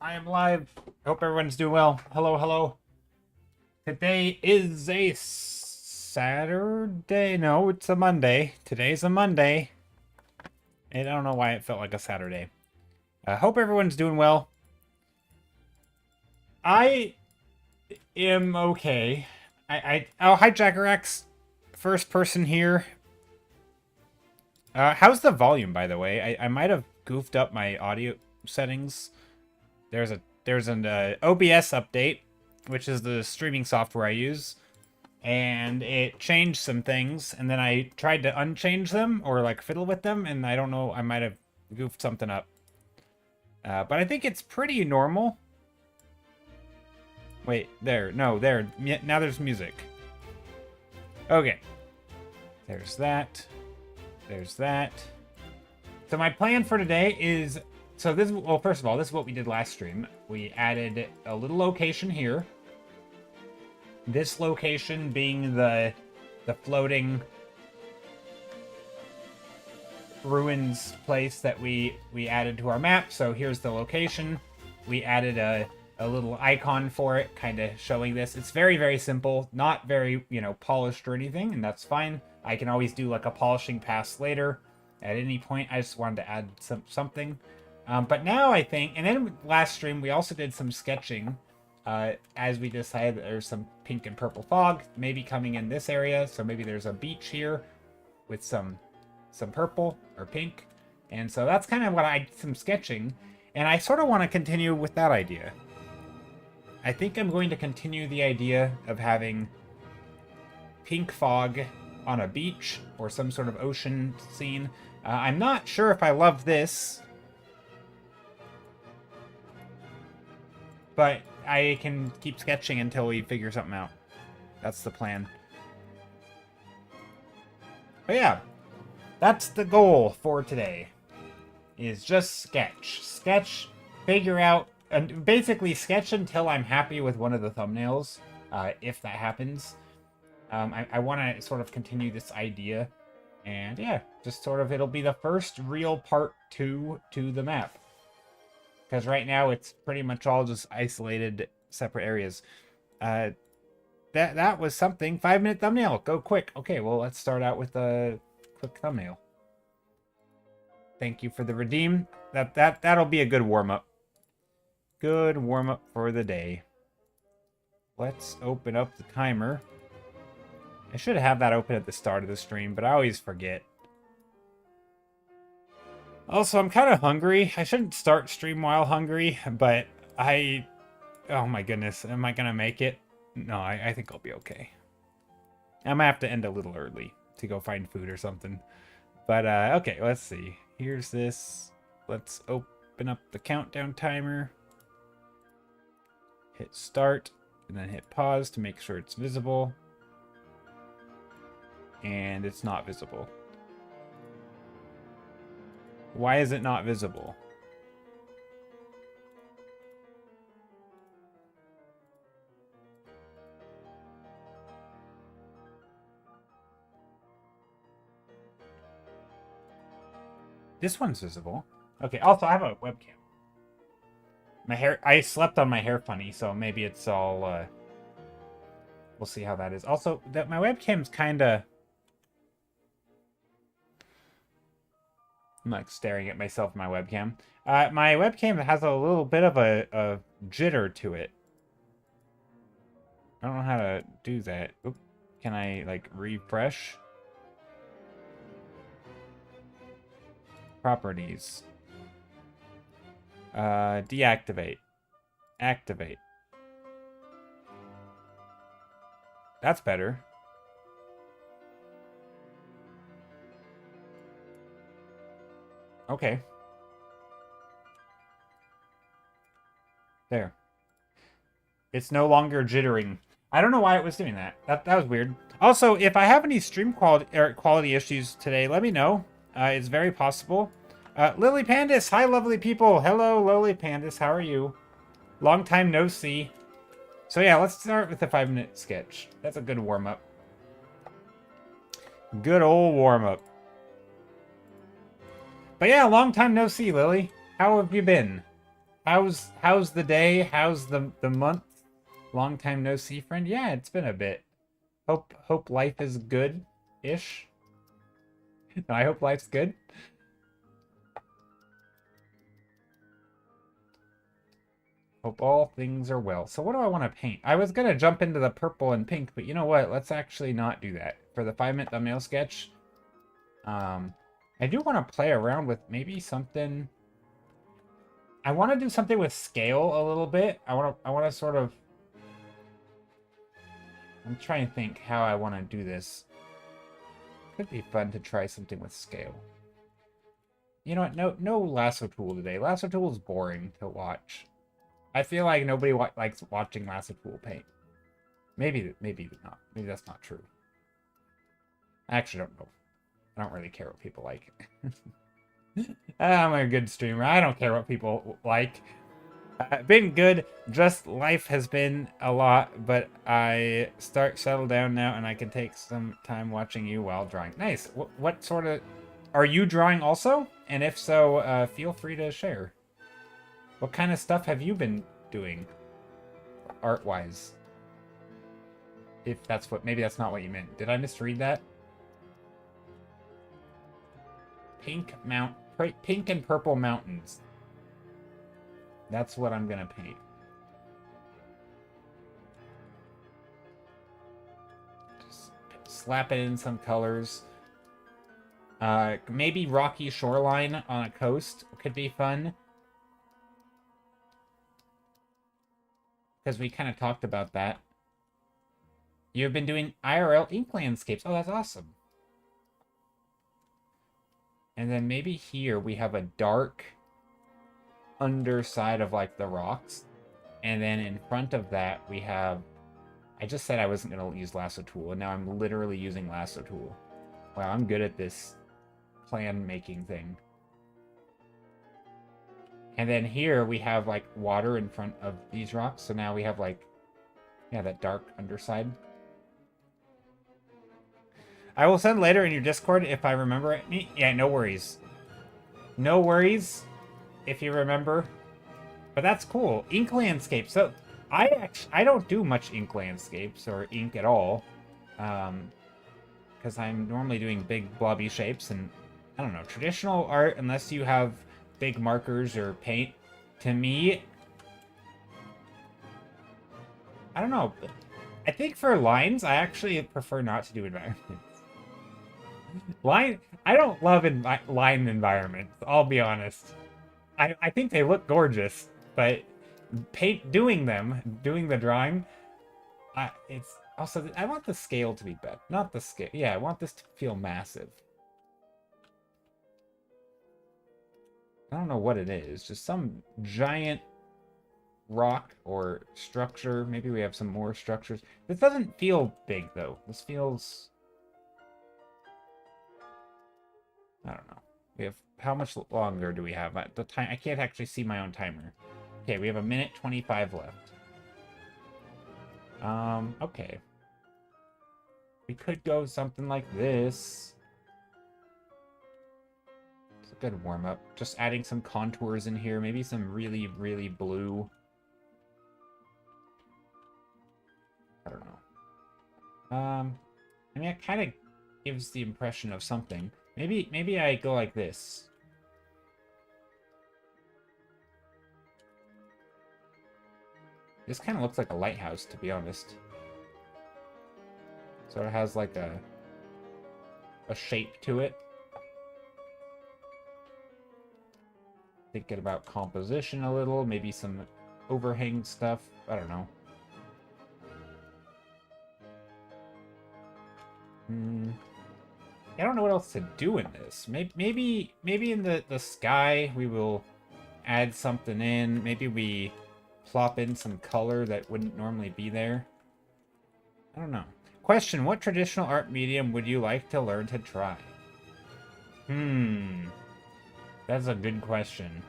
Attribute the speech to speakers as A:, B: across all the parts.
A: I am live. Hope everyone's doing well. Hello, hello. Today is a Saturday. No, it's a Monday. Today's a Monday. And I don't know why it felt like a Saturday. I hope everyone's doing well. I am okay. Oh, hi, Jackerax. First person here. How's the volume, by the way? I might have goofed up my audio settings. There's an OBS update, which is the streaming software I use, and it changed some things, and then I tried to unchange them or like fiddle with them, and I don't know, I might have goofed something up. But I think it's pretty normal. Wait, there, no, there. Now there's music. Okay. There's that. There's that. So my plan for today is, so this, well, first of all, this is what we did last stream. We added a little location here. This location being the floating ruins place that we added to our map. So here's the location. We added a little icon for it, kind of showing this. It's very, very simple, not very, polished or anything, and that's fine. I can always do like a polishing pass later at any point. I just wanted to add something. But now I think, and then last stream we also did some sketching as we decided that there's some pink and purple fog maybe coming in this area. So maybe there's a beach here with some purple or pink. And so that's kind of what I did some sketching. And I sort of want to continue with that idea. I think I'm going to continue the idea of having pink fog on a beach or some sort of ocean scene. I'm not sure if I love this, but I can keep sketching until we figure something out. That's the plan. But yeah, that's the goal for today, is just sketch. Sketch, figure out, and basically sketch until I'm happy with one of the thumbnails, if that happens. I want to sort of continue this idea, and yeah, just sort of, it'll be the first real part 2 to the map. Because right now it's pretty much all just isolated, separate areas. That was something. 5-minute thumbnail. Go quick. Okay, well, let's start out with a quick thumbnail. Thank you for the redeem. That'll be a good warm-up. Good warm-up for the day. Let's open up the timer. I should have that open at the start of the stream, but I always forget. Also, I'm kind of hungry. I shouldn't start stream while hungry, but oh my goodness, am I gonna make it? No, I think I'll be okay. I might have to end a little early to go find food or something. But, okay, let's see. Here's this. Let's open up the countdown timer. Hit start, and then hit pause to make sure it's visible. And it's not visible. Why is it not visible? This one's visible. Okay, also I have a webcam. My hair, I slept on my hair funny, so maybe it's all, we'll see how that is. Also, my webcam's kinda... I'm like staring at myself in my webcam. My webcam has a little bit of a jitter to it. I don't know how to do that. Oop. Can I, like, refresh? Properties. Deactivate. Activate. That's better. Okay. There. It's no longer jittering. I don't know why it was doing that. That was weird. Also, if I have any stream quality issues today, let me know. It's very possible. Lily Pandis, hi lovely people. Hello, Lily Pandis, how are you? Long time no see. So yeah, let's start with the 5-minute sketch. That's a good warm-up. Good old warm-up. But yeah, long time no see, Lily. How have you been? How's the day? How's the month? Long time no see, friend. Yeah, it's been a bit. Hope life is good-ish. No, I hope life's good. Hope all things are well. So what do I want to paint? I was gonna jump into the purple and pink, but you know what? Let's actually not do that. For the 5-minute thumbnail sketch, I do want to play around with maybe something. I want to do something with scale a little bit. I want to sort of. I'm trying to think how I want to do this. Could be fun to try something with scale. You know what? No lasso tool today. Lasso tool is boring to watch. I feel like nobody likes watching lasso tool paint. Maybe not. Maybe that's not true. I actually don't know. I don't really care what people like. I'm a good streamer. I don't care what people like. Been good. Just life has been a lot, but I settle down now, and I can take some time watching you while drawing. Nice. What sort of... Are you drawing also? And if so, feel free to share. What kind of stuff have you been doing, art-wise? If that's what... Maybe that's not what you meant. Did I misread that? Pink and purple mountains. That's what I'm gonna paint. Just slap it in some colors. Maybe rocky shoreline on a coast could be fun. Because we kind of talked about that. You've been doing IRL ink landscapes. Oh, that's awesome. And then maybe here we have a dark underside of like the rocks. And then in front of that we have... I just said I wasn't going to use lasso tool, and now I'm literally using lasso tool. Wow, I'm good at this plan making thing. And then here we have like water in front of these rocks. So now we have like, yeah, that dark underside. I will send later in your Discord if I remember it. Yeah, no worries. No worries if you remember. But that's cool. Ink landscape. So I don't do much ink landscapes or ink at all. Because I'm normally doing big blobby shapes, and I don't know, traditional art, unless you have big markers or paint, to me, I don't know. I think for lines, I actually prefer not to do environments. I don't love line environments, I'll be honest. I think they look gorgeous, but doing the drawing, it's also, I want the scale to be better. Not the scale. Yeah, I want this to feel massive. I don't know what it is. Just some giant rock or structure. Maybe we have some more structures. This doesn't feel big, though. This feels... I don't know. We have... How much longer do we have? The time... I can't actually see my own timer. Okay, we have 1:25 left. Okay. We could go something like this. It's a good warm-up. Just adding some contours in here. Maybe some really, really blue. I don't know. I mean, it kind of gives the impression of something. Maybe I go like this. This kind of looks like a lighthouse, to be honest. So it has like a shape to it. Thinking about composition a little, maybe some overhang stuff. I don't know. I don't know what else to do in this. Maybe in the sky we will add something in. Maybe we plop in some color that wouldn't normally be there. I don't know. Question, what traditional art medium would you like to learn to try? That's a good question.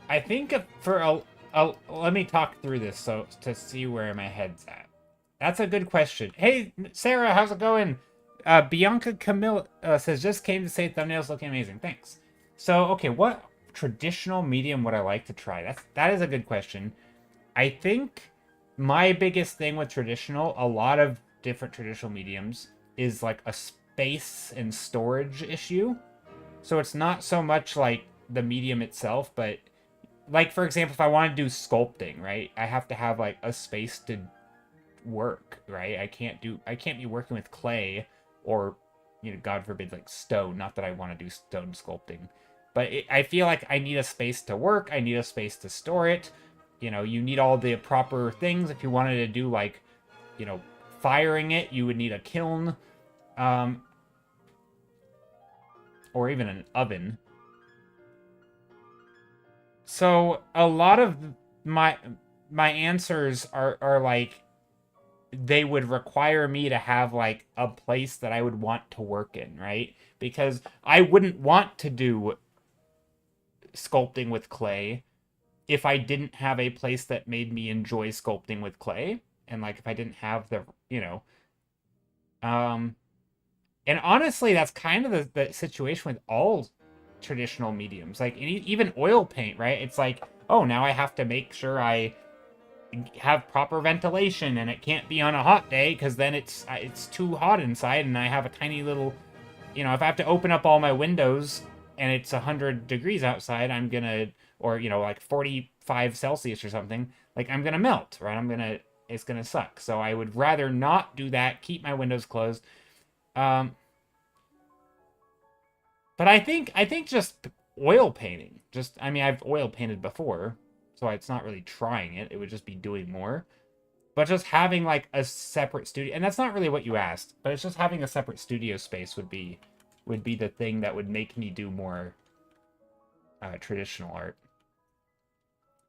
A: I think let me talk through this so to see where my head's at. That's a good question. Hey, Sarah, how's it going? Bianca Camille says, just came to say thumbnails looking amazing. Thanks. So, okay, what traditional medium would I like to try? That is a good question. I think my biggest thing with traditional, a lot of different traditional mediums, is like a space and storage issue. So it's not so much like the medium itself, but like, for example, if I want to do sculpting, right, I have to have like a space to work, right? I can't be working with clay or, you know, God forbid, like stone. Not that I want to do stone sculpting, but I feel like I need a space to work. I need a space to store it. You know, you need all the proper things. If you wanted to do like, you know, firing it, you would need a kiln, or even an oven. So a lot of my answers are like, they would require me to have like a place that I would want to work in, right? Because I wouldn't want to do sculpting with clay if I didn't have a place that made me enjoy sculpting with clay, and like if I didn't have the, you know, and honestly, that's kind of the situation with all traditional mediums. Like even oil paint, right? It's like, oh, now I have to make sure I have proper ventilation, and it can't be on a hot day because then it's too hot inside, and I have a tiny little, you know, if I have to open up all my windows and it's 100 degrees outside, I'm gonna, or you know, like 45 Celsius or something, like I'm gonna melt, right? It's gonna suck. So I would rather not do that, keep my windows closed. But I think just oil painting, just, I mean, I've oil painted before, so it's not really trying it. It would just be doing more. But just having like a separate studio, and that's not really what you asked, but it's just having a separate studio space would be the thing that would make me do more traditional art.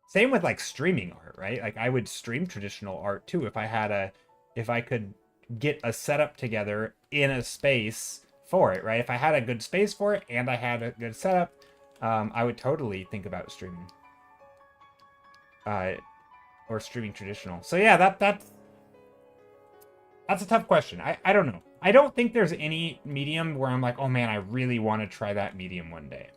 A: Same with like streaming art, right? Like I would stream traditional art too if I could get a setup together in a space for it, right? If I had a good space for it and I had a good setup, I would totally think about streaming. Or streaming traditional. So yeah, that's a tough question. I don't know. I don't think there's any medium where I'm like, oh man, I really want to try that medium one day.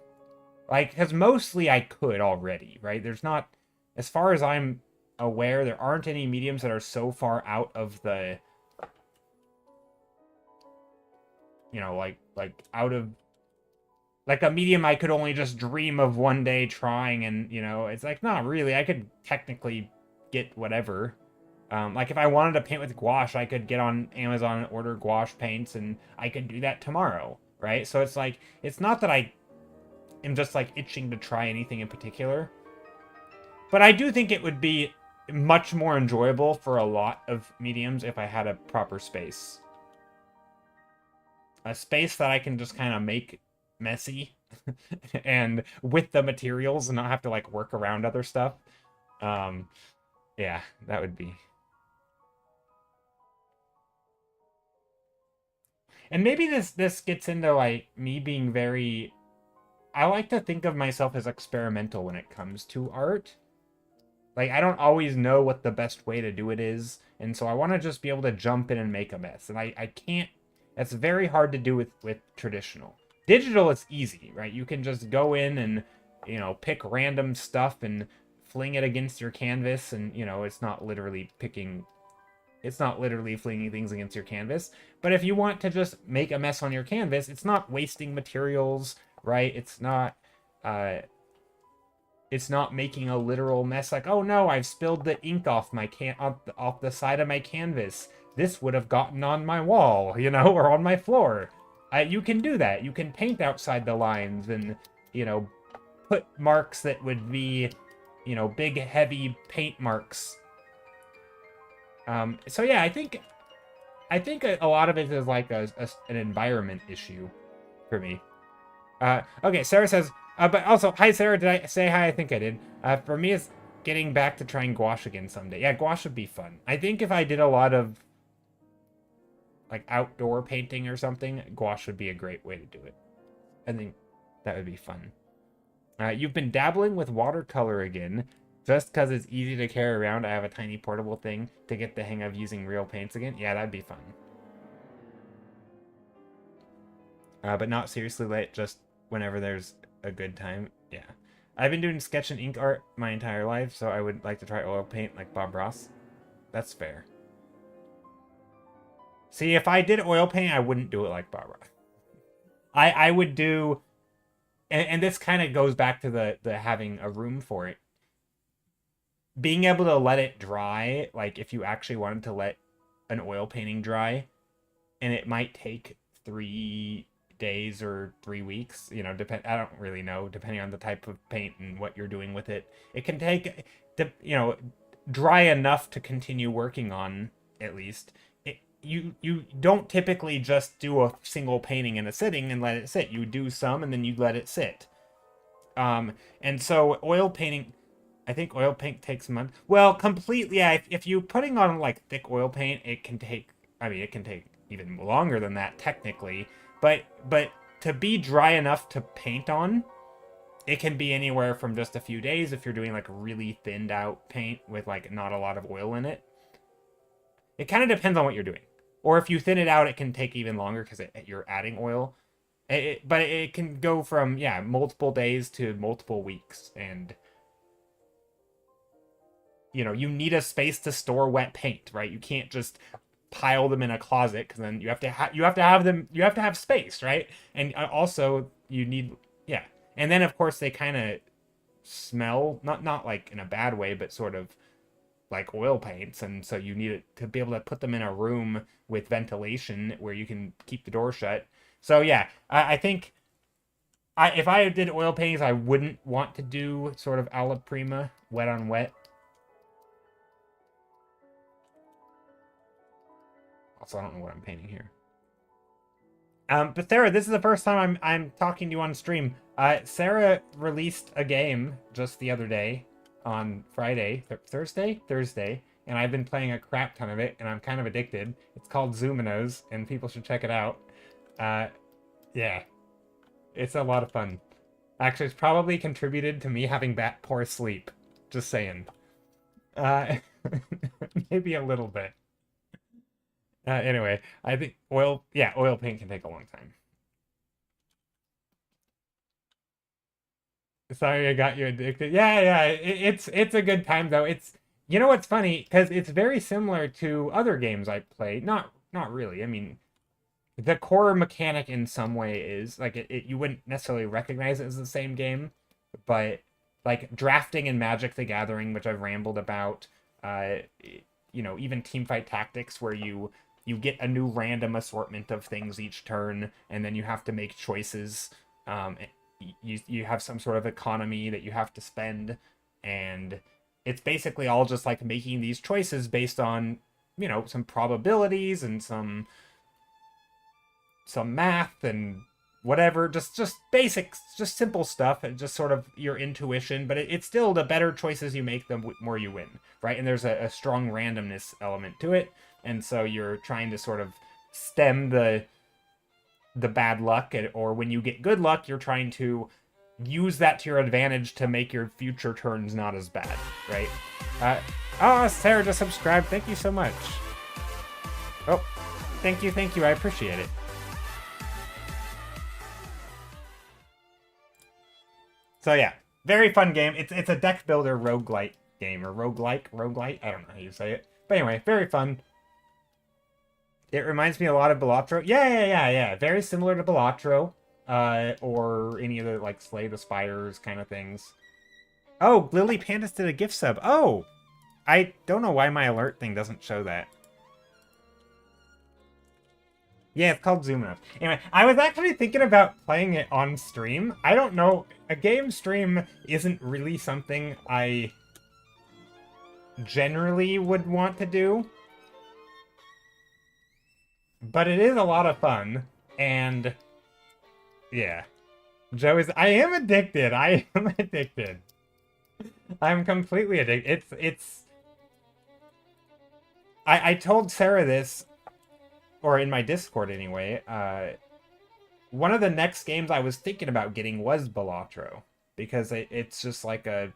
A: Like, because mostly I could already, right? There's not, as far as I'm aware, there aren't any mediums that are so far out of the, you know, like out of, like a medium I could only just dream of one day trying, and, you know, it's like, not really. I could technically get whatever. Like if I wanted to paint with gouache, I could get on Amazon and order gouache paints, and I could do that tomorrow, right? So it's like, it's not that I am just like itching to try anything in particular. But I do think it would be much more enjoyable for a lot of mediums if I had a proper space. A space that I can just kind of make messy and with the materials and not have to like work around other stuff. Yeah, that would be. And maybe this gets into like me being very, I like to think of myself as experimental when it comes to art. Like I don't always know what the best way to do it is, and so I want to just be able to jump in and make a mess. And I can't, that's very hard to do with traditional. Digital, it's easy, right? You can just go in and, you know, pick random stuff and fling it against your canvas, and, you know, it's not literally flinging things against your canvas. But if you want to just make a mess on your canvas, it's not wasting materials, right? It's not making a literal mess like, oh no, I've spilled the ink off off the side of my canvas. This would have gotten on my wall, you know, or on my floor. You can do that. You can paint outside the lines and, you know, put marks that would be, you know, big, heavy paint marks. So yeah, I think a lot of it is like an environment issue for me. Okay, Sarah says, but also, hi Sarah, did I say hi? I think I did. For me, it's getting back to trying gouache again someday. Yeah, gouache would be fun. I think if I did a lot of like outdoor painting or something, gouache would be a great way to do it. I think that would be fun. You've been dabbling with watercolor again. Just because it's easy to carry around, I have a tiny portable thing to get the hang of using real paints again. Yeah, that'd be fun. but not seriously late, just whenever there's a good time. Yeah. I've been doing sketch and ink art my entire life, so I would like to try oil paint like Bob Ross. That's fair. See, if I did oil paint, I wouldn't do it like Bob Ross. I would do, and this kind of goes back to the having a room for it. Being able to let it dry, like if you actually wanted to let an oil painting dry, and it might take 3 days or 3 weeks, I don't really know, depending on the type of paint and what you're doing with it. It can take, dry enough to continue working on, at least. You don't typically just do a single painting in a sitting and let it sit. You do some and then you let it sit. And so oil painting, I think oil paint takes a month. Well, completely, yeah. If you're putting on like thick oil paint, it can take even longer than that technically. But to be dry enough to paint on, it can be anywhere from just a few days if you're doing like really thinned out paint with like not a lot of oil in it. It kind of depends on what you're doing. Or if you thin it out, it can take even longer because you're adding oil. But it can go from, multiple days to multiple weeks. And, you need a space to store wet paint, right? You can't just pile them in a closet because then you have to have space, right? And also you need, and then of course they kind of smell, not like in a bad way, but sort of like oil paints, and so you need it to be able to put them in a room with ventilation where you can keep the door shut. So yeah, I think if I did oil paintings, I wouldn't want to do sort of alla prima, wet on wet. Also, I don't know what I'm painting here. But Sarah, this is the first time I'm talking to you on stream. Sarah released a game just the other day on Friday, Thursday, and I've been playing a crap ton of it, and I'm kind of addicted. It's called Zoominos, and people should check it out. Yeah, it's a lot of fun. Actually, it's probably contributed to me having poor sleep. Just saying. Maybe a little bit. Anyway, I think oil paint can take a long time. Sorry I got you addicted. Yeah, it's a good time though. What's funny, because it's very similar to other games I play. Not really. I mean, the core mechanic in some way is like you wouldn't necessarily recognize it as the same game, but like drafting and Magic the Gathering, which I've rambled about, even Teamfight Tactics, where you get a new random assortment of things each turn, and then you have to make choices. You have some sort of economy that you have to spend, and it's basically all just like making these choices based on, some probabilities and some math and whatever, just basics, just simple stuff, and just sort of your intuition. But it's still, the better choices you make, the more you win, right? And there's a strong randomness element to it, and so you're trying to sort of stem the bad luck, or when you get good luck, you're trying to use that to your advantage to make your future turns not as bad, right? Sarah just subscribed. Thank you so much. Oh, thank you. I appreciate it. So yeah, very fun game. It's a deck builder roguelite game, or roguelite. I don't know how you say it. But anyway, very fun. It reminds me a lot of Balatro. Yeah. Very similar to Balatro. Or any of the, like, Slay the Spiders kind of things. Oh, Lily Pandas did a gift sub. Oh! I don't know why my alert thing doesn't show that. Yeah, it's called Zoom Up. Anyway, I was actually thinking about playing it on stream. I don't know. A game stream isn't really something I generally would want to do. But it is a lot of fun, and yeah. Joe is... I am addicted. I'm completely addicted. I told Sarah this, or in my Discord anyway, one of the next games I was thinking about getting was Balatro, because it's just like a...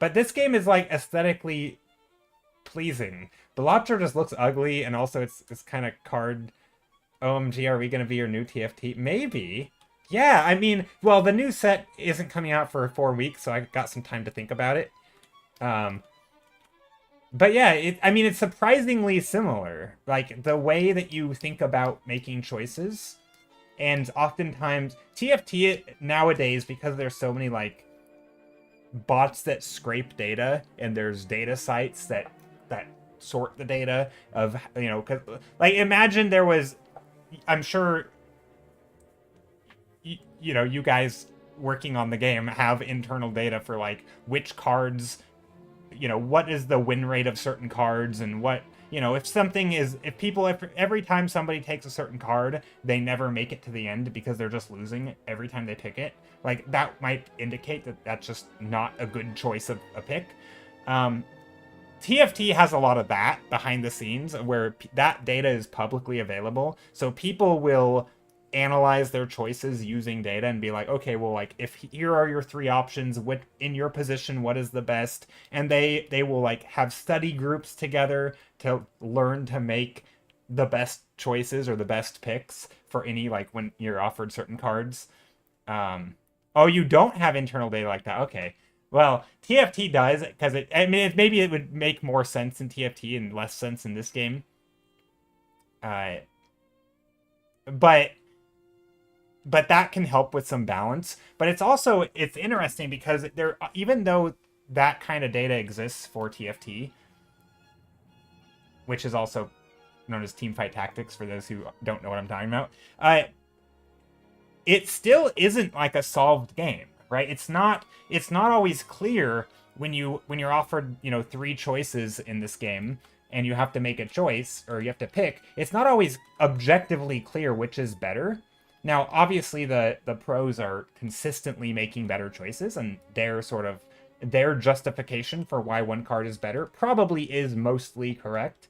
A: But this game is like aesthetically pleasing. Balatro just looks ugly, and also it's kind of card OMG, are we going to be your new TFT? Maybe. Yeah, I mean, well, the new set isn't coming out for 4 weeks, so I got some time to think about it. Um, but yeah, I mean, it's surprisingly similar. Like, the way that you think about making choices, and oftentimes, TFT nowadays, because there's so many, like, bots that scrape data, and there's data sites that sort the data of, you know, 'cause, like, imagine there was, I'm sure you know, you guys working on the game have internal data for like which cards, you know, what is the win rate of certain cards, and what, you know, if something is, if people, if every time somebody takes a certain card, they never make it to the end because they're just losing every time they pick it, like that might indicate that that's just not a good choice of a pick. TFT has a lot of that behind the scenes where that data is publicly available. So people will analyze their choices using data and be like, okay, well, like if here are your three options, what in your position, what is the best? And they will like have study groups together to learn to make the best choices or the best picks for any, like when you're offered certain cards. Oh, you don't have internal data like that. Okay. Well, TFT does, because it, I mean, maybe it would make more sense in TFT and less sense in this game. Uh, but that can help with some balance. But it's also, it's interesting because there, even though that kind of data exists for TFT, which is also known as teamfight tactics for those who don't know what I'm talking about, it still isn't like a solved game, right? It's not always clear when you're offered, you know, three choices in this game and you have to make a choice or you have to pick. It's not always objectively clear which is better. Now, obviously the pros are consistently making better choices, and their justification for why one card is better probably is mostly correct.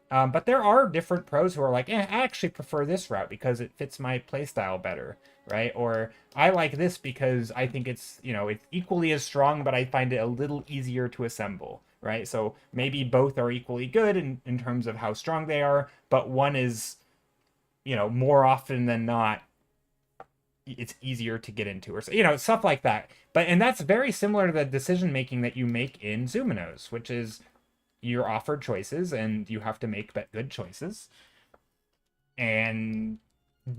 A: But there are different pros who are like, I actually prefer this route because it fits my playstyle better, right? Or I like this because I think it's, you know, it's equally as strong, but I find it a little easier to assemble, right? So maybe both are equally good in terms of how strong they are, but one is, you know, more often than not, it's easier to get into, or, you know, stuff like that. But, and that's very similar to the decision making that you make in Zuminos, which is, you're offered choices and you have to make good choices, and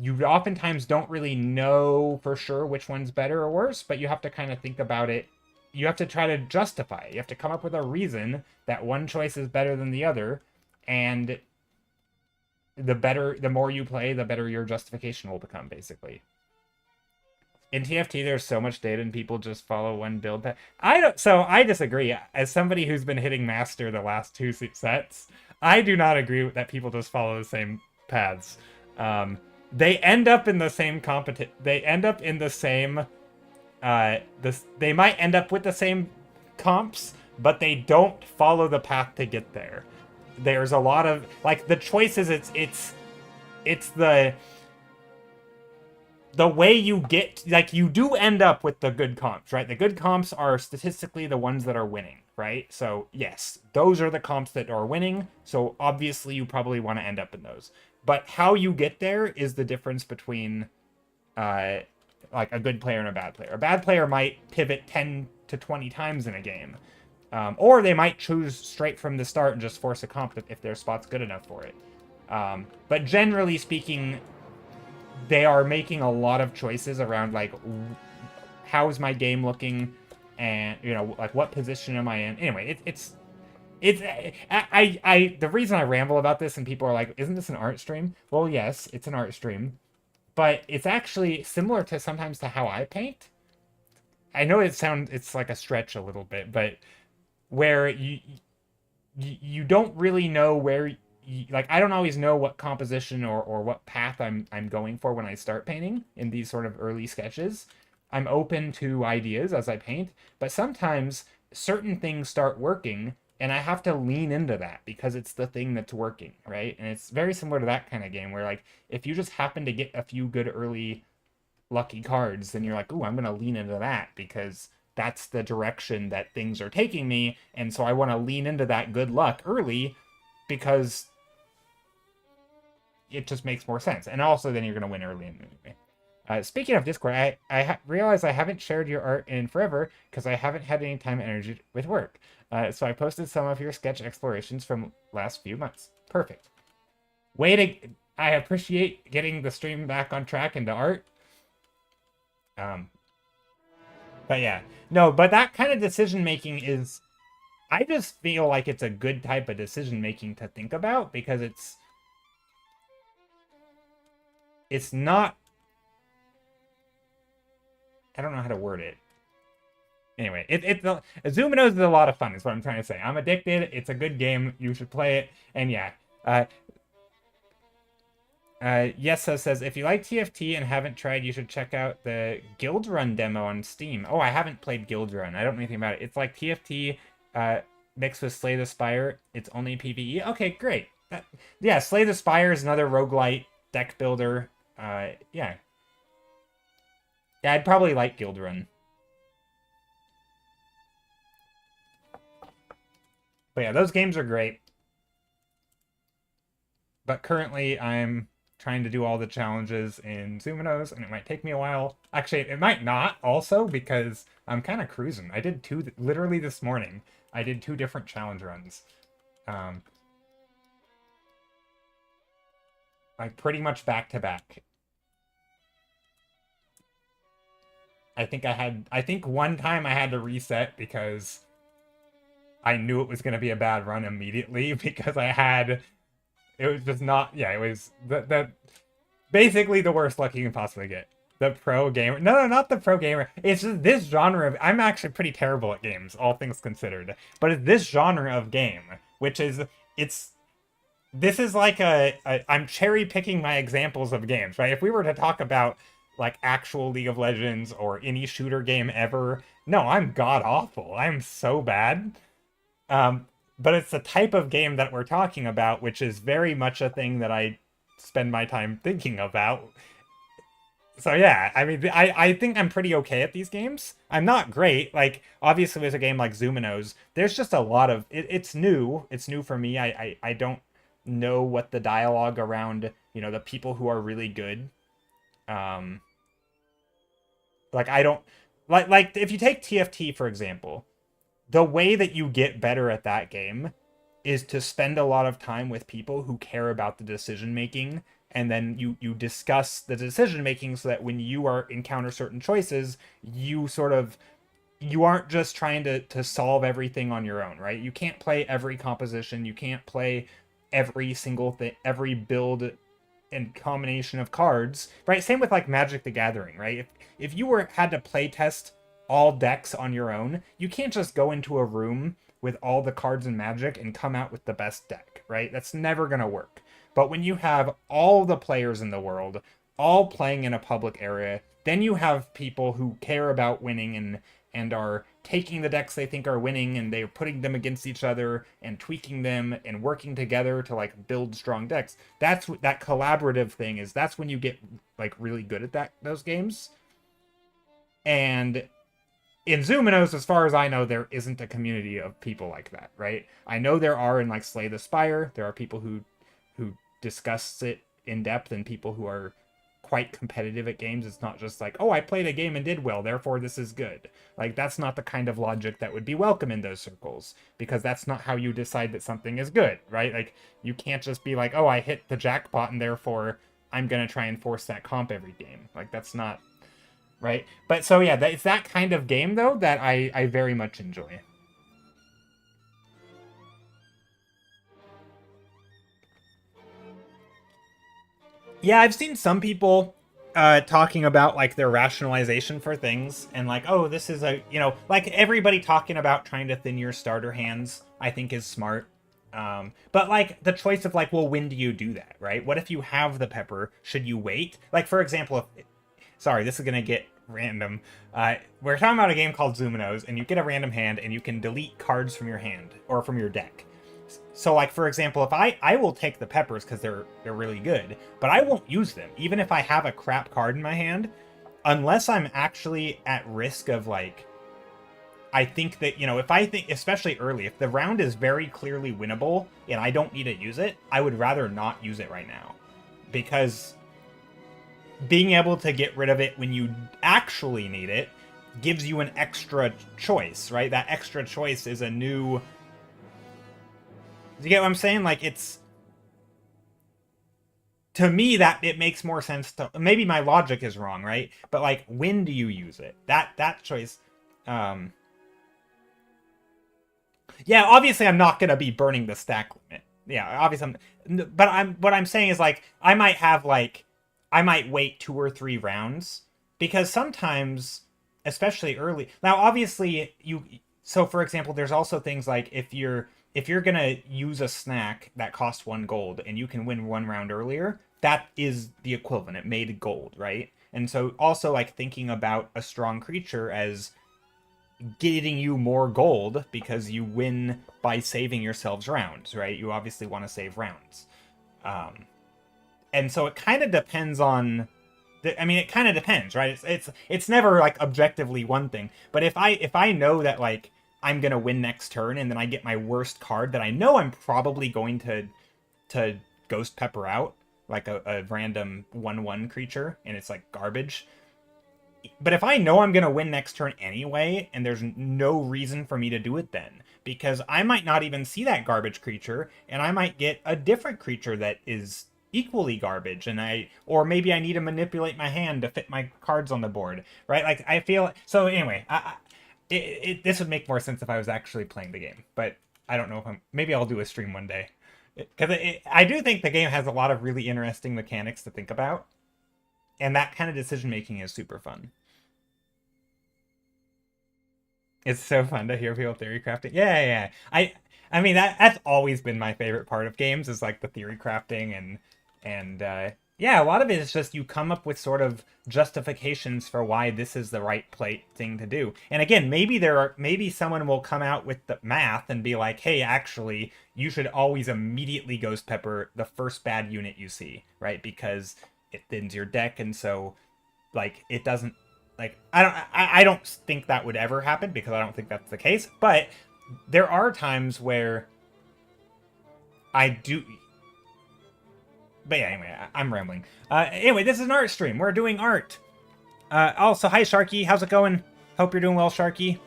A: you oftentimes don't really know for sure which one's better or worse, but you have to kind of think about it. You have to try to justify it. You have to come up with a reason that one choice is better than the other, and the more you play, the better your justification will become, basically. In TFT, there's so much data and people just follow one build path. I disagree. As somebody who's been hitting master the last two sets, I do not agree that people just follow the same paths. They end up in the same they end up in the same, they might end up with the same comps, but they don't follow the path to get there. There's a lot of, like, the choices, it's the way you get, like, you do end up with the good comps, right? The good comps are statistically the ones that are winning, right? So yes, those are the comps that are winning. So obviously you probably want to end up in those. But how you get there is the difference between like a good player and a bad player. A bad player might pivot 10 to 20 times in a game. Or they might choose straight from the start and just force a comp if their spot's good enough for it. But generally speaking, they are making a lot of choices around, like, how's my game looking, and, you know, like, what position am I in? Anyway, the reason I ramble about this and people are like, isn't this an art stream? Well, yes, it's an art stream, but it's actually similar to sometimes to how I paint. I know it's like a stretch a little bit, but where you don't really know where, like, I don't always know what composition or what path I'm going for when I start painting in these sort of early sketches. I'm open to ideas as I paint, but sometimes certain things start working and I have to lean into that because it's the thing that's working, right? And it's very similar to that kind of game where, like, if you just happen to get a few good early lucky cards, then you're like, ooh, I'm going to lean into that because that's the direction that things are taking me. And so I want to lean into that good luck early because it just makes more sense. And also, then you're going to win early in the movie. Speaking of Discord, I realized I haven't shared your art in forever because I haven't had any time and energy with work. So I posted some of your sketch explorations from last few months. Perfect. I appreciate getting the stream back on track into art. But yeah, no, but that kind of decision making is, I just feel like it's a good type of decision making to think about because it's not, I don't know how to word it. Anyway, Zuminos is a lot of fun is what I'm trying to say. I'm addicted. It's a good game. You should play it. And yeah, Yesa says, if you like TFT and haven't tried, you should check out the Guild Run demo on Steam. Oh, I haven't played Guild Run. I don't know anything about it. It's like TFT mixed with Slay the Spire. It's only PvE. Okay, great. Yeah, Slay the Spire is another roguelite deck builder. Yeah. Yeah, I'd probably like Guild Run. But yeah, those games are great. But currently, I'm trying to do all the challenges in Zuminos, and it might take me a while. Actually, it might not also, because I'm kind of cruising. I did two, literally this morning, I did 2 different challenge runs. Like, pretty much back to back. I think one time I had to reset because I knew it was going to be a bad run immediately because it was just not, yeah, it was basically the worst luck you can possibly get. The pro gamer, no, not the pro gamer. It's just this genre of, I'm actually pretty terrible at games, all things considered. But it's this genre of game, which is, this is like I'm cherry picking my examples of games, right? If we were to talk about like actual League of Legends or any shooter game ever, no, I'm god awful. I'm so bad. But it's the type of game that we're talking about, which is very much a thing that I spend my time thinking about. So yeah, I mean, I think I'm pretty okay at these games. I'm not great. Like, obviously, there's a game like Zuminos. There's just a lot of... It's new. It's new for me. I don't know what the dialogue around, the people who are really good. Like, I don't... Like, if you take TFT, for example, the way that you get better at that game is to spend a lot of time with people who care about the decision making, and then you discuss the decision making so that when you encounter certain choices, you aren't just trying to solve everything on your own, right? You can't play every composition, you can't play every single thing, every build and combination of cards, right? Same with like Magic the Gathering, right? If you had to play test all decks on your own, you can't just go into a room with all the cards in Magic and come out with the best deck, right? That's never going to work. But when you have all the players in the world all playing in a public area, then you have people who care about winning and are taking the decks they think are winning, and they're putting them against each other and tweaking them and working together to like build strong decks. That's what that collaborative thing is. That's when you get like really good at those games. And in Zuminos, as far as I know, there isn't a community of people like that, right? I know there are in like Slay the Spire. There are people who discuss it in depth, and people who are quite competitive at games. It's not just like, oh, I played a game and did well, therefore this is good. Like, that's not the kind of logic that would be welcome in those circles, because that's not how you decide that something is good, right? Like, you can't just be like, oh, I hit the jackpot and therefore I'm gonna try and force that comp every game. Like, that's not right. But so yeah, it's that kind of game though that I very much enjoy. Yeah, I've seen some people talking about like their rationalization for things, and like, oh, this is like everybody talking about trying to thin your starter hands, I think is smart. But like the choice of like, well, when do you do that, right? What if you have the pepper? Should you wait? Like, for example, sorry, this is gonna get random. We're talking about a game called Zuminos, and you get a random hand, and you can delete cards from your hand or from your deck. So, like, for example, if I will take the peppers because they're really good, but I won't use them, even if I have a crap card in my hand, unless I'm actually at risk of, like, I think that, if I think, especially early, if the round is very clearly winnable and I don't need to use it, I would rather not use it right now. because being able to get rid of it when you actually need it gives you an extra choice, right? That extra choice is a new... Do you get what I'm saying? Like, it's... To me, that it makes more sense to... Maybe my logic is wrong, right? But, like, when do you use it? That choice... Yeah, obviously I'm not going to be burning the stack limit. Yeah, obviously what I'm saying is, like, I might have, like... I might wait 2 or 3 rounds. Because sometimes, especially early... Now, obviously, you... So, for example, there's also things like if you're gonna use a snack that costs 1 gold and you can win 1 round earlier, that is the equivalent. It made gold, right? And so also, like, thinking about a strong creature as getting you more gold because you win by saving yourselves rounds, right? You obviously want to save rounds. And so it kind of depends on... I mean, it kind of depends, right? It's never, like, objectively one thing. But if I know that, like, I'm gonna win next turn and then I get my worst card that I know I'm probably going to Ghost Pepper out, like a random 1/1 creature, and it's, like, garbage. But if I know I'm gonna win next turn anyway, and there's no reason for me to do it then, because I might not even see that garbage creature, and I might get a different creature that is equally garbage, or maybe I need to manipulate my hand to fit my cards on the board, right? Like, I feel... So anyway, this would make more sense if I was actually playing the game, but I don't know if I'm... Maybe I'll do a stream one day. Because I do think the game has a lot of really interesting mechanics to think about, and that kind of decision-making is super fun. It's so fun to hear people theory crafting. Yeah. I mean, that's always been my favorite part of games, is, like, the theory crafting, and yeah, a lot of it is just you come up with sort of justifications for why this is the right thing to do. And again, maybe someone will come out with the math and be like, hey, actually, you should always immediately Ghost Pepper the first bad unit you see, right? Because it thins your deck, and so, like, it doesn't... Like, I don't think that would ever happen, because I don't think that's the case. But there are times where I do... But yeah, anyway, I'm rambling. Anyway, this is an art stream. We're doing art. Also, hi, Sharky. How's it going? Hope you're doing well, Sharky.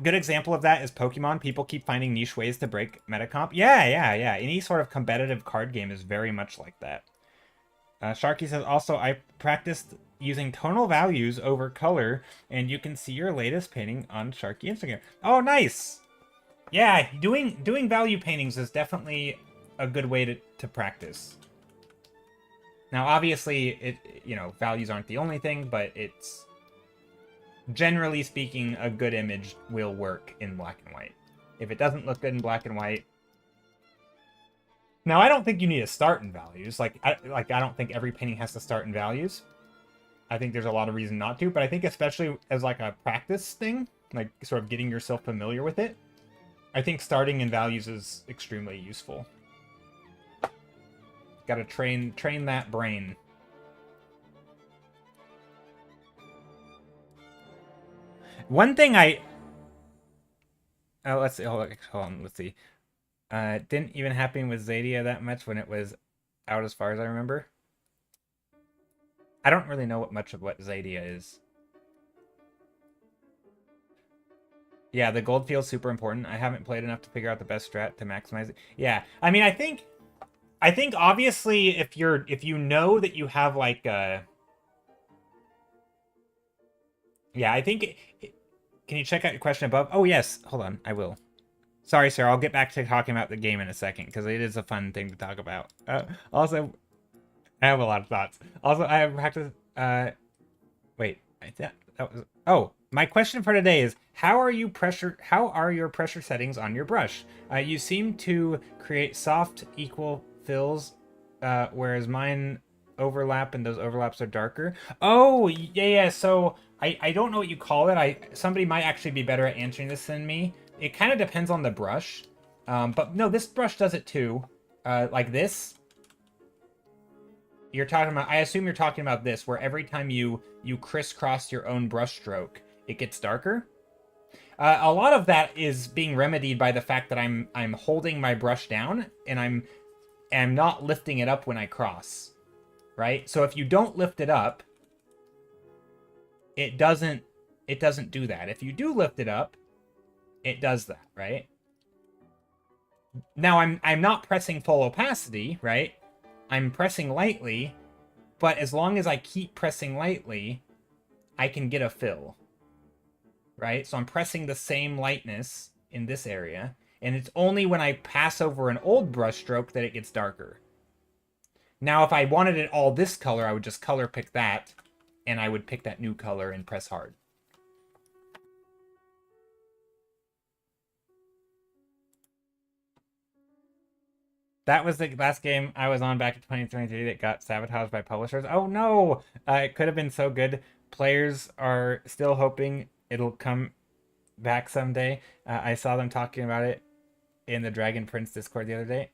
A: Good example of that is Pokemon. People keep finding niche ways to break metacomp. Yeah. Any sort of competitive card game is very much like that. Sharky says, also, I practiced using tonal values over color, and you can see your latest painting on Sharky Instagram. Oh, nice! Yeah, doing value paintings is definitely a good way to practice. Now, obviously, values aren't the only thing, but it's... Generally speaking, a good image will work in black and white. If it doesn't look good in black and white... Now, I don't think you need to start in values. I don't think every painting has to start in values. I think there's a lot of reason not to, but I think especially as, like, a practice thing, like, sort of getting yourself familiar with it, I think starting in values is extremely useful. Gotta train that brain. One thing let's see, hold on, let's see. Didn't even happen with Zadia that much when it was out, as far as I remember. I don't really know much of what Zadia is. Yeah, the gold feels super important. I haven't played enough to figure out the best strat to maximize it. Yeah, I mean, I think obviously if you know that you have, like, yeah, I think... Can you check out your question above? Oh, yes. Hold on. I will. Sorry, sir. I'll get back to talking about the game in a second, because it is a fun thing to talk about. Also, I have a lot of thoughts. Also, I have practiced... Wait. That was... Oh, my question for today is, how are your pressure settings on your brush? You seem to create soft, equal fills, whereas mine overlap, and those overlaps are darker. Oh, yeah. So I don't know what you call it. Somebody might actually be better at answering this than me. It kind of depends on the brush. But no, this brush does it too. Like this. You're talking about... I assume you're talking about this, where every time you crisscross your own brush stroke, it gets darker. A lot of that is being remedied by the fact that I'm holding my brush down, and am not lifting it up when I cross, right? So if you don't lift it up, it doesn't do that. If you do lift it up, it does that, right? Now I'm not pressing full opacity, right? I'm pressing lightly, but as long as I keep pressing lightly, I can get a fill, right? So I'm pressing the same lightness in this area, and it's only when I pass over an old brush stroke that it gets darker. Now, if I wanted it all this color, I would just color pick that, and I would pick that new color and press hard. That was the last game I was on back in 2023 that got sabotaged by publishers. Oh no! It could have been so good. Players are still hoping it'll come back someday. I saw them talking about it in the Dragon Prince Discord the other day.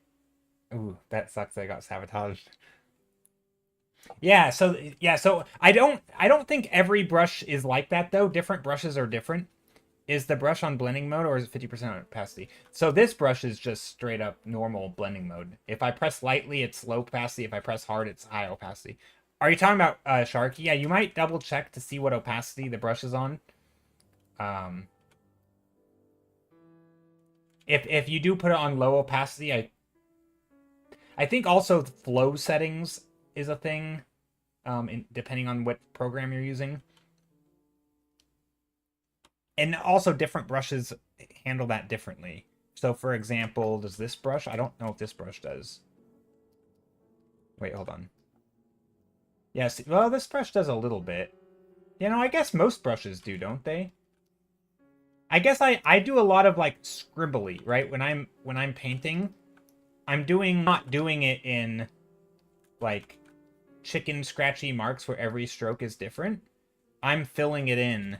A: Ooh, that sucks that I got sabotaged. Yeah, so I don't think every brush is like that though. Different brushes are different. Is the brush on blending mode or is it 50% opacity? So this brush is just straight up normal blending mode. If I press lightly, it's low opacity. If I press hard, it's high opacity. Are you talking about Sharky? Yeah, you might double check to see what opacity the brush is on. If you do put it on low opacity, I think also flow settings is a thing, depending on what program you're using. And also different brushes handle that differently. So for example, does this brush? I don't know if this brush does. Wait, hold on. Yes, well, this brush does a little bit. You know, I guess most brushes do, don't they? I guess I do a lot of like scribbly, right? When I'm painting, I'm not doing it in like chicken scratchy marks where every stroke is different. I'm filling it in.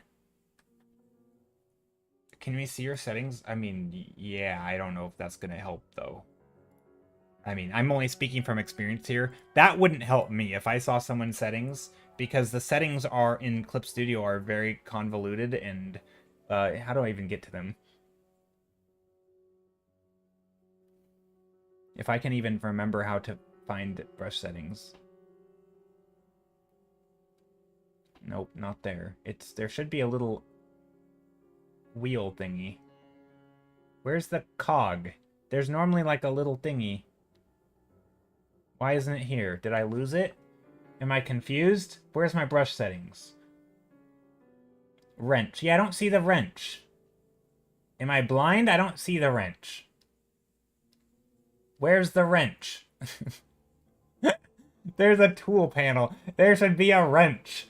A: Can we see your settings? I mean, yeah, I don't know if that's going to help, though. I mean, I'm only speaking from experience here. That wouldn't help me if I saw someone's settings, because the settings are in Clip Studio are very convoluted, and how do I even get to them? If I can even remember how to find brush settings. Nope, not there. There should be a little wheel thingy. Where's the cog? There's normally like a little thingy. Why isn't it here? Did I lose it? Am I confused? Where's my brush settings? Wrench. Yeah, I don't see the wrench. Am I blind? I don't see the wrench. Where's the wrench? There's a tool panel. There should be a wrench.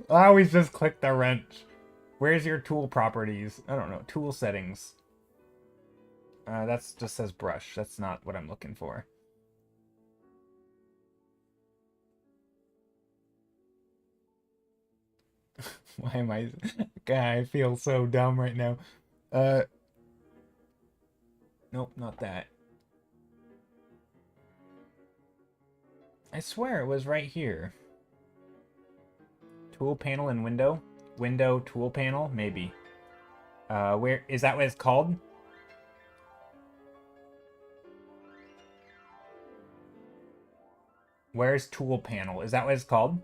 A: I always just click the wrench. Where's your tool properties? I don't know. Tool settings. That's just says brush. That's not what I'm looking for. Why am I... God, I feel so dumb right now. Nope, not that. I swear it was right here. Tool panel and window? Window, tool panel? Maybe. Where... Is that what it's called? Where's tool panel? Is that what it's called?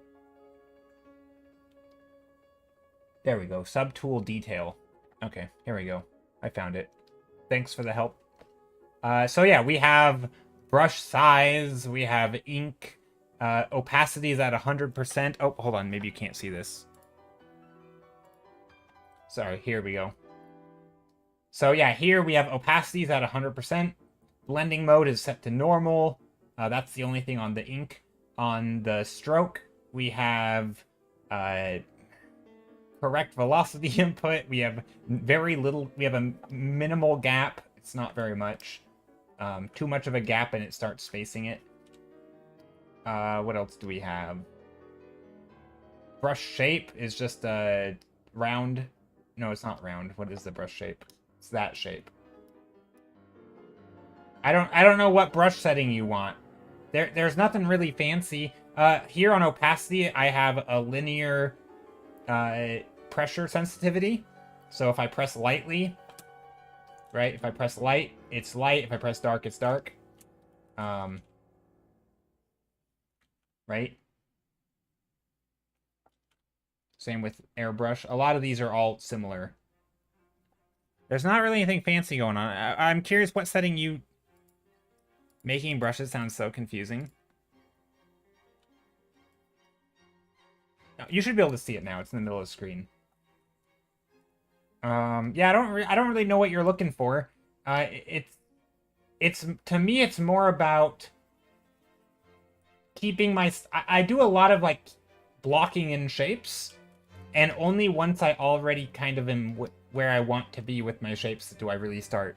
A: There we go. Subtool detail. Okay, here we go. I found it. Thanks for the help. So yeah, we have brush size. We have ink. Opacity is at 100%. Oh, hold on. Maybe you can't see this. Sorry, here we go. So yeah, here we have opacities at 100%. Blending mode is set to normal. That's the only thing on the ink. On the stroke, we have correct velocity input. We have very little. We have a minimal gap. It's not very much. Too much of a gap and it starts spacing it. What else do we have? Brush shape is just a round. No, it's not round. What is the brush shape? It's that shape. I don't know what brush setting you want. There's nothing really fancy. Here on opacity, I have a linear pressure sensitivity. So if I press lightly, right? If I press light, it's light. If I press dark, it's dark. Right? Same with airbrush. A lot of these are all similar. There's not really anything fancy going on. I'm curious what setting you... Making brushes sounds so confusing. You should be able to see it now. It's in the middle of the screen. Yeah, I don't really know what you're looking for. It's to me, it's more about keeping my... I do a lot of, like, blocking in shapes, and only once I already kind of am where I want to be with my shapes do I really start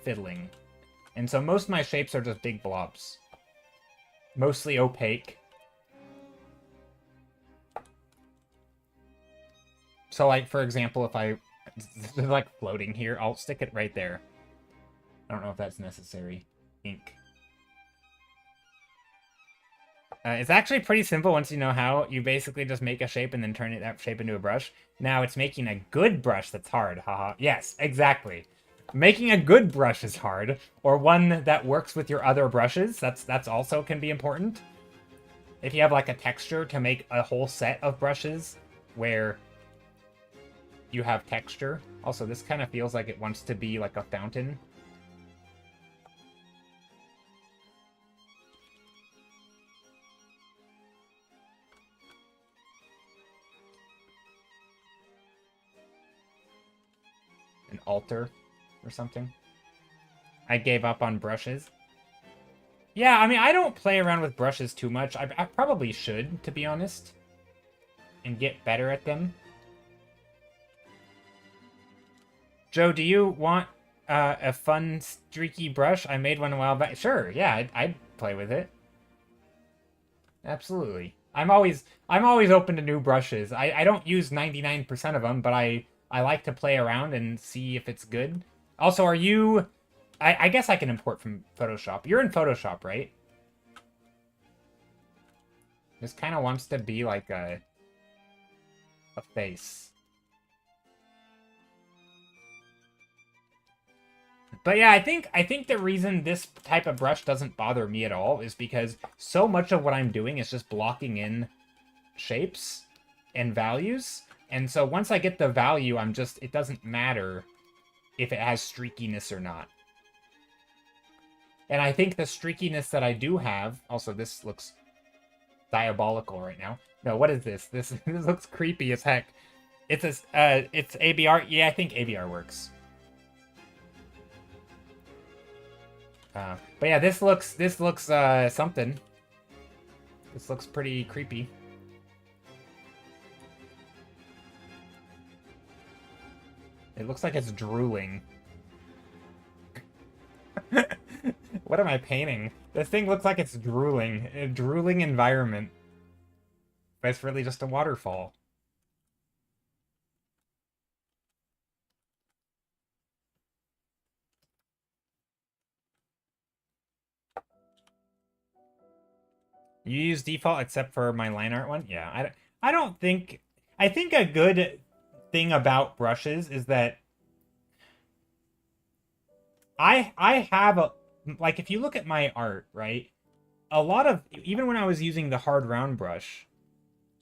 A: fiddling. And so most of my shapes are just big blobs. Mostly opaque. So, like, for example, if I... like, floating here, I'll stick it right there. I don't know if that's necessary. Ink. It's actually pretty simple once you know how. You basically just make a shape and then turn that shape into a brush. Now it's making a good brush that's hard. Haha. Yes, exactly. Making a good brush is hard, or one that works with your other brushes. That's also can be important. If you have like a texture, to make a whole set of brushes where you have texture. Also, this kind of feels like it wants to be like a fountain. An altar or something. I gave up on brushes. Yeah, I mean, I don't play around with brushes too much. I probably should, to be honest. And get better at them. Joe, do you want a fun, streaky brush? I made one a while back. Sure, yeah, I'd play with it. Absolutely. I'm always open to new brushes. I don't use 99% of them, but I like to play around and see if it's good. Also, are you... I guess I can import from Photoshop. You're in Photoshop, right? This kind of wants to be like a face. But yeah, I think the reason this type of brush doesn't bother me at all is because so much of what I'm doing is just blocking in shapes and values. And so once I get the value, it doesn't matter if it has streakiness or not. And I think the streakiness that I do have... Also, this looks diabolical right now. No, what is this? This looks creepy as heck. It's ABR. Yeah, I think ABR works. But yeah, this looks something. This looks pretty creepy. It looks like it's drooling. What am I painting? This thing looks like it's drooling. A drooling environment. But it's really just a waterfall. You use default except for my line art one? Yeah, I don't think... I think a good thing about brushes is that I have a... Like, if you look at my art, right? A lot of... Even when I was using the hard round brush,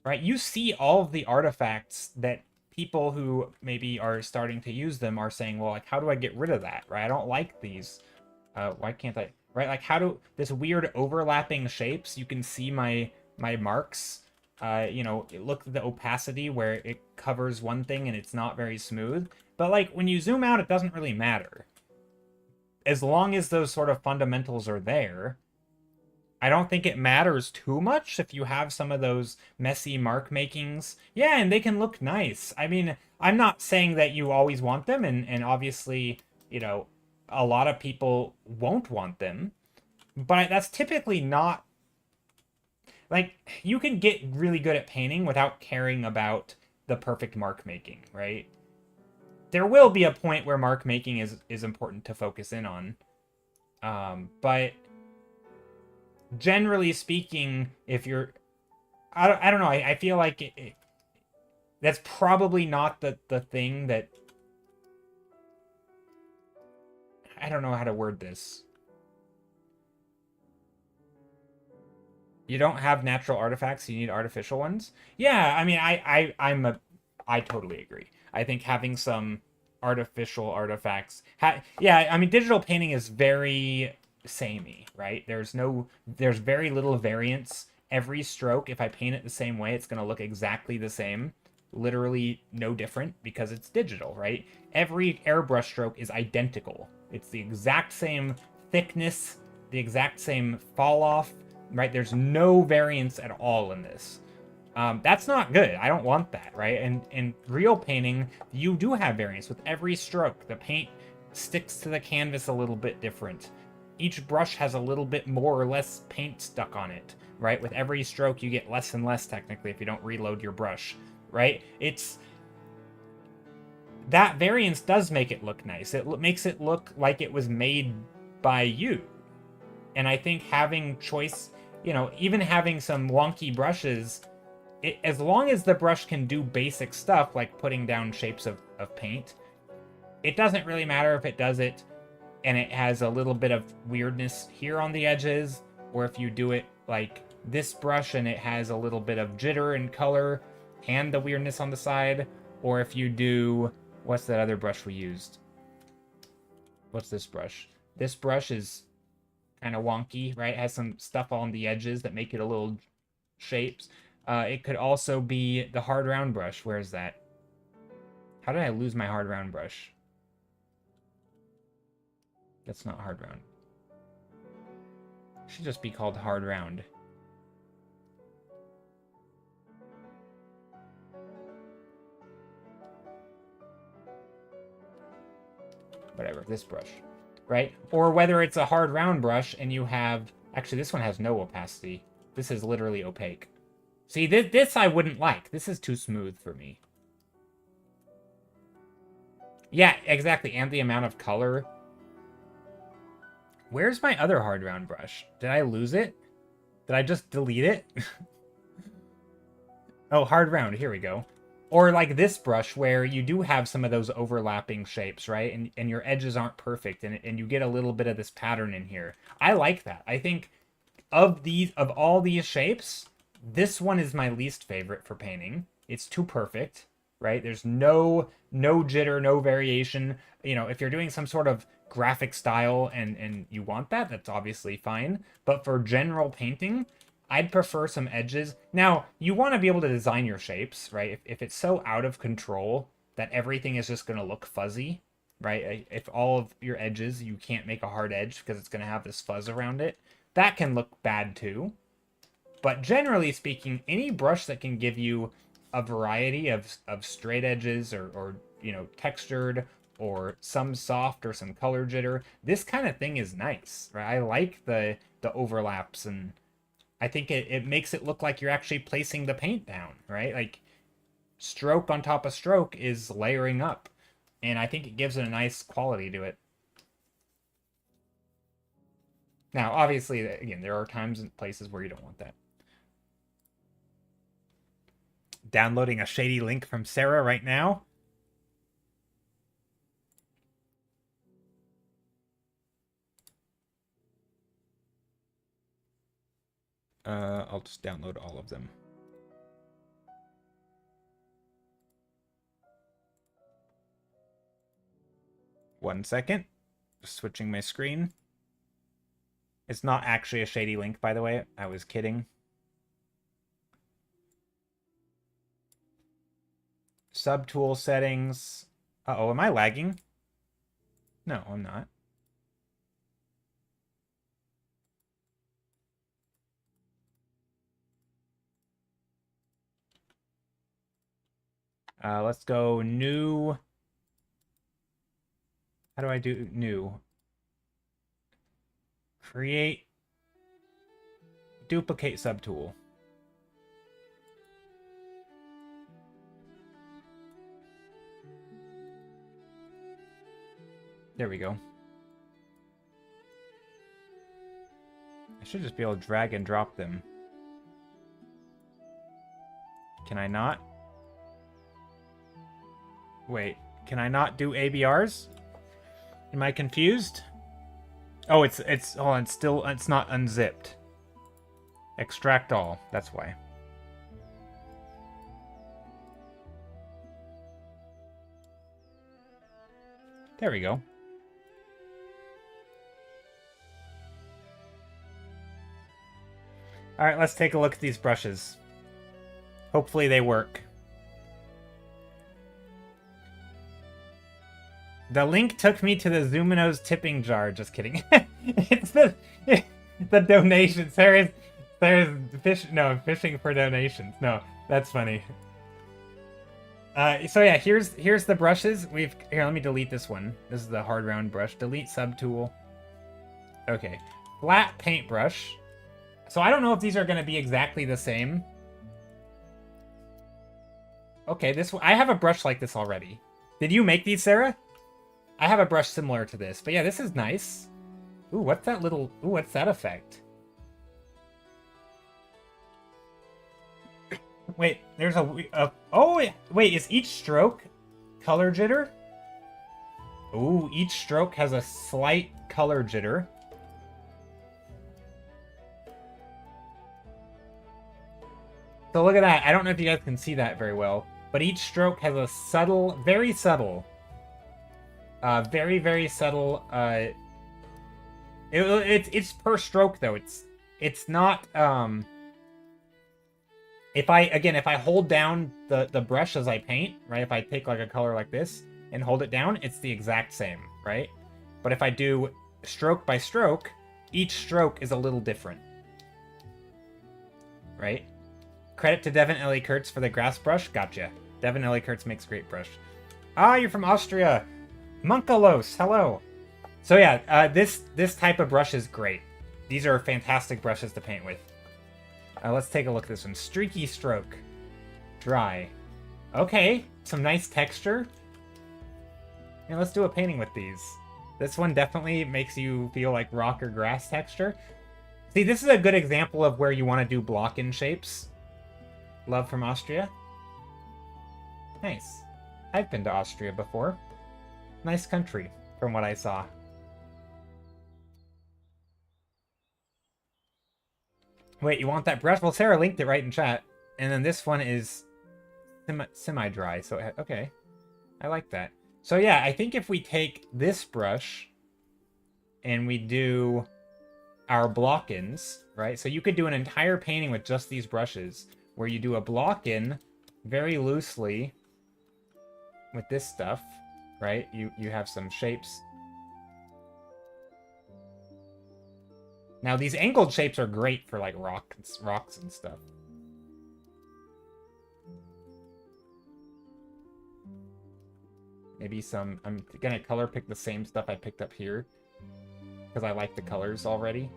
A: right? You see all of the artifacts that people who maybe are starting to use them are saying, well, like, how do I get rid of that, right? I don't like these. Why can't I... Right? Like, how do... This weird overlapping shapes, you can see my marks. You know, look at the opacity where it covers one thing and it's not very smooth. But, like, when you zoom out, it doesn't really matter. As long as those sort of fundamentals are there, I don't think it matters too much if you have some of those messy mark makings. Yeah, and they can look nice. I mean, I'm not saying that you always want them, and obviously, you know, a lot of people won't want them. But that's typically not... Like, you can get really good at painting without caring about the perfect mark making, right? There will be a point where mark making is important to focus in on. But generally speaking, if you're... I don't know, I feel like that's probably not the thing that... I don't know how to word this. You don't have natural artifacts, you need artificial ones. Yeah, I mean, I totally agree. I think having some artificial artifacts, yeah, I mean, digital painting is very samey, right? There's very little variance. Every stroke, if I paint it the same way, it's gonna look exactly the same. Literally no different because it's digital, right? Every airbrush stroke is identical. It's the exact same thickness, the exact same fall off, right? There's no variance at all in this. That's not good. I don't want that, right? And in real painting, you do have variance with every stroke. The paint sticks to the canvas a little bit different. Each brush has a little bit more or less paint stuck on it, right? With every stroke, you get less and less technically if you don't reload your brush, right? That variance does make it look nice. It makes it look like it was made by you. And I think having choice, even having some wonky brushes, as long as the brush can do basic stuff like putting down shapes of paint, it doesn't really matter if it does it and it has a little bit of weirdness here on the edges, or if you do it like this brush and it has a little bit of jitter and color and the weirdness on the side, or if you do, what's that other brush we used? What's this brush? This brush is kind of wonky, right? It has some stuff on the edges that make it a little shapes. It could also be the hard round brush. Where is that? How did I lose my hard round brush? That's not hard round. It should just be called hard round. Whatever, this brush, right? Or whether it's a hard round brush and you have... Actually, this one has no opacity. This is literally opaque. See, this I wouldn't like. This is too smooth for me. Yeah, exactly. And the amount of color. Where's my other hard round brush? Did I lose it? Did I just delete it? Oh, hard round. Here we go. Or like this brush where you do have some of those overlapping shapes, right? And your edges aren't perfect and you get a little bit of this pattern in here. I like that. I think of all these shapes, this one is my least favorite for painting. It's too perfect, right? There's no jitter, no variation. If you're doing some sort of graphic style and you want that, that's obviously fine. But for general painting, I'd prefer some edges. Now, you want to be able to design your shapes, right? If it's so out of control that everything is just going to look fuzzy, right? If all of your edges, you can't make a hard edge because it's going to have this fuzz around it, that can look bad too. But generally speaking, any brush that can give you a variety of straight edges or textured or some soft or some color jitter, this kind of thing is nice, right? I like the overlaps, and I think it makes it look like you're actually placing the paint down, right? Like stroke on top of stroke is layering up, and I think it gives it a nice quality to it. Now, obviously, again, there are times and places where you don't want that. Downloading a shady link from Sarah right now. I'll just download all of them. One second. Just switching my screen. It's not actually a shady link, by the way. I was kidding. Subtool settings. Uh-oh, am I lagging? No, I'm not. Let's go new. How do I do new? Create. Duplicate subtool. There we go. I should just be able to drag and drop them. Can I not? Wait, can I not do ABRs? Am I confused? Oh, it's hold on, it's not unzipped. Extract all. That's why. There we go. All right, let's take a look at these brushes. Hopefully they work. The link took me to the Zumino's tipping jar. Just kidding. It's the donations. There's fishing for donations. No, that's funny. So yeah, here's the brushes. Here, let me delete this one. This is the hard round brush. Delete subtool. Okay, flat paintbrush. So I don't know if these are going to be exactly the same. Okay, I have a brush like this already. Did you make these, Sarah? I have a brush similar to this, but yeah, this is nice. Ooh, what's that little... Ooh, what's that effect? Wait, there's oh, wait, is each stroke color jitter? Ooh, each stroke has a slight color jitter. So look at that. I don't know if you guys can see that very well, but each stroke has a subtle, very subtle, very, very subtle, it's per stroke though. It's not, if I hold down the brush as I paint, right? If I take like a color like this and hold it down, it's the exact same, right? But if I do stroke by stroke, each stroke is a little different, right? Credit to Devin Ellie Kurtz for the grass brush. Gotcha. Devin Ellie Kurtz makes great brush. Ah, you're from Austria. Munkalos, hello. So yeah, this type of brush is great. These are fantastic brushes to paint with. Let's take a look at this one. Streaky stroke. Dry. Okay, some nice texture. And let's do a painting with these. This one definitely makes you feel like rock or grass texture. See, this is a good example of where you want to do block-in shapes. Love from Austria. Nice. I've been to Austria before. Nice country, from what I saw. Wait, you want that brush? Well, Sarah linked it right in chat. And then this one is semi-dry, so okay. I like that. So yeah, I think if we take this brush and we do our block-ins, right? So you could do an entire painting with just these brushes, where you do a block-in very loosely with this stuff, right? You have some shapes. Now, these angled shapes are great for, like, rocks and stuff. Maybe some... I'm gonna color pick the same stuff I picked up here, because I like the colors already.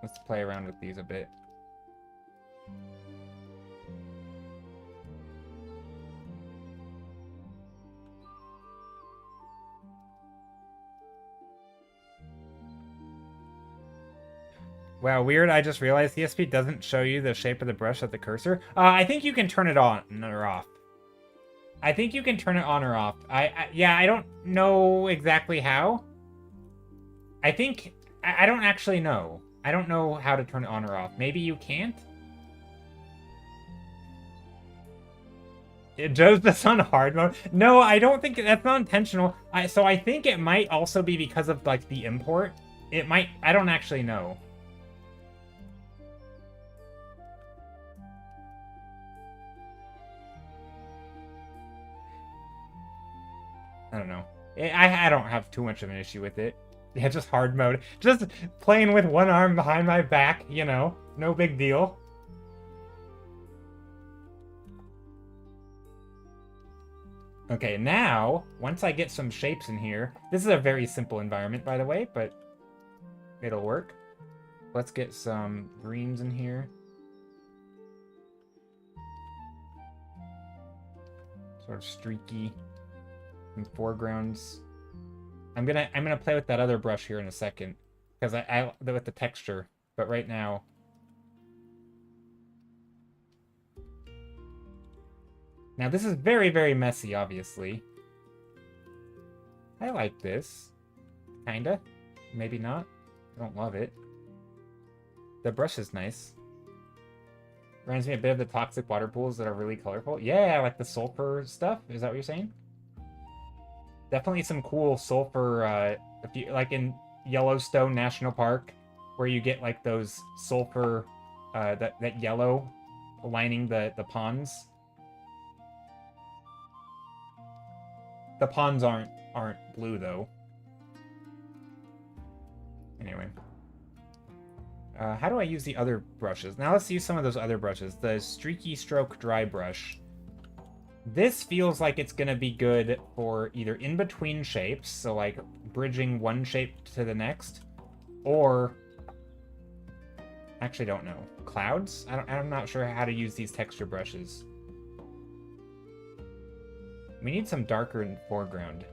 A: Let's play around with these a bit. Wow, weird. I just realized ESP doesn't show you the shape of the brush at the cursor. I think you can turn it on or off. I think you can turn it on or off. Yeah, I don't know exactly how. I think... I don't actually know. I don't know how to turn it on or off. Maybe you can't? Joe's this on hard mode? No, I don't think... That's not intentional. So I think it might also be because of, like, the import. It might... I don't actually know. I don't know. I don't have too much of an issue with it. Yeah, just hard mode. Just playing with one arm behind my back, you know. No big deal. Okay, now, once I get some shapes in here... This is a very simple environment, by the way, but it'll work. Let's get some greens in here. Sort of streaky. And foregrounds. I'm gonna play with that other brush here in a second, because I with the texture. But right now, this is very, very messy, obviously. I like this. Kinda. Maybe not. I don't love it. The brush is nice. Reminds me a bit of the toxic water pools that are really colorful. Yeah, like the sulfur stuff. Is that what you're saying? Definitely some cool sulfur, if you, like in Yellowstone National Park, where you get like those sulfur, that yellow lining the ponds. The ponds aren't blue though. Anyway. How do I use the other brushes? Now let's use some of those other brushes. The Streaky Stroke Dry Brush. This feels like it's going to be good for either in-between shapes, so like bridging one shape to the next, or... Actually, don't know. Clouds? I'm not sure how to use these texture brushes. We need some darker in the foreground.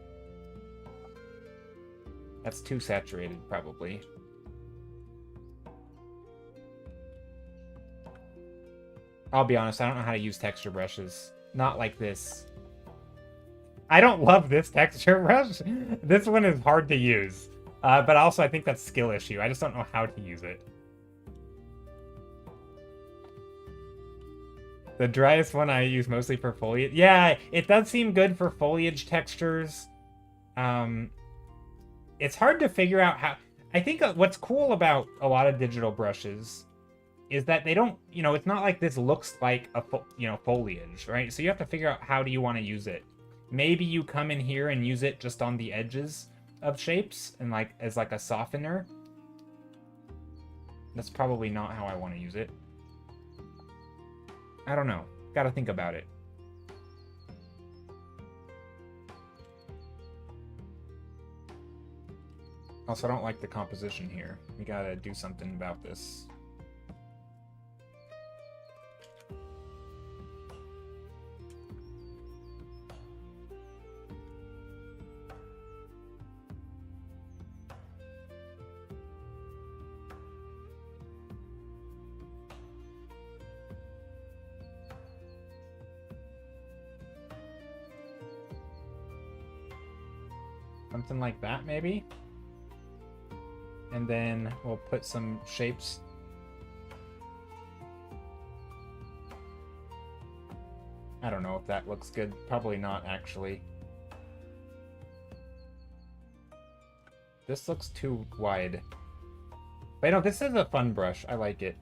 A: That's too saturated, probably. I'll be honest, I don't know how to use texture brushes. Not like this. I don't love this texture brush. This one is hard to use. But also, I think that's a skill issue. I just don't know how to use it. The driest one I use mostly for foliage. Yeah, it does seem good for foliage textures. It's hard to figure out how... I think what's cool about a lot of digital brushes is that they don't, it's not like this looks like a, foliage, right? So you have to figure out how do you want to use it. Maybe you come in here and use it just on the edges of shapes and like as like a softener. That's probably not how I want to use it. I don't know. Gotta think about it. Also, I don't like the composition here. We gotta do something about this. Something like that, maybe? And then we'll put some shapes. I don't know if that looks good. Probably not, actually. This looks too wide. But no, this is a fun brush. I like it.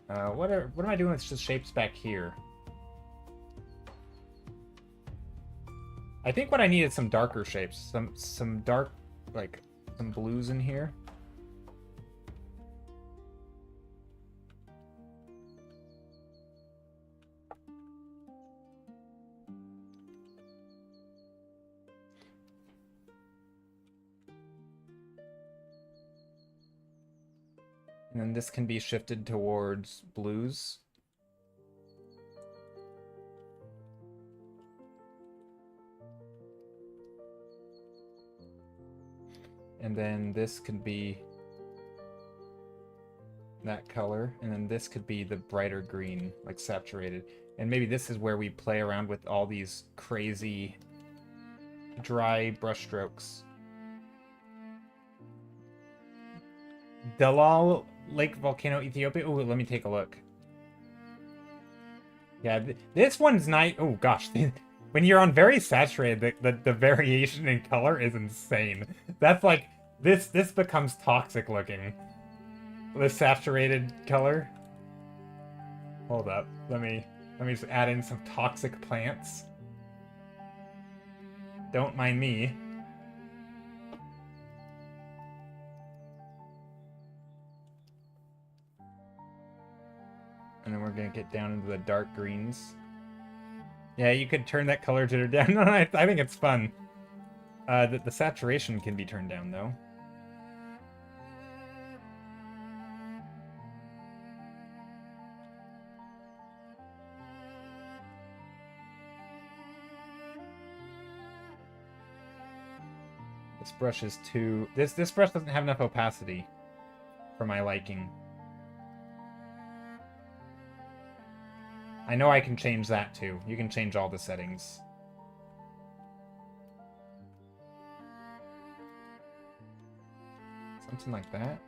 A: What am I doing with just shapes back here? I think what I need is some darker shapes. Some dark, like, some blues in here. And then this can be shifted towards blues. And then this could be that color. And then this could be the brighter green, like saturated. And maybe this is where we play around with all these crazy dry brush strokes. Dalal Lake Volcano, Ethiopia. Oh, let me take a look. Yeah, this one's nice. Oh, gosh. When you're on very saturated, the variation in color is insane. That's like, this becomes toxic looking. The saturated color. Hold up. Let me just add in some toxic plants. Don't mind me. And then we're gonna get down into the dark greens. Yeah, you could turn that color jitter down. No, I think it's fun. The saturation can be turned down, though. This brush is too... This brush doesn't have enough opacity for my liking. I know I can change that too. You can change all the settings. Something like that.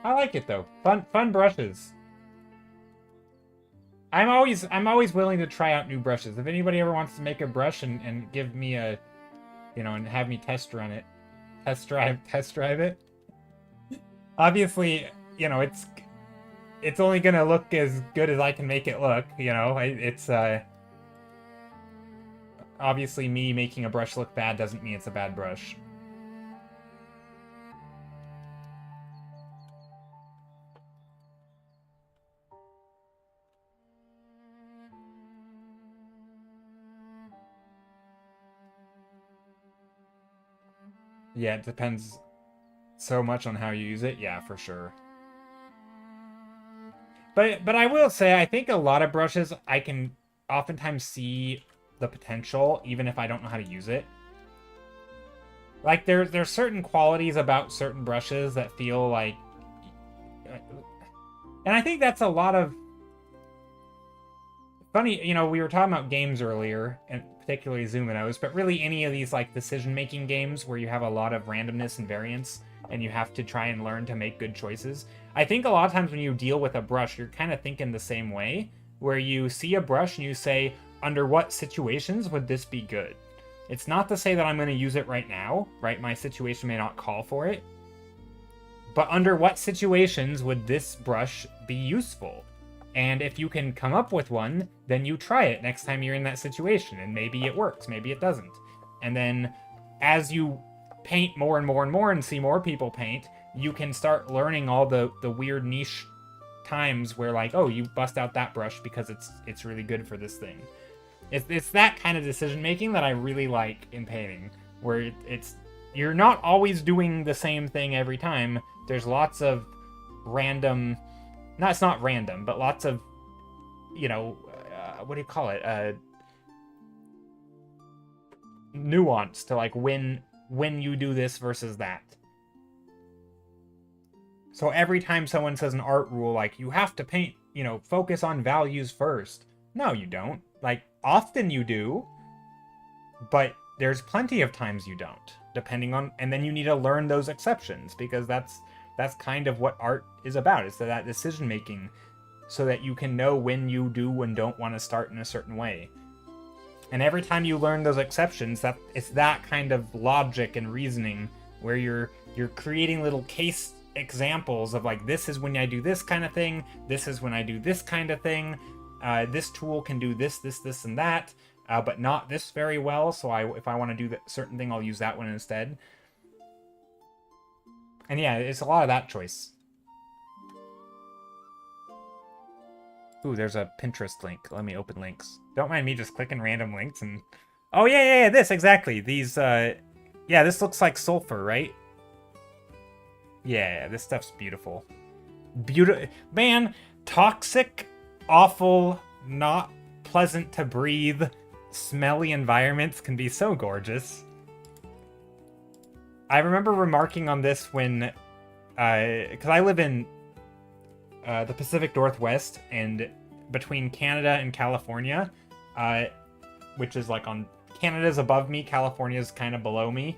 A: I like it though. Fun brushes. I'm always willing to try out new brushes. If anybody ever wants to make a brush and give me a, you know, and have me test drive it. Obviously, you know, it's only gonna look as good as I can make it look, you know. It's obviously me making a brush look bad doesn't mean it's a bad brush. Yeah, it depends so much on how you use it. Yeah, for sure. But I will say, I think a lot of brushes, I can oftentimes see the potential, even if I don't know how to use it. Like, there's certain qualities about certain brushes that feel like... And I think that's a lot of... Funny, you know, we were talking about games earlier, and particularly Zuminos, but really any of these, like, decision-making games where you have a lot of randomness and variance, and you have to try and learn to make good choices. I think a lot of times when you deal with a brush, you're kind of thinking the same way, where you see a brush and you say, under what situations would this be good? It's not to say that I'm going to use it right now, right? My situation may not call for it. But under what situations would this brush be useful? And if you can come up with one, then you try it next time you're in that situation, and maybe it works, maybe it doesn't. And then as you paint more and more and more and see more people paint, you can start learning all the weird niche times where, like, oh, you bust out that brush because it's really good for this thing. It's that kind of decision making that I really like in painting, where you're not always doing the same thing every time. There's lots of random, it's not random, but lots of, you know, what do you call it? Nuance to, like, when you do this versus that. So every time someone says an art rule, like, you have to paint, you know, focus on values first. No, you don't. Like, often you do, but there's plenty of times you don't, depending on, and then you need to learn those exceptions, because that's kind of what art is about. It's that decision making, so that you can know when you do and don't want to start in a certain way. And every time you learn those exceptions, that it's that kind of logic and reasoning where you're creating little case examples of, like, this is when I do this kind of thing, this is when I do this kind of thing, this tool can do this, and that, but not this very well, so if I want to do that certain thing, I'll use that one instead. And yeah, it's a lot of that choice. Ooh, there's a Pinterest link. Let me open links. Don't mind me just clicking random links and... Oh, yeah, this, exactly. These, yeah, this looks like sulfur, right? Yeah, this stuff's beautiful. Man, toxic, awful, not pleasant to breathe, smelly environments can be so gorgeous. I remember remarking on this when... because I live in... the Pacific Northwest, and between Canada and California, which is like on Canada's above me, California's kind of below me.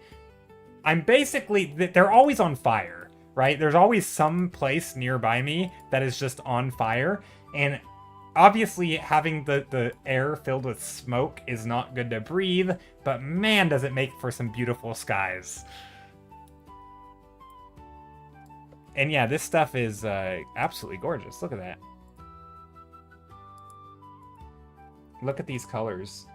A: I'm basically, they're always on fire, right? There's always some place nearby me that is just on fire, and obviously having the air filled with smoke is not good to breathe, but man, does it make for some beautiful skies. And yeah, this stuff is absolutely gorgeous. Look at that. Look at these colors.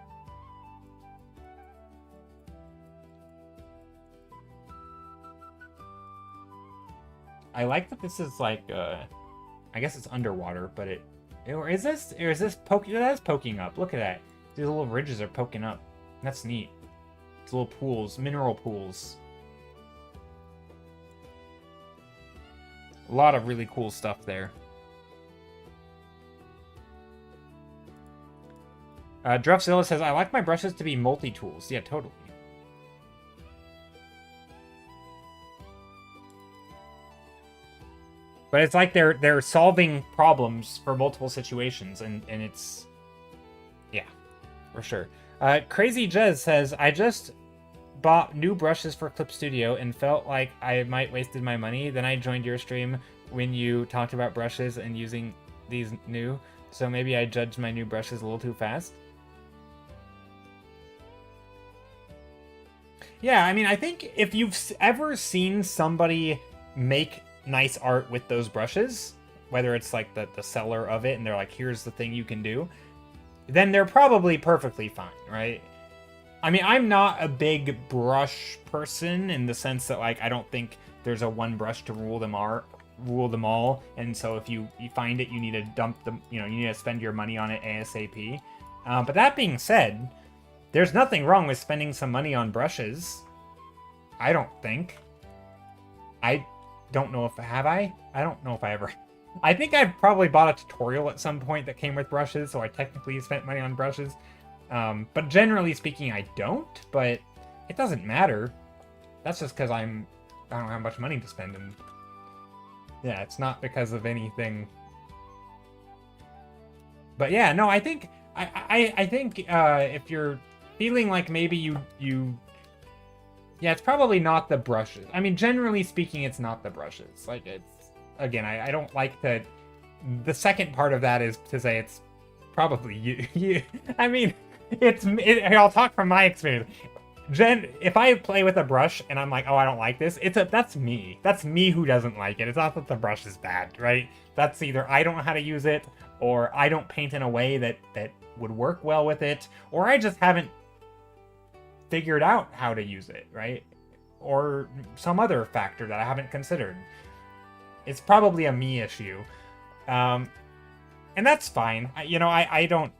A: I like that this is like, I guess it's underwater, but or is this poking? That is poking up. Look at that. These little ridges are poking up. That's neat. It's little pools, mineral pools. A lot of really cool stuff there. Druffzilla says, I like my brushes to be multi-tools. Yeah, totally. But it's like they're solving problems for multiple situations, and it's... Yeah, for sure. Crazy Jez says, I just bought new brushes for Clip Studio and felt like I might wasted my money. Then I joined your stream when you talked about brushes and using these new. So maybe I judged my new brushes a little too fast. Yeah, I mean, I think if you've ever seen somebody make nice art with those brushes, whether it's like the seller of it and they're like, here's the thing you can do, then they're probably perfectly fine, right? I mean, I'm not a big brush person in the sense that, like, I don't think there's a one brush to rule them all. And so if you find it, you need to dump them, you need to spend your money on it ASAP. But that being said, there's nothing wrong with spending some money on brushes. I don't think. I don't know if I don't know if I ever... I think I've probably bought a tutorial at some point that came with brushes, so I technically spent money on brushes. But generally speaking, I don't, but it doesn't matter. That's just because I don't have much money to spend, and yeah, it's not because of anything. But yeah, no, I think I think if you're feeling like maybe you yeah, it's probably not the brushes. I mean, generally speaking, it's not the brushes. Like, it's, again, I don't like to... The second part of that is to say it's probably you. I mean, I'll talk from my experience. If I play with a brush and I'm like, oh, I don't like this, that's me. That's me who doesn't like it. It's not that the brush is bad, right? That's either I don't know how to use it, or I don't paint in a way that would work well with it, or I just haven't figured out how to use it, right? Or some other factor that I haven't considered. It's probably a me issue. And that's fine. I don't...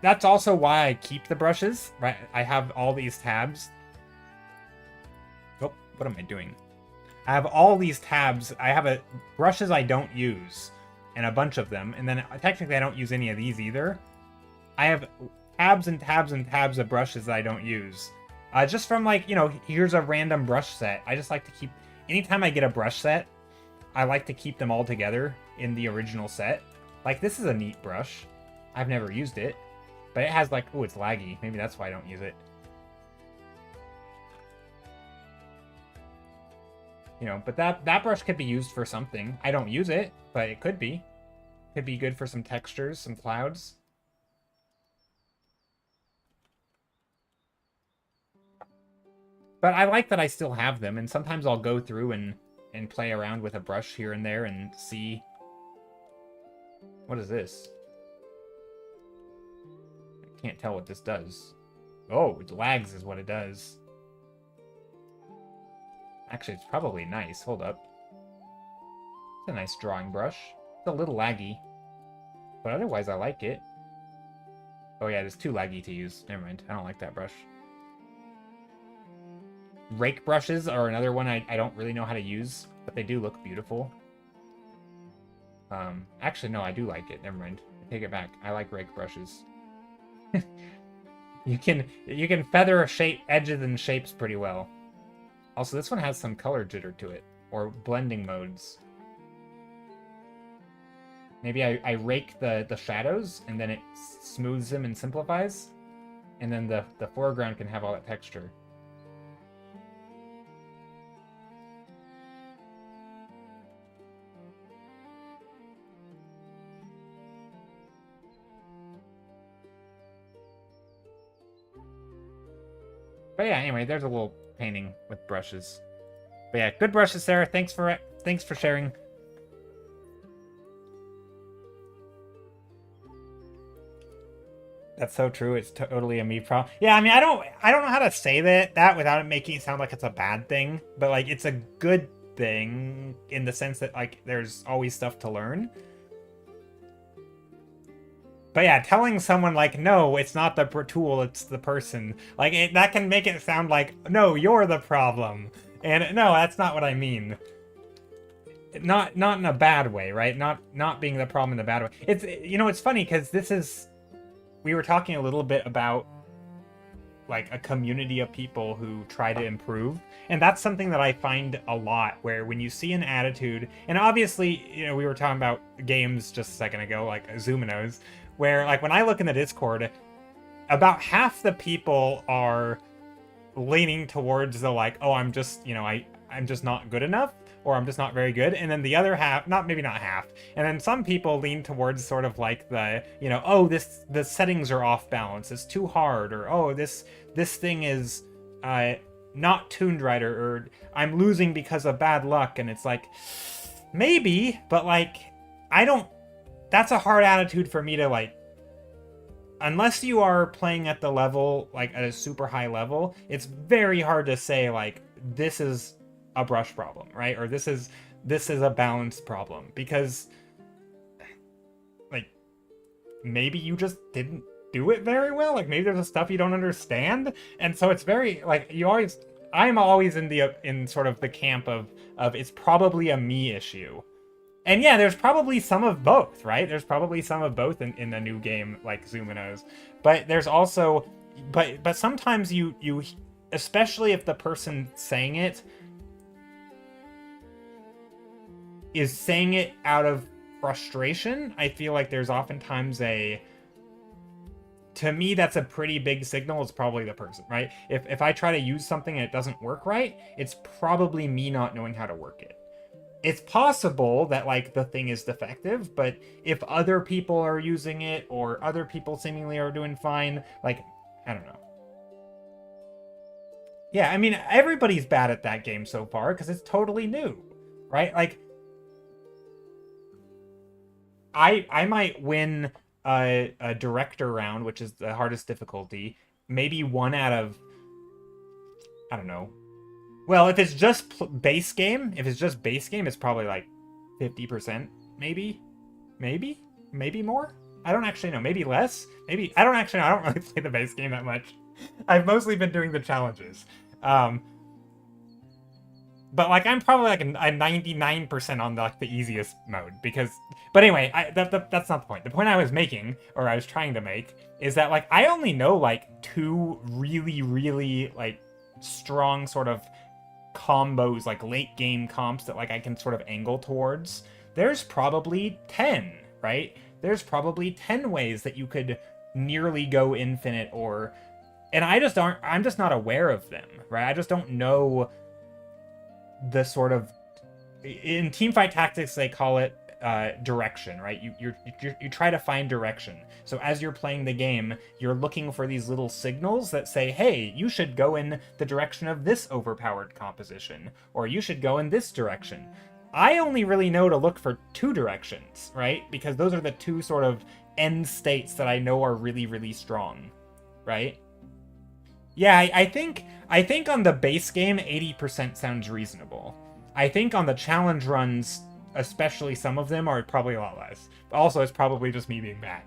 A: That's also why I keep the brushes, right? I have all these tabs. Oh, what am I doing? I have all these tabs. I have brushes I don't use, and a bunch of them. And then technically I don't use any of these either. I have tabs and tabs and tabs of brushes that I don't use. Just from, like, here's a random brush set. I just like to keep... Anytime I get a brush set, I like to keep them all together in the original set. Like, this is a neat brush. I've never used it. But it has, like... Oh, it's laggy. Maybe that's why I don't use it. But that brush could be used for something. I don't use it, but it could be. Could be good for some textures, some clouds. But I like that I still have them, and sometimes I'll go through and play around with a brush here and there and see... What is this? I can't tell what this does. Oh, it lags is what it does. Actually, it's probably nice. Hold up. It's a nice drawing brush. It's a little laggy. But otherwise, I like it. Oh yeah, it's too laggy to use. Never mind. I don't like that brush. Rake brushes are another one I don't really know how to use, but they do look beautiful. Actually, no, I do like it. Never mind. I take it back. I like rake brushes. You can feather edges and shapes pretty well. Also, this one has some color jitter to it, or blending modes. Maybe I rake the shadows, and then it smooths them and simplifies, and then the foreground can have all that texture. But yeah, anyway, there's a little painting with brushes. But yeah, good brushes, Sarah. Thanks for sharing. That's so true. It's totally a me problem. Yeah, I mean, I don't know how to say that without it making it sound like it's a bad thing. But, like, it's a good thing in the sense that, like, there's always stuff to learn. But yeah, telling someone, like, no, it's not the tool, it's the person. Like, that can make it sound like, no, you're the problem. And no, that's not what I mean. Not in a bad way, right? Not being the problem in a bad way. It's, it's funny, because we were talking a little bit about, like, a community of people who try to improve. And that's something that I find a lot, where when you see an attitude, and obviously, we were talking about games just a second ago, like Zuminos, where, like, when I look in the Discord, about half the people are leaning towards the like, oh, I'm just, I'm just not good enough, or I'm just not very good. And then the other half, maybe not half. And then some people lean towards sort of like the, oh, the settings are off balance. It's too hard, or oh, this thing is not tuned right, or I'm losing because of bad luck. And it's like, maybe, but like, I don't. That's a hard attitude for me to like. Unless you are playing at the level, like at a super high level, it's very hard to say like this is a brush problem, right? Or this is a balance problem, because like maybe you just didn't do it very well. Like maybe there's stuff you don't understand, and so it's very like I'm always in sort of the camp of it's probably a me issue. And yeah, there's probably some of both, right? There's probably some of both in the new game, like Zuminos. But there's also, but sometimes you, especially if the person saying it is saying it out of frustration, I feel like there's oftentimes to me, that's a pretty big signal. It's probably the person, right? If I try to use something and it doesn't work right, it's probably me not knowing how to work it. It's possible that like the thing is defective, but if other people are using it or other people seemingly are doing fine, like, I don't know. Yeah, I mean, everybody's bad at that game so far because it's totally new, right? Like, I might win a director round, which is the hardest difficulty, maybe 1 out of, I don't know. Well, if it's just base game, it's probably like 50%, maybe more. I don't actually know. Maybe less. Maybe I don't actually know. I don't really play the base game that much. I've mostly been doing the challenges. But like I'm probably like a 99% on the easiest mode because. But anyway, that's not the point. The point I was making, or I was trying to make, is that like I only know like 2 really, really like strong sort of combos, like late game comps that like I can sort of angle towards. There's probably 10, right? There's probably 10 ways that you could nearly go infinite, and I'm just not aware of them, right? I just don't know the sort of, in teamfight tactics they call it direction, right? You try to find direction. So as you're playing the game, you're looking for these little signals that say, hey, you should go in the direction of this overpowered composition, or you should go in this direction. I only really know to look for 2 directions, right? Because those are the 2 sort of end states that I know are really, really strong, right? Yeah, I think on the base game, 80% sounds reasonable. I think on the challenge runs, especially some of them, are probably a lot less. Also, it's probably just me being bad.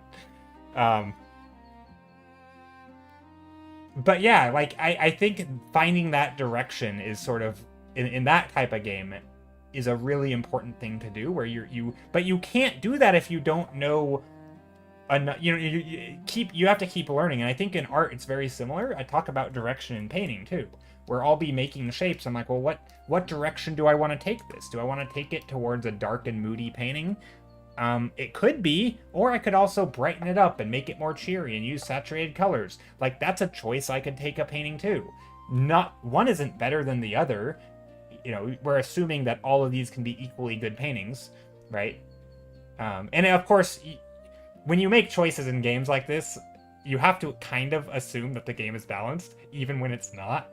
A: But yeah, like I think finding that direction is sort of in that type of game is a really important thing to do. Where but you can't do that if you don't know. You have to keep learning, and I think in art it's very similar. I talk about direction in painting too, where I'll be making shapes. I'm like, well, what direction do I want to take this? Do I want to take it towards a dark and moody painting? It could be, or I could also brighten it up and make it more cheery and use saturated colors. Like that's a choice I could take a painting too. Not one isn't better than the other. We're assuming that all of these can be equally good paintings, right? And of course, when you make choices in games like this, you have to kind of assume that the game is balanced, even when it's not.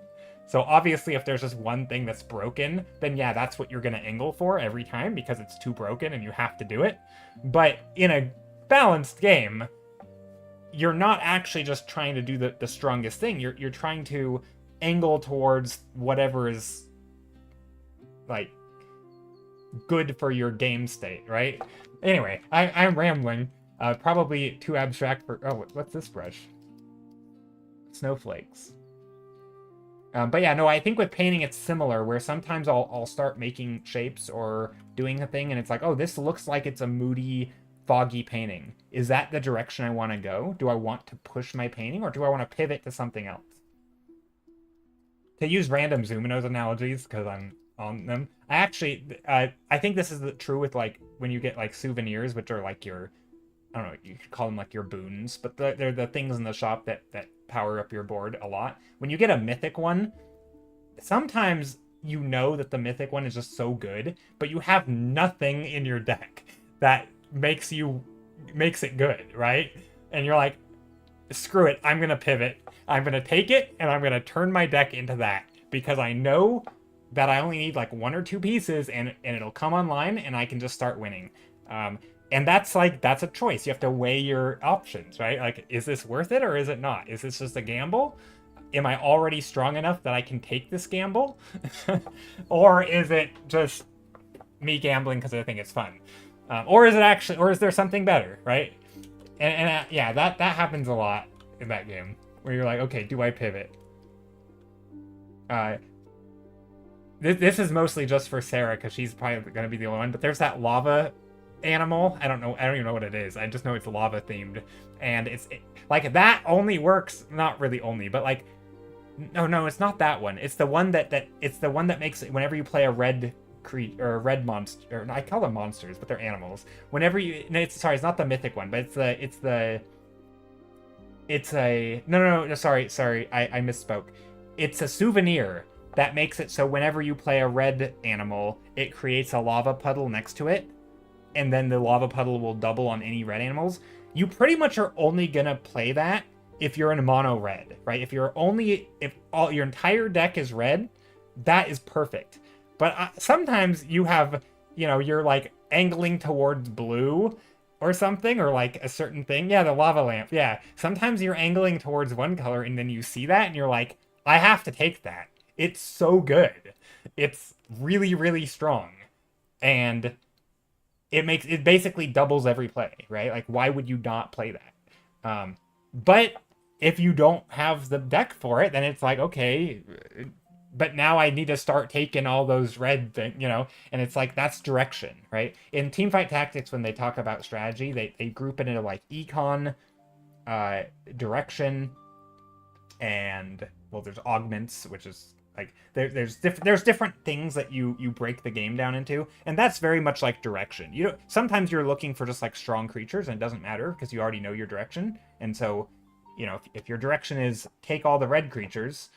A: So obviously, if there's just one thing that's broken, then yeah, that's what you're going to angle for every time because it's too broken and you have to do it. But in a balanced game, you're not actually just trying to do the strongest thing. You're trying to angle towards whatever is like good for your game state, right? Anyway, I'm rambling. Probably too abstract for... Oh, what's this brush? Snowflakes. But yeah, no, I think with painting it's similar, where sometimes I'll start making shapes or doing a thing, and it's like, oh, this looks like it's a moody, foggy painting. Is that the direction I want to go? Do I want to push my painting, or do I want to pivot to something else? To use random Zuminos analogies, because I'm on them, I think this is true with, like, when you get, like, souvenirs, which are, like, your I don't know, you could call them like your boons, but they're the things in the shop that power up your board a lot. When you get a mythic one, sometimes you know that the mythic one is just so good, but you have nothing in your deck that makes it good, right? And you're like, screw it, I'm gonna pivot. I'm gonna take it and I'm gonna turn my deck into that because I know that I only need like 1 or 2 pieces and it'll come online and I can just start winning. And that's a choice. You have to weigh your options, right? Like, is this worth it or is it not? Is this just a gamble? Am I already strong enough that I can take this gamble? Or is it just me gambling because I think it's fun? Or is there something better, right? And yeah, that happens a lot in that game where you're like, okay, do I pivot? This is mostly just for Sarah because she's probably going to be the only one. But there's that lava animal. I don't even know what it is. I just know it's lava themed, and like that only works. Not really only, but like, no, it's not that one. It's the one that makes it whenever you play a red or a red monster. Or I call them monsters, but they're animals. Whenever you, no, it's not the mythic one, but no, sorry, I misspoke. It's a souvenir that makes it so whenever you play a red animal, it creates a lava puddle next to it, and then the lava puddle will double on any red animals. You pretty much are only gonna play that if you're in mono red, right? If all your entire deck is red, that is perfect. But sometimes you have, you're like angling towards blue or something, or like a certain thing. Yeah, the lava lamp. Yeah. Sometimes you're angling towards one color and then you see that and you're like, I have to take that. It's so good. It's really, really strong. And it basically doubles every play, right? Like, why would you not play that? But if you don't have the deck for it, then it's like, okay, but now I need to start taking all those red things, and it's like, that's direction, right? In Teamfight Tactics, when they talk about strategy, they group it into like econ, direction, and, well, there's augments, which is like, there's different things that you break the game down into, and that's very much like direction. Sometimes you're looking for just like strong creatures, and it doesn't matter because you already know your direction, and so, if your direction is take all the red creatures,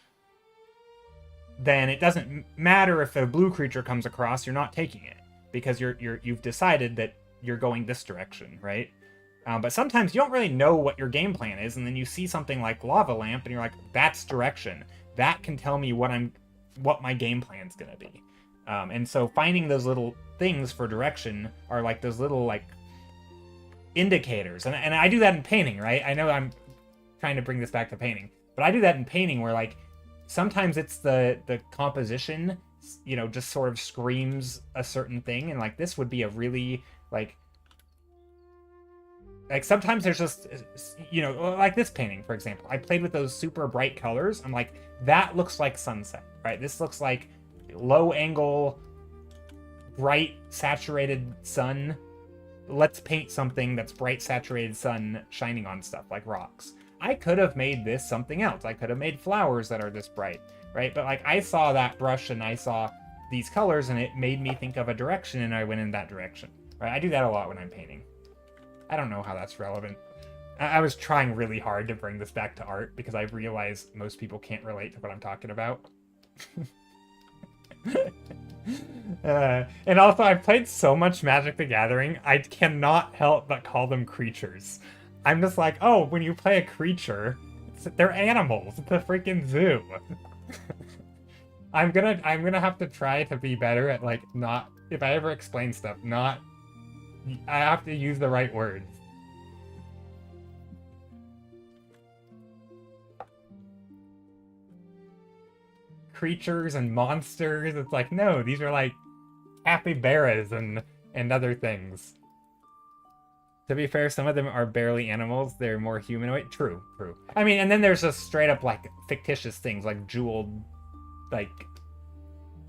A: then it doesn't matter if a blue creature comes across, you're not taking it because you've decided that you're going this direction, right? But sometimes you don't really know what your game plan is, and then you see something like Lava Lamp, and you're like, that's direction. That can tell me what my game plan's gonna be. And so finding those little things for direction are like those little like indicators. And I do that in painting, right? I know I'm trying to bring this back to painting, but I do that in painting where like sometimes it's the composition, just sort of screams a certain thing, and like this would be a really like sometimes there's just, like this painting, for example. I played with those super bright colors. I'm like, that looks like sunset, right? This looks like low angle, bright, saturated sun. Let's paint something that's bright, saturated sun shining on stuff like rocks. I could have made this something else. I could have made flowers that are this bright, right? But like, I saw that brush and I saw these colors and it made me think of a direction and I went in that direction, right? I do that a lot when I'm painting. I don't know how that's relevant. I was trying really hard to bring this back to art because I realize most people can't relate to what I'm talking about. And also, I've played so much Magic the Gathering, I cannot help but call them creatures. I'm just like, oh, when you play a creature, they're animals. It's a freaking zoo. I'm gonna have to try to be better at like not, if I ever explain stuff, I have to use the right words. Creatures and monsters. It's like, no, these are like capybaras and other things. To be fair, some of them are barely animals. They're more humanoid. True. I mean, and then there's just straight up like fictitious things like jeweled, like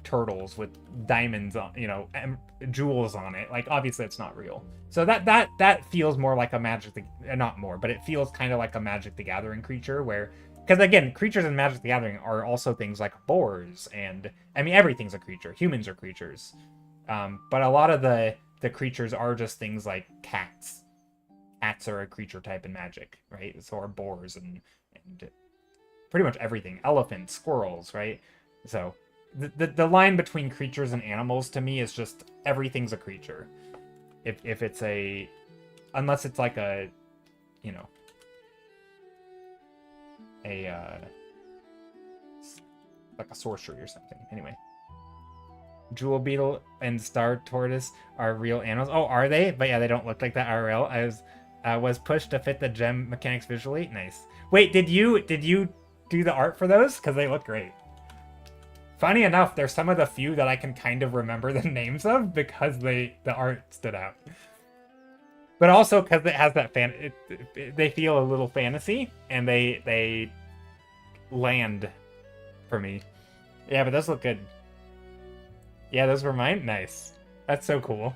A: turtles with diamonds on, jewels on it. Like, obviously it's not real. So that feels more like a not more, but it feels kind of like a Magic the Gathering creature where, because again, creatures in Magic the Gathering are also things like boars, and I mean, everything's a creature. Humans are creatures. But a lot of the creatures are just things like cats cats are a creature type in Magic, right? So are boars and pretty much everything. Elephants, squirrels, right? So the line between creatures and animals to me is just everything's a creature. If it's a, unless it's like a, you know, a like a sorcery or something. Anyway. Jewel Beetle and Star Tortoise are real animals. Oh, are they? But yeah, they don't look like that IRL. I was pushed to fit the gem mechanics visually. Nice. Wait, did you do the art for those? Because they look great. Funny enough, they're some of the few that I can kind of remember the names of because the art stood out. But also because it has that they feel a little fantasy and they land for me. Yeah, but those look good. Yeah, those were mine? Nice. That's so cool.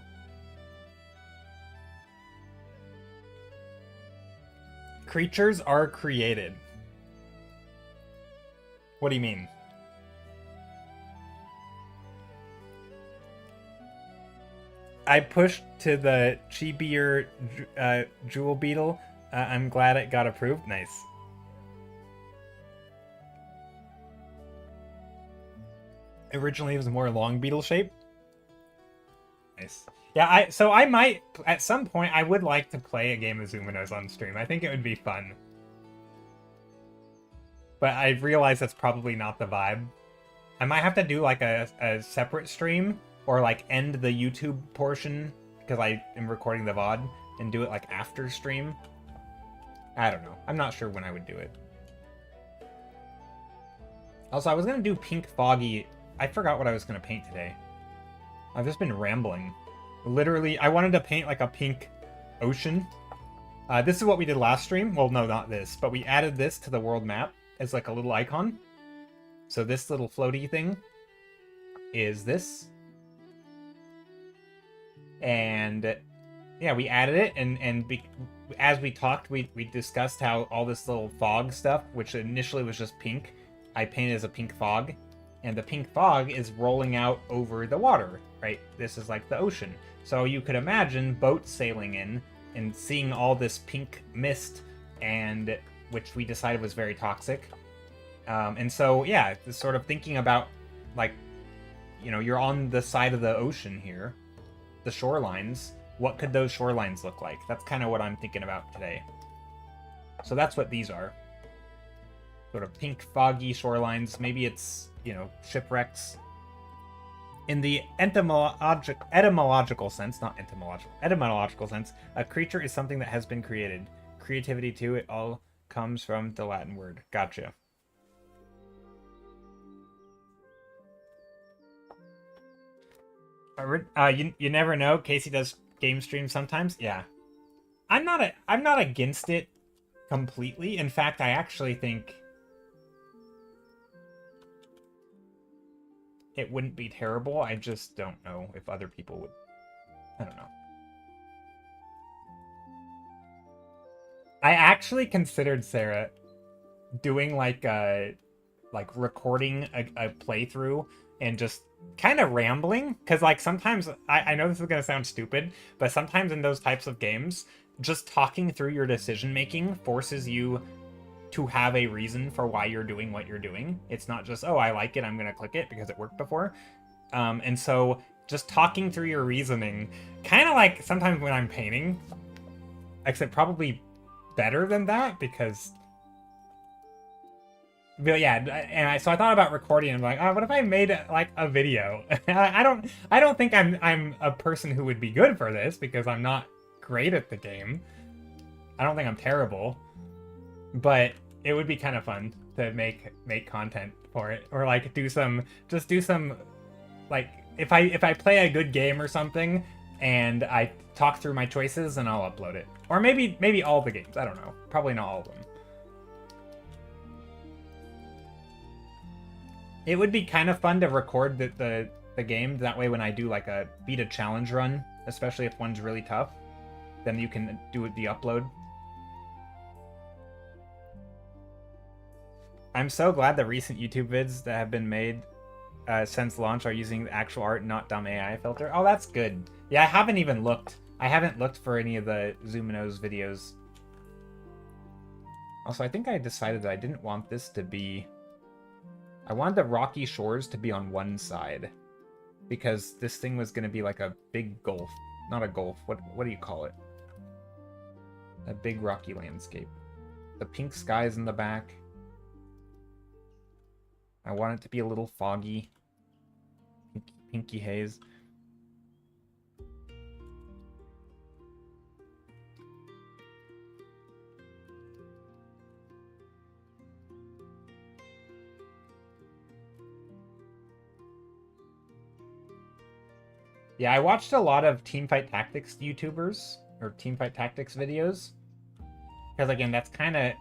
A: Creatures are created. What do you mean? I pushed to the cheapier Jewel Beetle. I'm glad it got approved. Nice. Originally, it was more long beetle shape. Nice. Yeah, so I might, at some point, I would like to play a game of Zoominos on stream. I think it would be fun. But I realize that's probably not the vibe. I might have to do like a separate stream, or like end the YouTube portion, because I am recording the VOD, and do it like after stream. I don't know. I'm not sure when I would do it. Also, I was going to do Pink Foggy. I forgot what I was going to paint today. I've just been rambling. Literally, I wanted to paint like a pink ocean. This is what we did last stream. Well, no, not this. But we added this to the world map as like a little icon. So this little floaty thing is this. And yeah, we added it. And as we talked, we discussed how all this little fog stuff, which initially was just pink, I painted as a pink fog. And the pink fog is rolling out over the water, right? This is like the ocean. So you could imagine boats sailing in and seeing all this pink mist, and which we decided was very toxic. And so, yeah, sort of thinking about, like, you know, you're on the side of the ocean here, the shorelines. What could those shorelines look like? That's kind of what I'm thinking about today. So that's what these are. Sort of pink, foggy shorelines. Maybe it's, you know, shipwrecks. In the etymological sense, not entomological, etymological sense, a creature is something that has been created. Creativity, too, it all comes from the Latin word. Gotcha. You never know. Casey does game streams sometimes. Yeah, I'm not against it completely. In fact, I actually think it wouldn't be terrible. I just don't know if other people would. I don't know. I actually considered, Sarah, doing like recording a playthrough and just kind of rambling, because like sometimes I know this is gonna sound stupid, but sometimes in those types of games, just talking through your decision making forces you to have a reason for why you're doing what you're doing. It's not just, oh, I like it, I'm gonna click it because it worked before. And so just talking through your reasoning, kind of like sometimes when I'm painting, except probably better than that, because but yeah, and so I thought about recording and I'm like, oh, what if I made like a video? I don't think I'm a person who would be good for this, because I'm not great at the game. I don't think I'm terrible, but it would be kind of fun to make content for it, or like do some like if I play a good game or something and I talk through my choices, and I'll upload it. Or maybe all the games. I don't know. Probably not all of them. It would be kind of fun to record the game. That way when I do like a beat a challenge run, especially if one's really tough, then you can do the upload. I'm so glad the recent YouTube vids that have been made since launch are using the actual art, not dumb AI filter. Oh, that's good. Yeah, I haven't even looked I haven't looked for any of the Zumino's videos. Also, I think I decided that I didn't want this to be... I wanted the rocky shores to be on one side. Because this thing was going to be like a big gulf. Not a gulf. What do you call it? A big rocky landscape. The pink skies in the back. I want it to be a little foggy. Pinky haze. Yeah, I watched a lot of Teamfight Tactics YouTubers, or Teamfight Tactics videos. Because, again, that's kind of...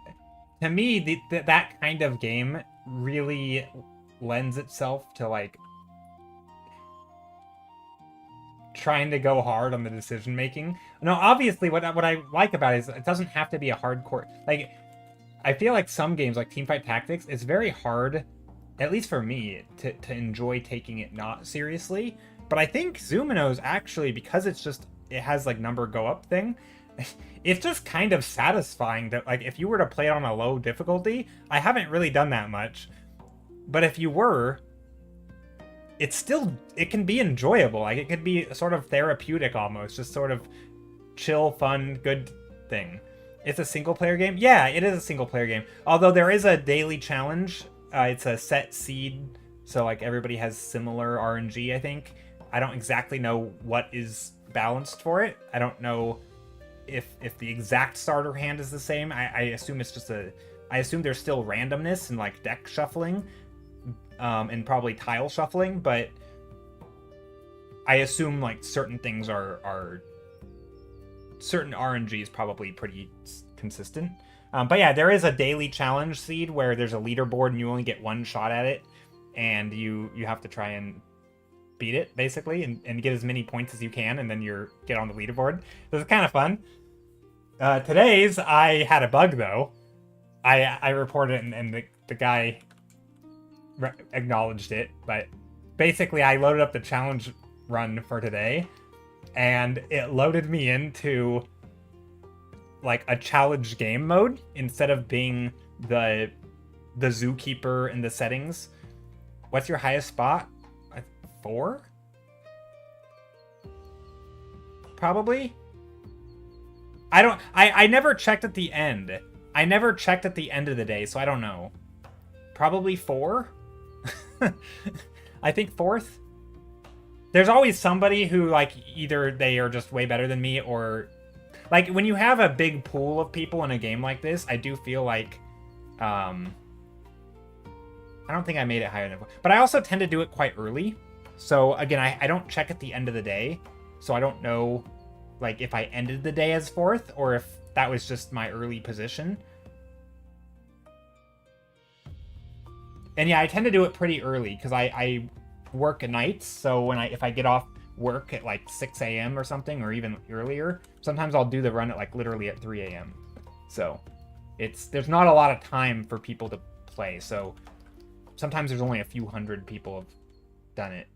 A: To me, that kind of game really lends itself to, like, trying to go hard on the decision-making. No, obviously, what I like about it is it doesn't have to be a hardcore... Like, I feel like some games, like Teamfight Tactics, it's very hard, at least for me, to enjoy taking it not seriously. But I think Zumino's actually, because it has like number go up thing, it's just kind of satisfying that, like, if you were to play it on a low difficulty, I haven't really done that much, but if you were, it can be enjoyable. Like, it could be sort of therapeutic almost, just sort of chill, fun, good thing. It's a single player game? Yeah, it is a single player game. Although there is a daily challenge. It's a set seed, so like everybody has similar RNG, I think. I don't exactly know what is balanced for it. I don't know if the exact starter hand is the same. I assume it's just I assume there's still randomness and like deck shuffling, and probably tile shuffling, but I assume like certain things are certain RNG is probably pretty consistent. But yeah, there is a daily challenge seed where there's a leaderboard and you only get one shot at it, and you have to try and beat it, basically, and get as many points as you can, and then get on the leaderboard. So it's kind of fun. Today's, I had a bug, though. I reported it, and the guy acknowledged it, but basically I loaded up the challenge run for today, and it loaded me into like a challenge game mode instead of being the zookeeper in the settings. What's your highest spot? 4? Probably? I never checked at the end. I never checked at the end of the day, so I don't know. Probably 4? I think 4th? There's always somebody who, like, either they are just way better than me, or... Like, when you have a big pool of people in a game like this, I do feel like... I don't think I made it higher than... But I also tend to do it quite early. So, again, I don't check at the end of the day. So I don't know, like, if I ended the day as 4th, or if that was just my early position. And yeah, I tend to do it pretty early, because I work at nights. So if I get off work at, like, 6 a.m. or something, or even earlier, sometimes I'll do the run at, like, literally at 3 a.m. So there's not a lot of time for people to play. So sometimes there's only a few hundred people have done it.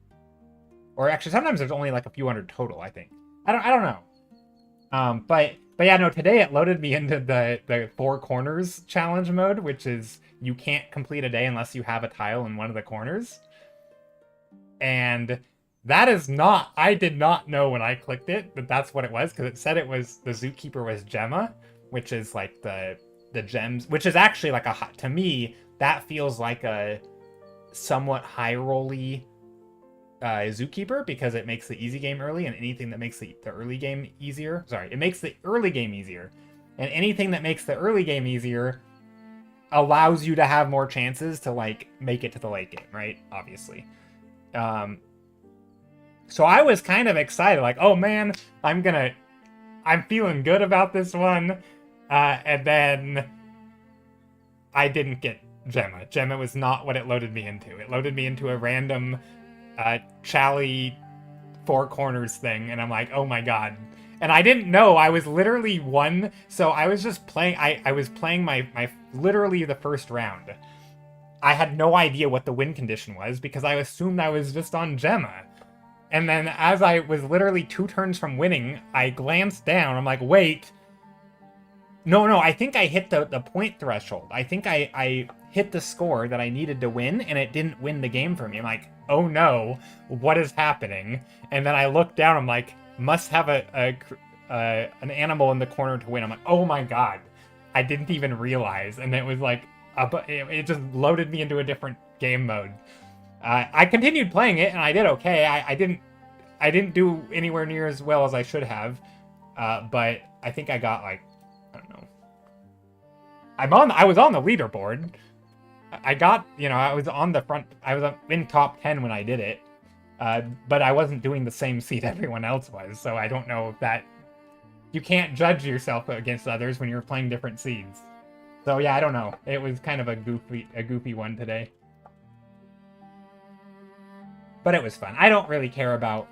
A: Or actually, sometimes there's only like a few hundred total, I think. I don't know. But yeah, no, today it loaded me into the 4 corners challenge mode, which is you can't complete a day unless you have a tile in one of the corners. And that is not... I did not know when I clicked it that that's what it was, because it said it was... The zookeeper was Gemma, which is like the gems... Which is actually like a... To me, that feels like a somewhat high-roll-y zookeeper, because it makes the easy game early, and anything that makes the early game easier... Sorry, it makes the early game easier. And anything that makes the early game easier allows you to have more chances to, like, make it to the late game, right? Obviously. So I was kind of excited, like, oh man, I'm feeling good about this one. And then I didn't get Gemma. Gemma was not what it loaded me into. It loaded me into a random Chally 4 corners thing, and I'm like, oh my god. And I didn't know, I was literally 1, so I was just playing, I was playing my literally the first round. I had no idea what the win condition was, because I assumed I was just on Gemma. And then as I was literally 2 turns from winning, I glanced down. I'm like, wait. No, I think I hit the point threshold. I think I hit the score that I needed to win, and it didn't win the game for me. I'm like, oh no, what is happening? And then I looked down. I'm like, must have an animal in the corner to win. I'm like, oh my god, I didn't even realize. And it was like, it just loaded me into a different game mode. I continued playing it, and I did okay. I didn't do anywhere near as well as I should have, but I think I got like, I don't know. I was on the leaderboard. I got, I was on the front. I was in top 10 when I did it, but I wasn't doing the same seed everyone else was. So I don't know if that. You can't judge yourself against others when you're playing different seeds. So yeah, I don't know. It was kind of a goofy one today. But it was fun. I don't really care about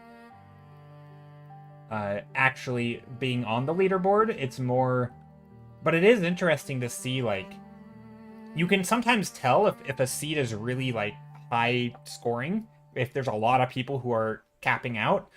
A: actually being on the leaderboard. It's more... But it is interesting to see, like... You can sometimes tell if a seed is really, like, high scoring. If there's a lot of people who are capping out.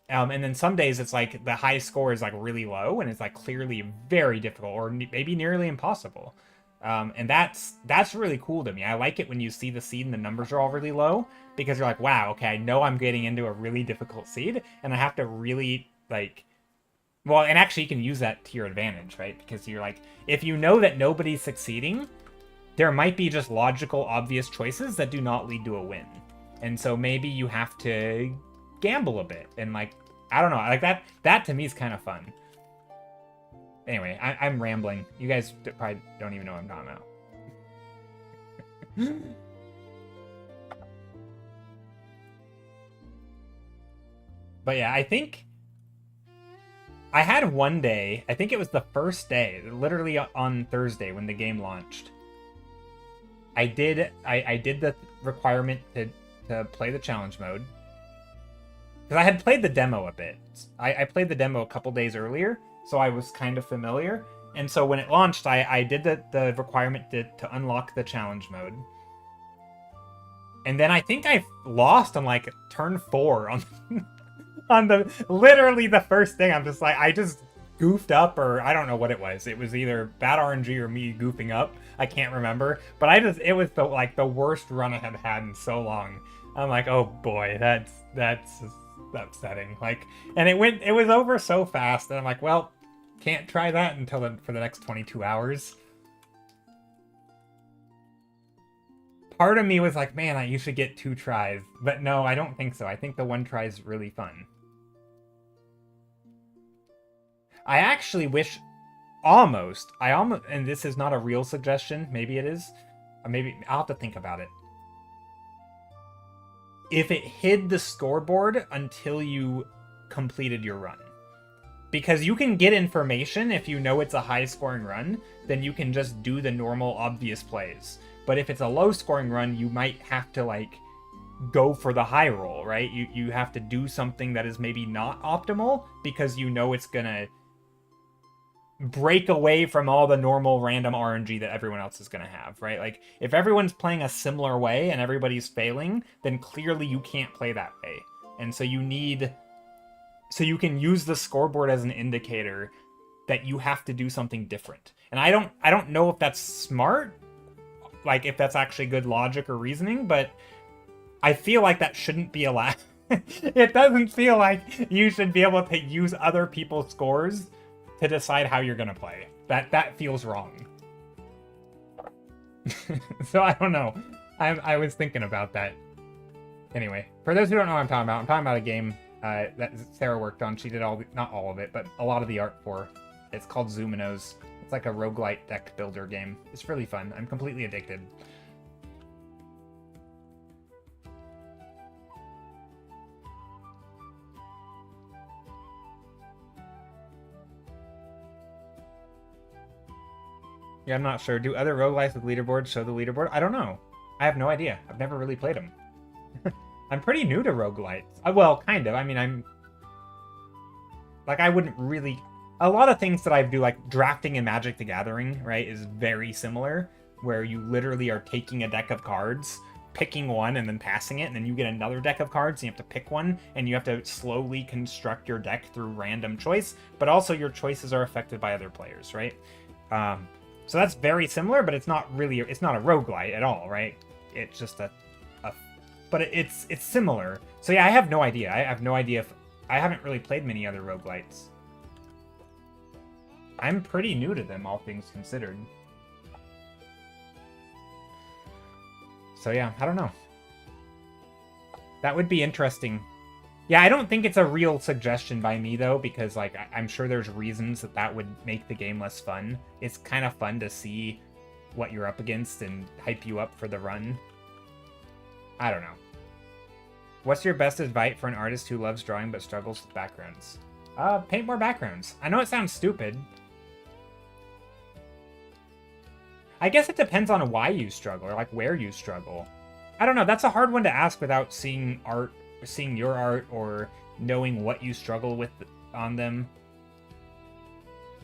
A: And then some days it's like the high score is, like, really low. And it's, like, clearly very difficult. Or maybe nearly impossible. And that's really cool to me. I like it when you see the seed and the numbers are all really low, because you're like, wow, okay, I know I'm getting into a really difficult seed, and I have to really, like, well, and actually you can use that to your advantage, right? Because you're like, if you know that nobody's succeeding, there might be just logical, obvious choices that do not lead to a win. And so maybe you have to gamble a bit, and like, I don't know, like that to me is kind of fun. Anyway, I'm rambling. You guys probably don't even know what I'm talking about. But yeah, I think I had one day, I think it was the first day, literally on Thursday when the game launched. I did the requirement to play the challenge mode. Because I had played the demo a bit. I played the demo a couple days earlier, so I was kind of familiar. And so when it launched, I did the requirement to unlock the challenge mode. And then I think I lost on like turn 4 on on the literally the first thing. I'm just like, I just goofed up, or I don't know what it was. It was either bad RNG or me goofing up. I can't remember. But it was the worst run I had had in so long. I'm like, oh boy, that's upsetting. Like, and it was over so fast, and I'm like, well, can't try that for the next 22 hours. Part of me was like, man, you should get 2 tries. But no, I don't think so. I think the 1 try is really fun. I actually wish and this is not a real suggestion, maybe it is. Or maybe I'll have to think about it. If it hid the scoreboard until you completed your run. Because you can get information if you know it's a high-scoring run, then you can just do the normal, obvious plays. But if it's a low-scoring run, you might have to, like, go for the high roll, right? You have to do something that is maybe not optimal, because you know it's gonna break away from all the normal random RNG that everyone else is gonna have, right? Like, if everyone's playing a similar way and everybody's failing, then clearly you can't play that way. And so so you can use the scoreboard as an indicator that you have to do something different. And I don't know if that's smart, like if that's actually good logic or reasoning, but I feel like that shouldn't be allowed. It doesn't feel like you should be able to use other people's scores to decide how you're gonna play. That feels wrong. So I don't know. I was thinking about that. Anyway, for those who don't know what I'm talking about a game that Sarah worked on. She did not all of it, but a lot of the art for. It's called Zoominos. It's like a roguelite deck builder game. It's really fun. I'm completely addicted. Yeah, I'm not sure. Do other roguelites with leaderboards show the leaderboard? I don't know. I have no idea. I've never really played them. I'm pretty new to roguelites. Well, kind of. I mean, I wouldn't really... A lot of things that I do, like drafting in Magic the Gathering, right, is very similar, where you literally are taking a deck of cards, picking one and then passing it, and then you get another deck of cards, and you have to pick one, and you have to slowly construct your deck through random choice, but also your choices are affected by other players, right? So that's very similar, but it's not really, it's not a roguelite at all, right? It's just but it's similar. So yeah, I have no idea. I have no idea if, I haven't really played many other roguelites. I'm pretty new to them, all things considered. So yeah, I don't know. That would be interesting. Yeah, I don't think it's a real suggestion by me, though, because, like, I'm sure there's reasons that would make the game less fun. It's kind of fun to see what you're up against and hype you up for the run. I don't know. What's your best advice for an artist who loves drawing but struggles with backgrounds? Paint more backgrounds. I know it sounds stupid. I guess it depends on why you struggle, or like where you struggle. I don't know, that's a hard one to ask without seeing art, seeing your art, or knowing what you struggle with on them.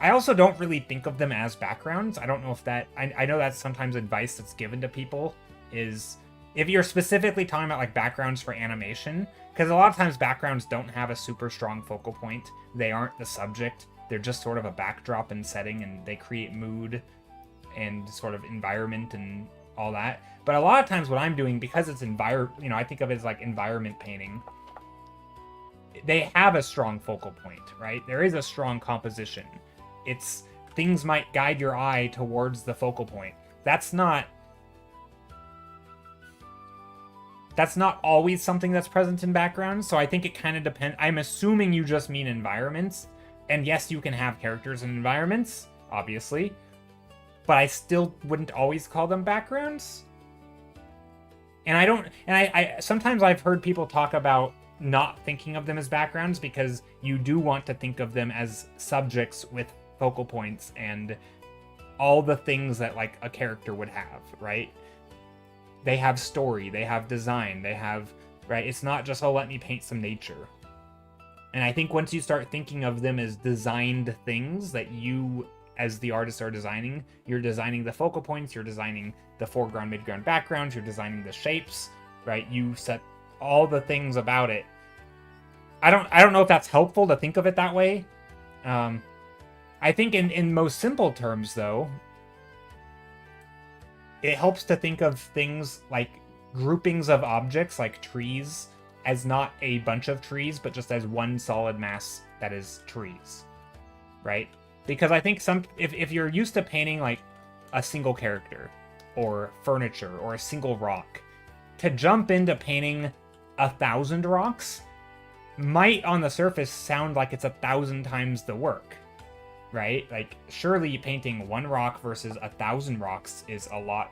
A: I also don't really think of them as backgrounds. I don't know if that, I know that's sometimes advice that's given to people, is if you're specifically talking about like backgrounds for animation, because a lot of times backgrounds don't have a super strong focal point. They aren't the subject. They're just sort of a backdrop and setting, and they create mood and sort of environment and all that. But a lot of times what I'm doing, because it's I think of it as like environment painting, they have a strong focal point, right? There is a strong composition. It's, things might guide your eye towards the focal point. That's not always something that's present in backgrounds, so I think it kind of depends. I'm assuming you just mean environments, and yes, you can have characters in environments, obviously, but I still wouldn't always call them backgrounds. And I sometimes I've heard people talk about not thinking of them as backgrounds because you do want to think of them as subjects with focal points and all the things that like a character would have, right? They have story, they have design, they have, right? It's not just, oh, let me paint some nature. And I think once you start thinking of them as designed things that you, as the artists, are designing, you're designing the focal points, you're designing the foreground, midground, backgrounds, you're designing the shapes, right? You set all the things about it. I don't know if that's helpful to think of it that way. I think in most simple terms, though, it helps to think of things like groupings of objects, like trees, as not a bunch of trees, but just as one solid mass that is trees, right? Because I think if you're used to painting like a single character or furniture or a single rock, to jump into painting 1,000 rocks might on the surface sound like it's 1,000 times the work, right? Like, surely painting one rock versus 1,000 rocks is a lot,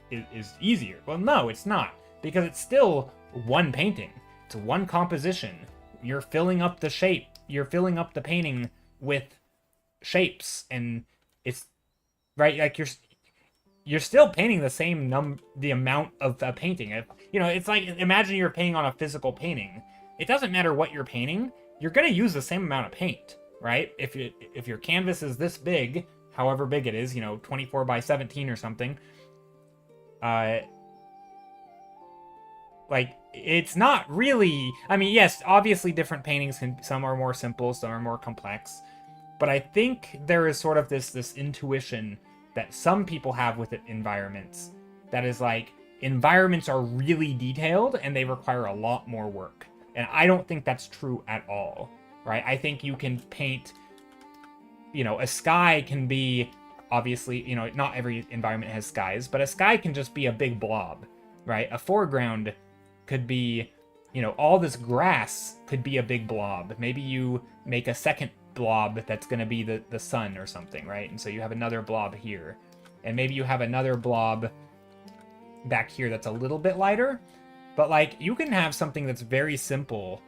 A: is easier. Well, no, it's not, because it's still one painting. It's one composition. You're filling up the shape. You're filling up the painting with shapes, and it's right, like you're still painting the same the amount of a painting. It's like, imagine you're painting on a physical painting. It doesn't matter what you're painting, you're going to use the same amount of paint, right? If your canvas is this big, however big it is, 24 by 17 or something, like, it's not really, I mean, yes, obviously different paintings some are more simple, some are more complex, but I think there is sort of this intuition that some people have with environments that is like, environments are really detailed and they require a lot more work. And I don't think that's true at all, right? I think you can paint, a sky can be, obviously, not every environment has skies, but a sky can just be a big blob, right? A foreground could be, all this grass could be a big blob. Maybe you make a second blob that's going to be the sun or something, right? And so you have another blob here, and maybe you have another blob back here that's a little bit lighter, but like, you can have something that's very simple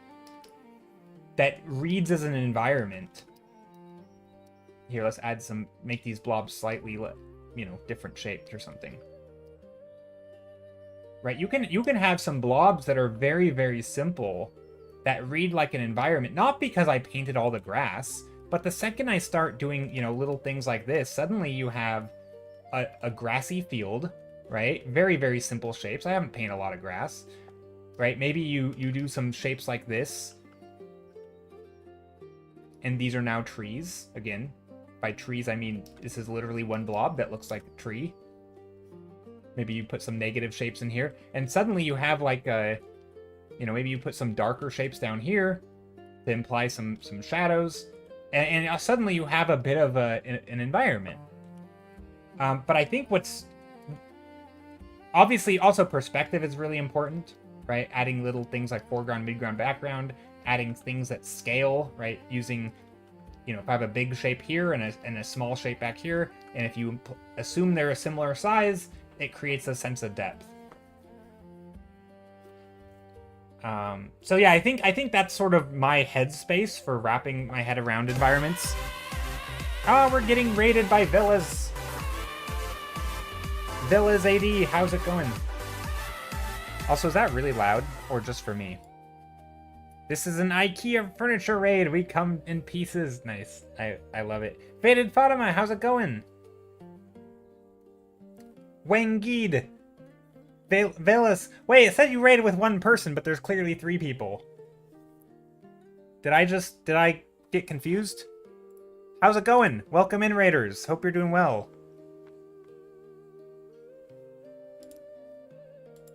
A: that reads as an environment. Here, let's add make these blobs slightly, different shapes or something, right? You can have some blobs that are very, very simple that read like an environment, not because I painted all the grass, but the second I start doing, little things like this, suddenly you have a grassy field right? Very, very simple shapes. I haven't painted a lot of grass, right? Maybe you do some shapes like this. And these are now trees. Again, by trees, I mean this is literally one blob that looks like a tree. Maybe you put some negative shapes in here. And suddenly you have like a, you know, maybe you put some darker shapes down here to imply some shadows. And suddenly you have a bit of an environment. But I think what's... Obviously, also perspective is really important, right? Adding little things like foreground, midground, background. Adding things that scale, right? Using, you know, if I have a big shape here and a small shape back here, and if you assume they're a similar size, it creates a sense of depth. So yeah, I think that's sort of my headspace for wrapping my head around environments. Oh, we're getting raided by villas. Villas AD, how's it going? Also, is that really loud or just for me? This is an IKEA furniture raid. We come in pieces. Nice. I love it. Faded Fatima, how's it going? Wangid. Velas. Wait, it said you raided with one person, but there's clearly 3 people. Did I get confused? How's it going? Welcome in, raiders. Hope you're doing well.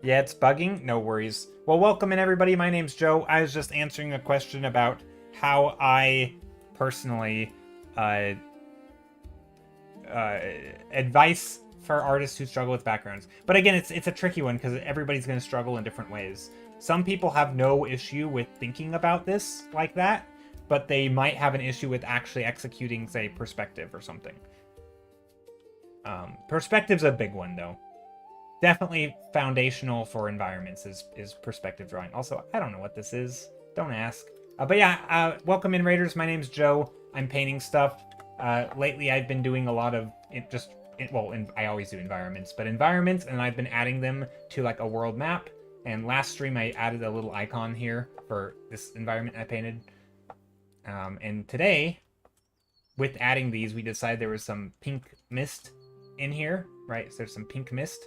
A: Yeah, it's bugging? No worries. Well, welcome in, everybody. My name's Joe. I was just answering a question about how I personally advice for artists who struggle with backgrounds. But again, it's a tricky one because everybody's going to struggle in different ways. Some people have no issue with thinking about this like that, but they might have an issue with actually executing, say, perspective or something. Perspective's a big one, though. Definitely foundational for environments is perspective drawing. Also, I don't know what this is. Don't ask. But yeah, welcome in, raiders. My name's Joe. I'm painting stuff. Lately, I've been doing a lot of I always do environments, but environments, and I've been adding them to like a world map. And last stream, I added a little icon here for this environment I painted. And today, with adding these, we decided there was some pink mist in here, right? So there's some pink mist.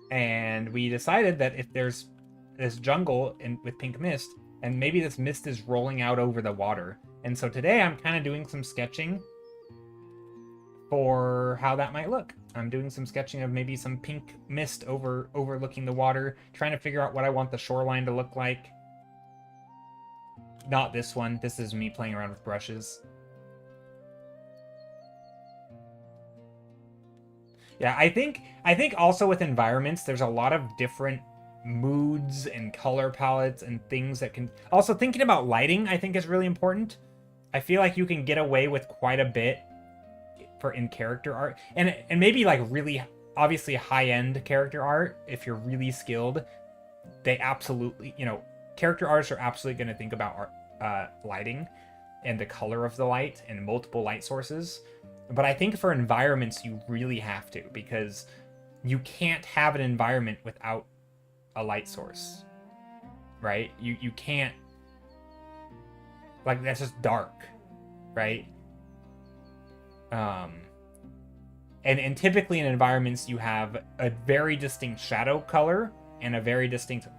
A: And we decided that if there's this jungle with pink mist, and maybe this mist is rolling out over the water. And so today I'm kind of doing some sketching for how that might look. I'm doing some sketching of maybe some pink mist overlooking the water, trying to figure out what I want the shoreline to look like. Not this one. This is me playing around with brushes. Yeah, I think also with environments, there's a lot of different moods and color palettes and things that can... Also, thinking about lighting, I think, is really important. I feel like you can get away with quite a bit in character art. And maybe, like, really, obviously, high-end character art, if you're really skilled, they absolutely... You know, character artists are absolutely going to think about lighting and the color of the light and multiple light sources. But I think for environments, you really have to, because you can't have an environment without a light source, right? You can't, like, that's just dark, right? And typically in environments, you have a very distinct shadow color and a very distinct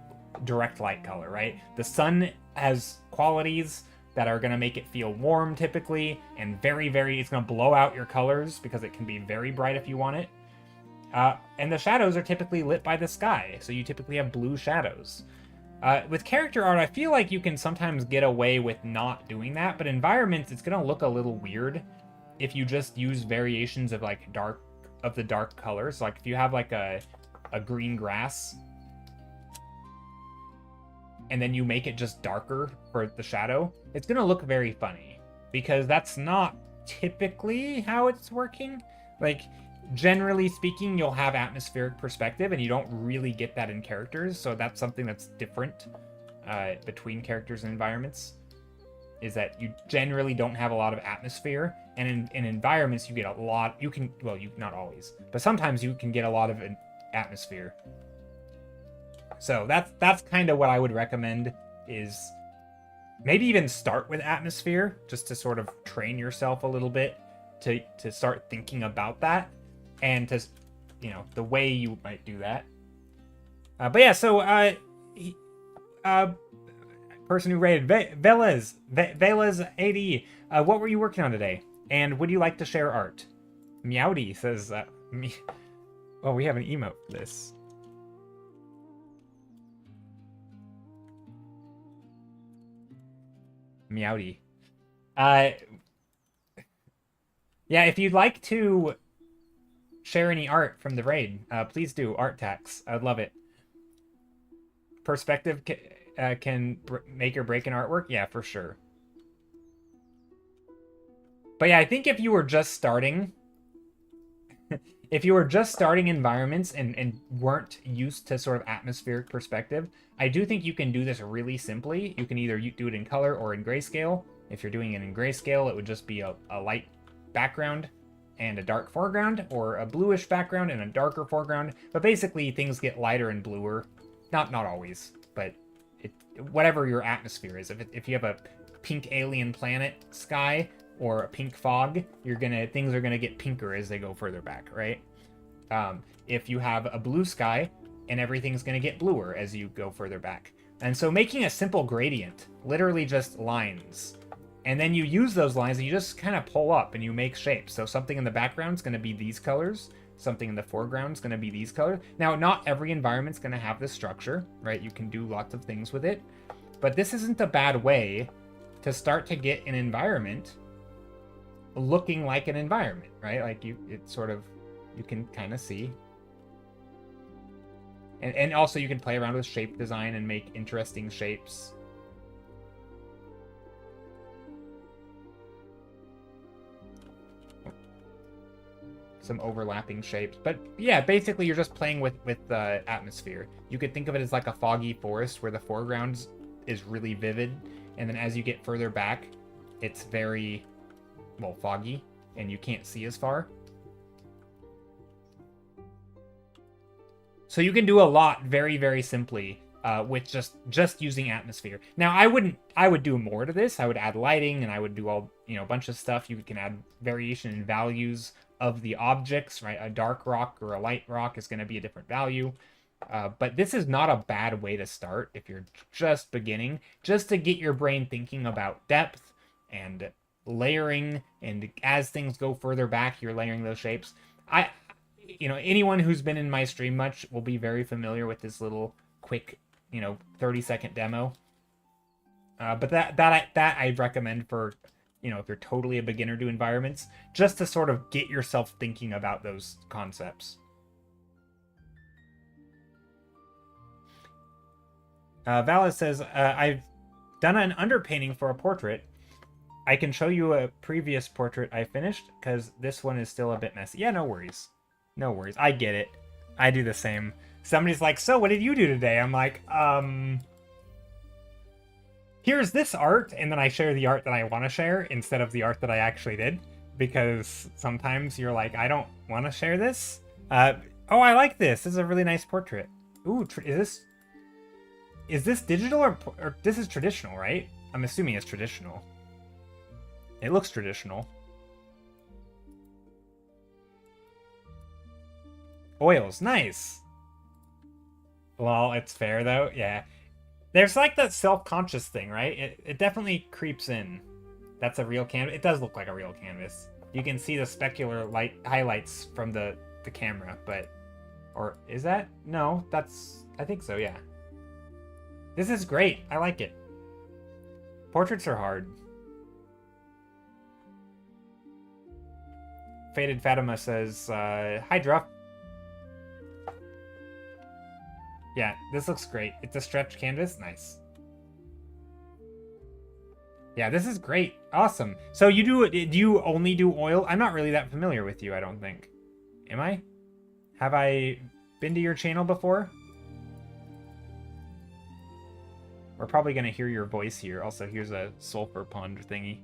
A: direct light color, right? The sun has qualities that are going to make it feel warm typically, and it's going to blow out your colors because it can be very bright if you want it. And the shadows are typically lit by the sky, so you typically have blue shadows. With character art, I feel like you can sometimes get away with not doing that, but environments, it's going to look a little weird if you just use variations of like the dark colors. Like if you have like a green grass, and then you make it just darker for the shadow, it's going to look very funny, because that's not typically how it's working. Like, generally speaking, you'll have atmospheric perspective, and you don't really get that in characters, so that's something that's different between characters and environments, is that you generally don't have a lot of atmosphere, and in environments you get a lot, you not always, but sometimes you can get a lot of an atmosphere. So that's kind of what I would recommend, is maybe even start with atmosphere, just to sort of train yourself a little bit to start thinking about that, and to you know, the way you might do that. But yeah, so person who rated Velez 80. What were you working on today? And would you like to share art? Meowdy says, oh, we have an emote for this. Meowdy. Yeah, if you'd like to share any art from the raid, please do. Art tax. I'd love it. Perspective can make or break an artwork? Yeah, for sure. But yeah, I think if you were just starting... if you were just starting environments and weren't used to sort of atmospheric perspective, I do think you can do this really simply. You can either do it in color or in grayscale. If you're doing it in grayscale, it would just be a light background and a dark foreground, or a bluish background and a darker foreground. But basically, things get lighter and bluer. Not always, but whatever your atmosphere is. If you have a pink alien planet sky or a pink fog, things are gonna get pinker as they go further back, right? If you have a blue sky, and everything's gonna get bluer as you go further back. And so making a simple gradient, literally just lines, and then you use those lines and you just kind of pull up and you make shapes. So something in the background is gonna be these colors, something in the foreground is gonna be these colors. Now, not every environment's gonna have this structure, right? You can do lots of things with it, but this isn't a bad way to start to get an environment looking like an environment, right? Like you can kind of see. And also you can play around with shape design and make interesting shapes. Some overlapping shapes. But yeah, basically you're just playing with the atmosphere. You could think of it as like a foggy forest where the foreground is really vivid, and then as you get further back, it's very, well, foggy, and you can't see as far. So you can do a lot very, very simply with just using atmosphere. Now, I would do more to this. I would add lighting, and I would do all, a bunch of stuff. You can add variation in values of the objects, right? A dark rock or a light rock is going to be a different value. But this is not a bad way to start if you're just beginning, just to get your brain thinking about depth and layering, and as things go further back, you're layering those shapes. Anyone who's been in my stream much will be very familiar with this little quick, 30-second demo. But that I'd recommend for, if you're totally a beginner to environments, just to sort of get yourself thinking about those concepts. Valis says, I've done an underpainting for a portrait. I can show you a previous portrait I finished, because this one is still a bit messy. Yeah, no worries. No worries. I get it. I do the same. Somebody's like, so what did you do today? I'm like, here's this art, and then I share the art that I want to share instead of the art that I actually did, because sometimes you're like, I don't want to share this. Oh, I like this. This is a really nice portrait. Ooh, is this digital or this is traditional, right? I'm assuming it's traditional. It looks traditional. Oils, nice. Well, it's fair though, yeah. There's like that self-conscious thing, right? It definitely creeps in. That's a real canvas. It does look like a real canvas. You can see the specular light highlights from the camera, but... Or is that? No, that's... I think so, yeah. This is great. I like it. Portraits are hard. Faded Fatima says, hi, Druff. Yeah, this looks great. It's a stretch canvas. Nice. Yeah, this is great. Awesome. So do you only do oil? I'm not really that familiar with you, I don't think. Am I? Have I been to your channel before? We're probably going to hear your voice here. Also, here's a sulfur pond thingy.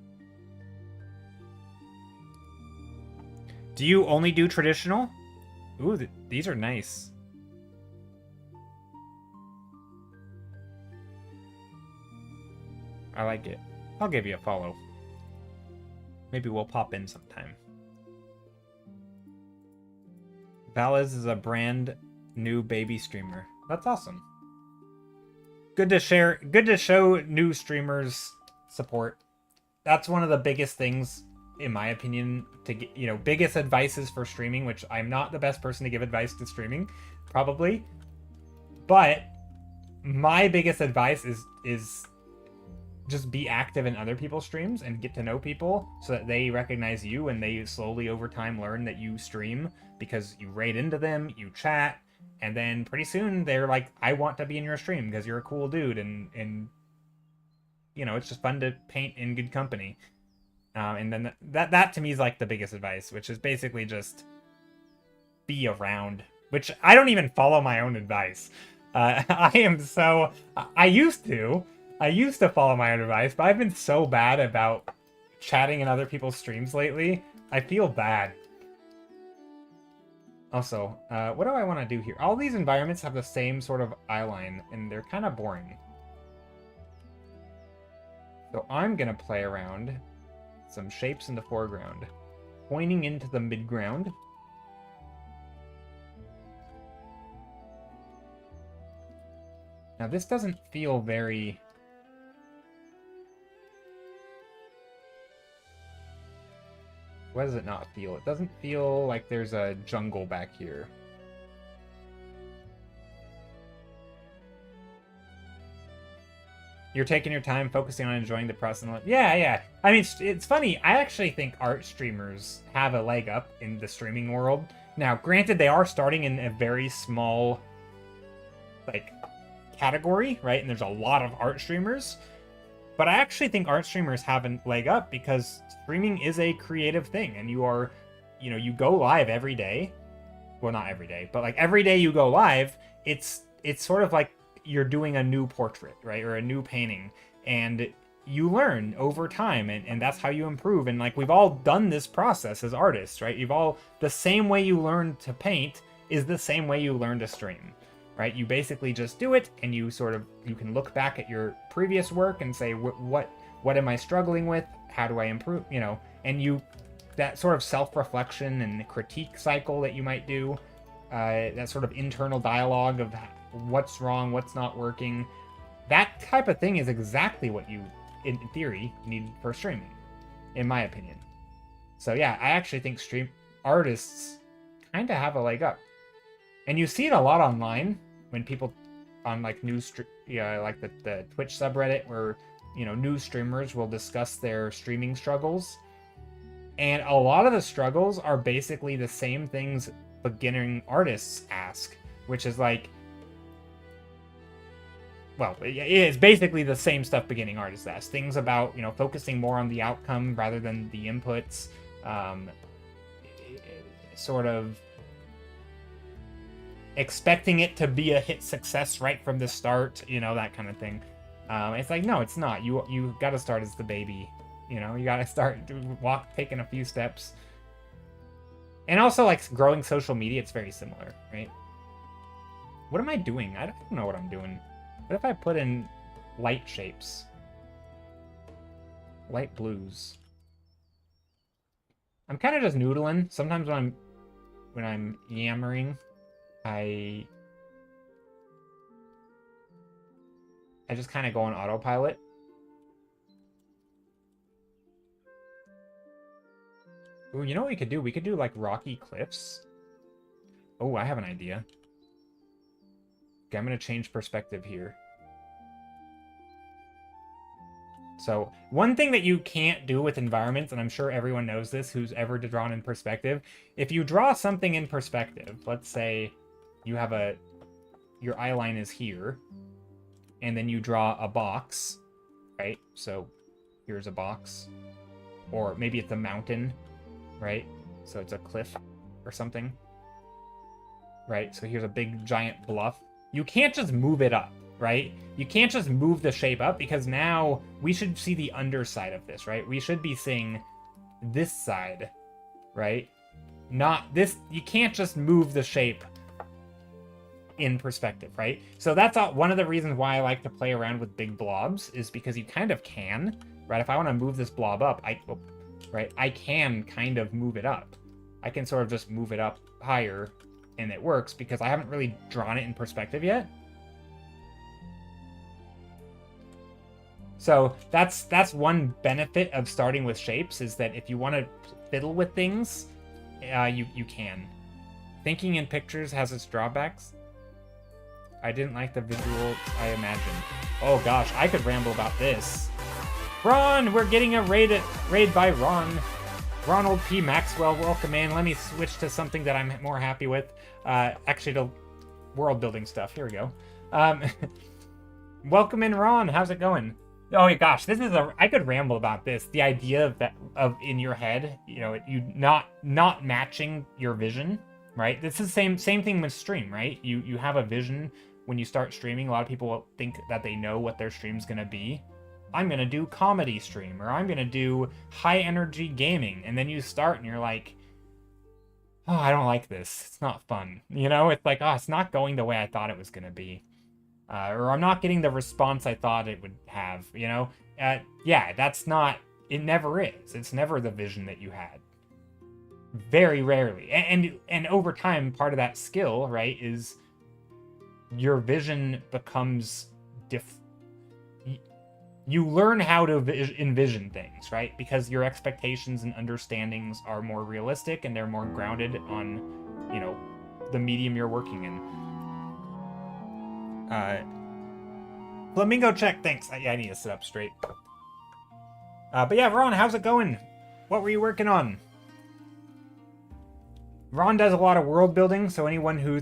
A: Do you only do traditional? Ooh, these are nice. I like it. I'll give you a follow. Maybe we'll pop in sometime. Baliz is a brand new baby streamer. That's awesome. Good to share. Good to show new streamers support. That's one of the biggest things, in my opinion, to get, you know, biggest advices for streaming, which I'm not the best person to give advice to streaming, probably. But my biggest advice is just be active in other people's streams and get to know people so that they recognize you and they slowly over time learn that you stream because you raid into them, you chat, and then pretty soon they're like, I want to be in your stream because you're a cool dude, and you know, it's just fun to paint in good company. And then that to me is like the biggest advice, which is basically just be around, which I don't even follow my own advice. I used to follow my own advice, but I've been so bad about chatting in other people's streams lately. I feel bad. Also, what do I want to do here? All these environments have the same sort of eyeline, and they're kind of boring. So I'm going to play around some shapes in the foreground, pointing into the midground. Now this doesn't feel very... What does it not feel? It doesn't feel like there's a jungle back here. You're taking your time, focusing on enjoying the process. Yeah. I mean, it's funny. I actually think art streamers have a leg up in the streaming world. Now, granted, they are starting in a very small, like, category, right? And there's a lot of art streamers. But I actually think art streamers have a leg up because streaming is a creative thing. And you are, you know, you go live every day. Well, not every day, but like every day you go live, it's sort of like you're doing a new portrait, right? Or a new painting. And you learn over time, and that's how you improve. And like, we've all done this process as artists, right? The same way you learn to paint is the same way you learn to stream, right? You basically just do it, and you can look back at your previous work and say, what am I struggling with? How do I improve? You know, and that sort of self-reflection and critique cycle that you might do, that sort of internal dialogue of what's wrong, what's not working, that type of thing is exactly what you, in theory, need for streaming, in my opinion. So yeah, I actually think stream artists kind of have a leg up. And you see it a lot online when people on like like the Twitch subreddit where, you know, new streamers will discuss their streaming struggles. And a lot of the struggles are basically the same things beginning artists ask, which is like, well, it's basically the same stuff beginning artists ask. Things about, you know, focusing more on the outcome rather than the inputs. Sort of expecting it to be a hit success right from the start, you know, that kind of thing. It's like, no, it's not. You got to start as the baby. You know, you got to start taking a few steps. And also, like, growing social media, it's very similar, right? What am I doing? I don't know what I'm doing. What if I put in light shapes? Light blues. I'm kind of just noodling. Sometimes when I'm yammering, I just kind of go on autopilot. Ooh, you know what we could do? We could do like rocky cliffs. Oh, I have an idea. Okay, I'm going to change perspective here. So, one thing that you can't do with environments, and I'm sure everyone knows this who's ever drawn in perspective, if you draw something in perspective, let's say you have your eyeline is here, and then you draw a box, right? So, here's a box. Or maybe it's a mountain, right? So it's a cliff or something, right? So here's a big giant bluff. You can't just move it up, right? You can't just move the shape up because now we should see the underside of this, right? We should be seeing this side, right? Not this. You can't just move the shape in perspective, right? So that's one of the reasons why I like to play around with big blobs is because you kind of can, right? If I want to move this blob up, I can kind of move it up. I can sort of just move it up higher and it works because I haven't really drawn it in perspective yet. So that's one benefit of starting with shapes, is that if you want to fiddle with things, you can. Thinking in pictures has its drawbacks. I didn't like the visual I imagined. Oh gosh, I could ramble about this. Ron, we're getting a raid by Ron. Ronald P. Maxwell, welcome in. Let me switch to something that I'm more happy with. Actually, to world building stuff. Here we go. Welcome in, Ron. How's it going? Oh my gosh, this is I could ramble about this. The idea of in your head, you know, you not matching your vision, right? This is the same thing with stream, right? You have a vision when you start streaming. A lot of people think that they know what their stream's gonna be. I'm gonna do comedy stream, or I'm gonna do high energy gaming, and then you start and you're like, oh, I don't like this. It's not fun. You know, it's like, oh, it's not going the way I thought it was gonna be. Or I'm not getting the response I thought it would have, you know? Yeah, that's not, it never is. It's never the vision that you had. Very rarely. And over time, part of that skill, right, is your vision becomes you learn how to envision things, right? Because your expectations and understandings are more realistic and they're more grounded on, you know, the medium you're working in. Flamingo check, thanks. Yeah, I need to sit up straight. But yeah, Ron, how's it going? What were you working on? Ron does a lot of world building, so anyone who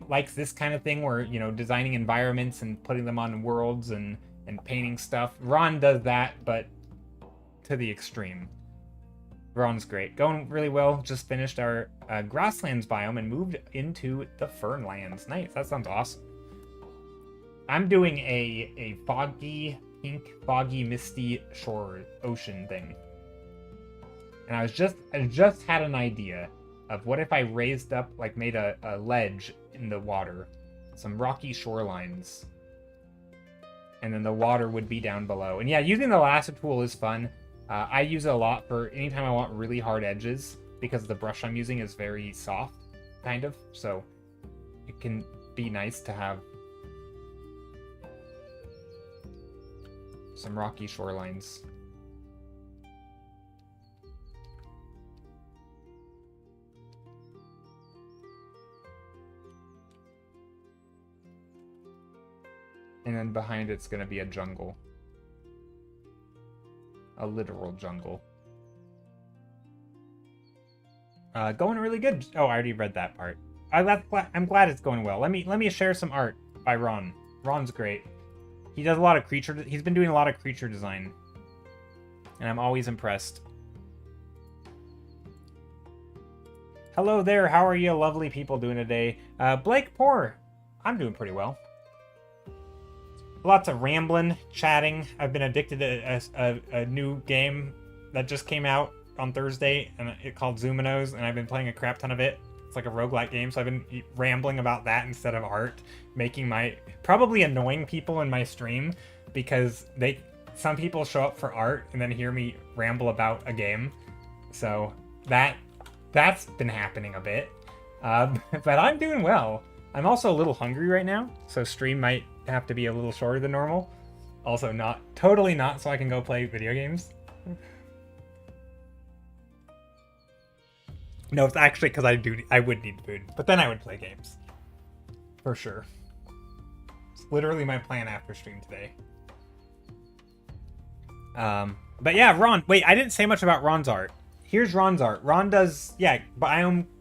A: likes this kind of thing where, you know, designing environments and putting them on worlds and painting stuff, Ron does that, but to the extreme. Ron's great. Going really well. Just finished our grasslands biome and moved into the fernlands. Nice. That sounds awesome. I'm doing a foggy, pink, foggy, misty shore ocean thing. And I just had an idea of what if I raised up, like made a ledge in the water, some rocky shorelines, and then the water would be down below. And yeah, using the lasso tool is fun. I use it a lot for anytime I want really hard edges, because the brush I'm using is very soft, kind of. So it can be nice to have some rocky shorelines. And then behind it's going to be a jungle. A literal jungle. Going really good. Oh, I already read that part. I'm glad it's going well. Let me share some art by Ron. Ron's great. He does a lot of creature. He's been doing a lot of creature design, and I'm always impressed. Hello there. How are you, lovely people, doing today? Blake Poor. I'm doing pretty well. Lots of rambling, chatting. I've been addicted to a new game that just came out on Thursday, and it's called Zoominos, and I've been playing a crap ton of it. It's like a roguelike game, so I've been rambling about that instead of art, making probably annoying people in my stream, because some people show up for art and then hear me ramble about a game. So that's been happening a bit. But I'm doing well. I'm also a little hungry right now, so stream might have to be a little shorter than normal. Also totally not so I can go play video games. No, it's actually because I would need food, but then I would play games. For sure. It's literally my plan after stream today. But yeah, Ron, wait, I didn't say much about Ron's art. Here's Ron's art. Ron does, yeah,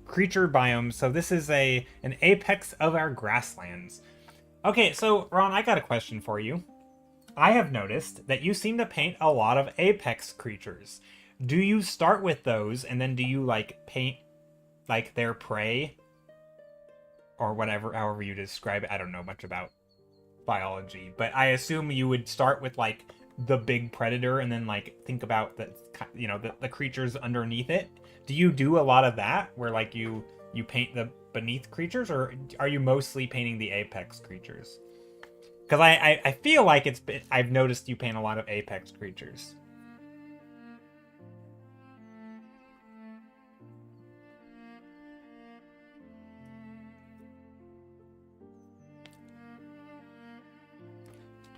A: creature biome, so this is an apex of our grasslands. Okay, so Ron, I got a question for you. I have noticed that you seem to paint a lot of apex creatures. Do you start with those, and then do you like paint like their prey? Or whatever, however you describe it. I don't know much about biology, but I assume you would start with like the big predator and then like think about the creatures underneath it. Do you do a lot of that where like you paint the beneath creatures, or are you mostly painting the apex creatures? Because I feel like I've noticed you paint a lot of apex creatures.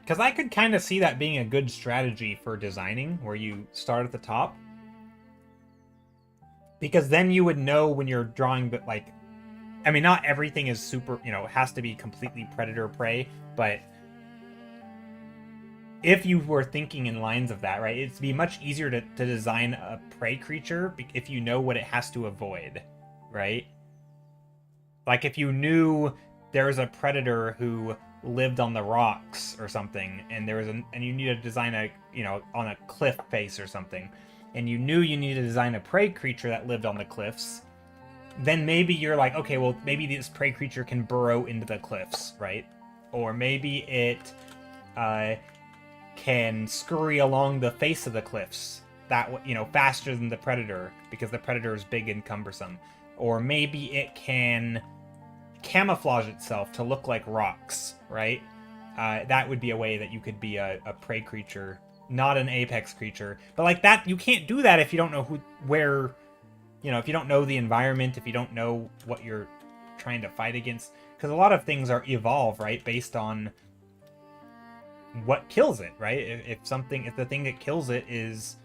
A: Because I could kind of see that being a good strategy for designing, where you start at the top. Because then you would know when you're drawing, but like, I mean, not everything is super, has to be completely predator-prey, but if you were thinking in lines of that, right, it'd be much easier to design a prey creature if you know what it has to avoid, right? Like if you knew there was a predator who lived on the rocks or something, and you need to design on a cliff face or something, and you knew you needed to design a prey creature that lived on the cliffs, then maybe you're like, okay, well, maybe this prey creature can burrow into the cliffs, right? Or maybe it can scurry along the face of the cliffs faster than the predator, because the predator is big and cumbersome. Or maybe it can camouflage itself to look like rocks, right? That would be a way that you could be a prey creature, not an apex creature. But like that, you can't do that if you don't know if you don't know the environment, if you don't know what you're trying to fight against. Because a lot of things are evolve, right, based on what kills it, right? If the thing that kills it is,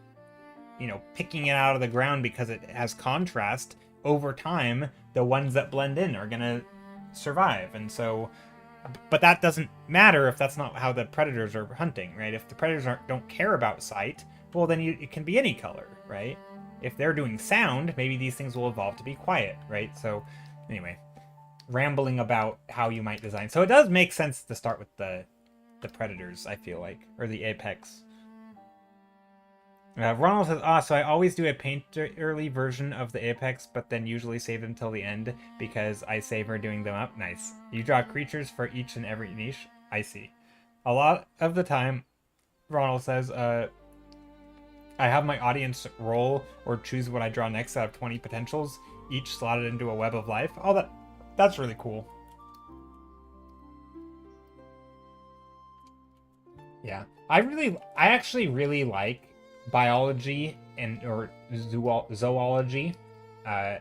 A: picking it out of the ground because it has contrast, over time, the ones that blend in are gonna survive. And so, but that doesn't matter if that's not how the predators are hunting, right? If the predators don't care about sight, well, then it can be any color, right? If they're doing sound, maybe these things will evolve to be quiet, right? So, anyway, rambling about how you might design. So it does make sense to start with the predators, I feel like, or the apex. Ronald says, so I always do a paint early version of the apex, but then usually save them till the end because I savor doing them up. Nice. You draw creatures for each and every niche? I see. A lot of the time, Ronald says, I have my audience roll or choose what I draw next out of 20 potentials, each slotted into a web of life. Oh, that's really cool. Yeah, I actually really like biology or zoology. I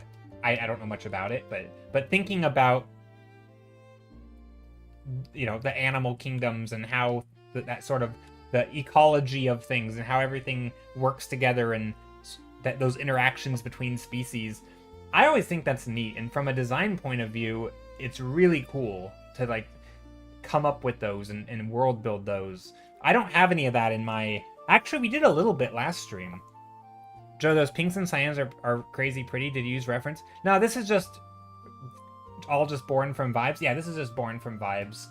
A: don't know much about it, but thinking about the animal kingdoms and how that sort of the ecology of things and how everything works together and that those interactions between species, I always think that's neat. And from a design point of view, it's really cool to like come up with those and world build those. I don't have any of that in my... Actually, we did a little bit last stream. Joe, those pinks and cyans are crazy pretty. Did you use reference? No, this is just all just born from vibes. Yeah, this is just born from vibes.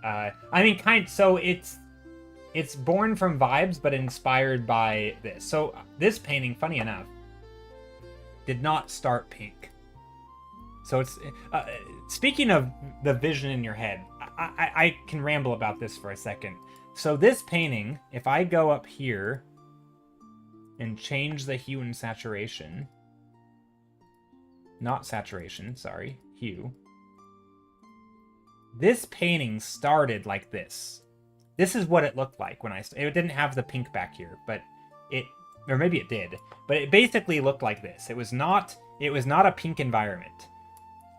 A: I mean, so it's born from vibes, but inspired by this. So this painting, funny enough, did not start pink. So it's... speaking of the vision in your head, I can ramble about this for a second. So this painting, if I go up here and change the hue and saturation, not saturation, sorry, hue. This painting started like this. This is what it looked like when it didn't have the pink back here, but or maybe it did, but it basically looked like this. It was not a pink environment.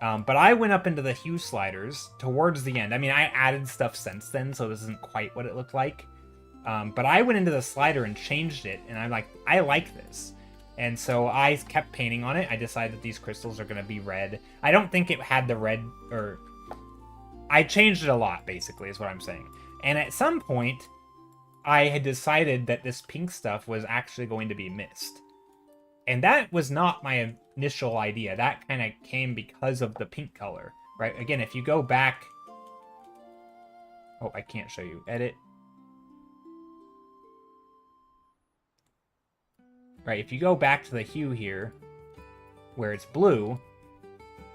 A: But I went up into the hue sliders towards the end. I mean, I added stuff since then, so this isn't quite what it looked like. But I went into the slider and changed it, and I'm like, I like this. And so I kept painting on it. I decided that these crystals are going to be red. I don't think it had the red, or... I changed it a lot, basically, is what I'm saying. And at some point, I had decided that this pink stuff was actually going to be mist. And that was not my initial idea. That kind of came because of the pink color, right? Again, if you go back... Oh, I can't show you. Edit. Right, if you go back to the hue here, where it's blue,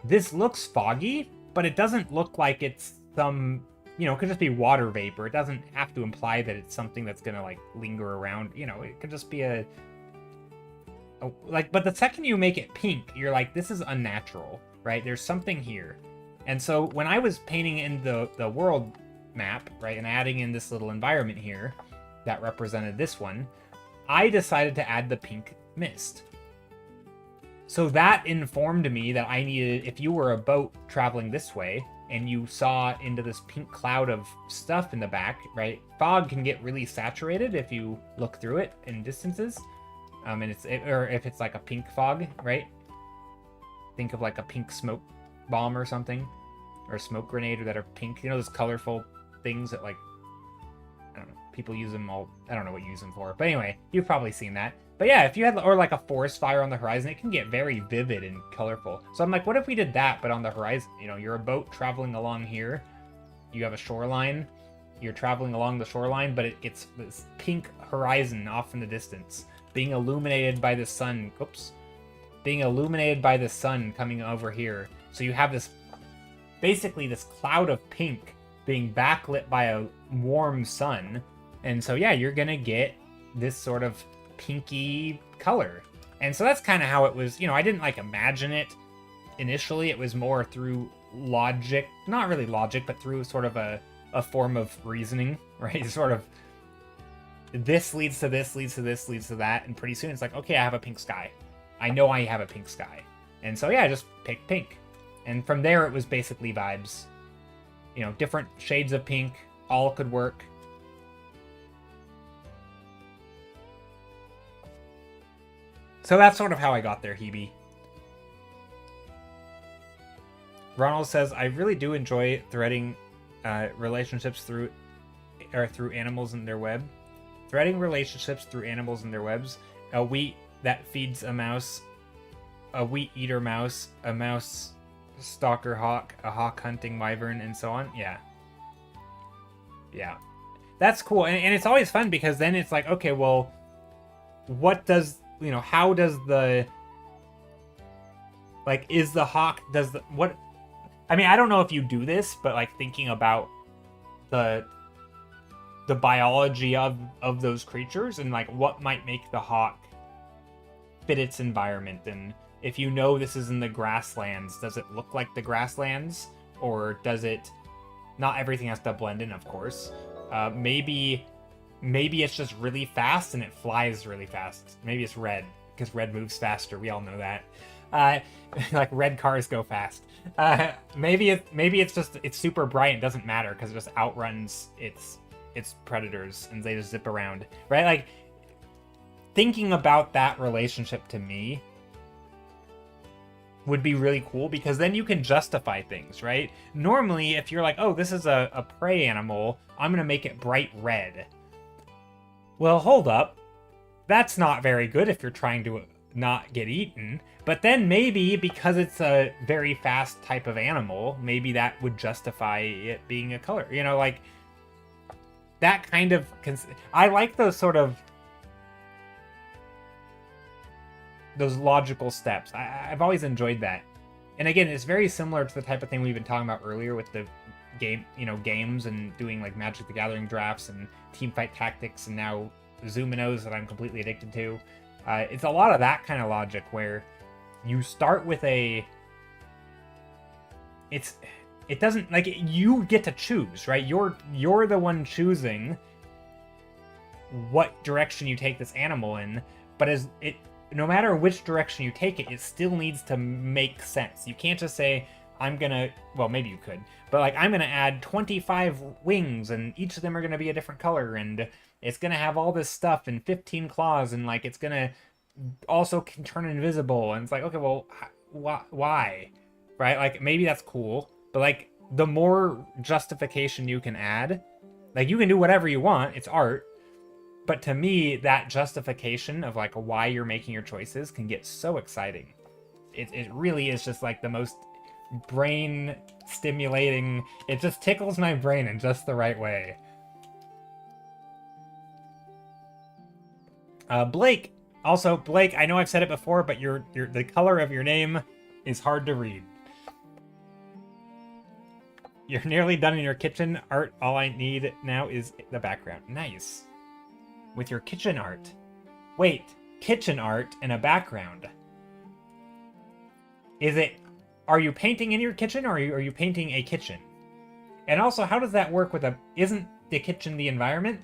A: this looks foggy, but it doesn't look like it's some... it could just be water vapor. It doesn't have to imply that it's something that's gonna, like, linger around. It could just be a... but the second you make it pink, you're like, this is unnatural, right? There's something here. And so when I was painting in the world map, right, and adding in this little environment here that represented this one, I decided to add the pink mist. So that informed me that I needed, if you were a boat traveling this way, and you saw into this pink cloud of stuff in the back, right? Fog can get really saturated if you look through it in distances. Or if it's like a pink fog, right? Think of like a pink smoke bomb or something, or a smoke grenade that are pink. You know, those colorful things that, like, I don't know, people use them all. I don't know what you use them for, but anyway, you've probably seen that. But yeah, if you had, or like a forest fire on the horizon, it can get very vivid and colorful. So I'm like, what if we did that, but on the horizon? You know, you're a boat traveling along here. You have a shoreline. You're traveling along the shoreline, but it gets this pink horizon off in the distance, being illuminated by the sun. Oops. Being illuminated by the sun coming over here. So you have this, basically this cloud of pink being backlit by a warm sun. And so, yeah, you're going to get this sort of pinky color. And so that's kind of how it was. You know, I didn't like imagine it initially. It was more through logic, not really logic, but through sort of a form of reasoning, right? Sort of this leads to this, leads to this, leads to that. And pretty soon it's like, okay, I have a pink sky. I know I have a pink sky. And so, yeah, I just picked pink. And from there, it was basically vibes. You know, different shades of pink, all could work. So that's sort of how I got there, Hebe. Ronald says, I really do enjoy threading relationships through animals in their web. Threading relationships through animals in their webs. A wheat that feeds a mouse, a wheat eater mouse, a mouse stalker hawk, a hawk hunting wyvern, and so on. Yeah. Yeah. That's cool. And it's always fun because then it's like, okay, well, what does, you know, how does the, like, is the hawk, does the, what, I mean, I don't know if you do this, but like thinking about the biology of those creatures and like what might make the hawk fit its environment. And if you know this is in the grasslands, does it look like the grasslands, or does it, not everything has to blend in, of course. Maybe it's just really fast and it flies really fast. Maybe it's red because red moves faster. We all know that. Like red cars go fast. Maybe it's just, it's super bright and doesn't matter because it just outruns its predators and they just zip around, right? Like, thinking about that relationship to me would be really cool because then you can justify things, right? Normally, if you're like, oh, this is a prey animal, I'm gonna make it bright red. Well, hold up. That's not very good if you're trying to not get eaten. But then maybe because it's a very fast type of animal, maybe that would justify it being a color. You know, like, that kind of... I like those sort of... those logical steps. I've always enjoyed that. And again, it's very similar to the type of thing we've been talking about earlier with the games and doing like Magic the Gathering drafts and Teamfight Tactics and now Zoominos that I'm completely addicted to. It's a lot of that kind of logic where you start with it doesn't, like, you get to choose, right? You're the one choosing what direction you take this animal in, but no matter which direction you take it, it still needs to make sense. You can't just say, well, maybe you could, but like, I'm gonna add 25 wings and each of them are gonna be a different color and it's gonna have all this stuff and 15 claws and like, it's gonna also can turn invisible. And it's like, okay, well, why? Right? Like, maybe that's cool, but like, the more justification you can add, like, you can do whatever you want, it's art. But to me, that justification of like why you're making your choices can get so exciting. It really is just like the most brain stimulating. It just tickles my brain in just the right way. Blake. Also, Blake, I know I've said it before, but the color of your name is hard to read. You're nearly done in your kitchen art. All I need now is the background. Nice. With your kitchen art. Wait, kitchen art and a background. Are you painting in your kitchen or are you painting a kitchen? And also, how does that work with isn't the kitchen the environment?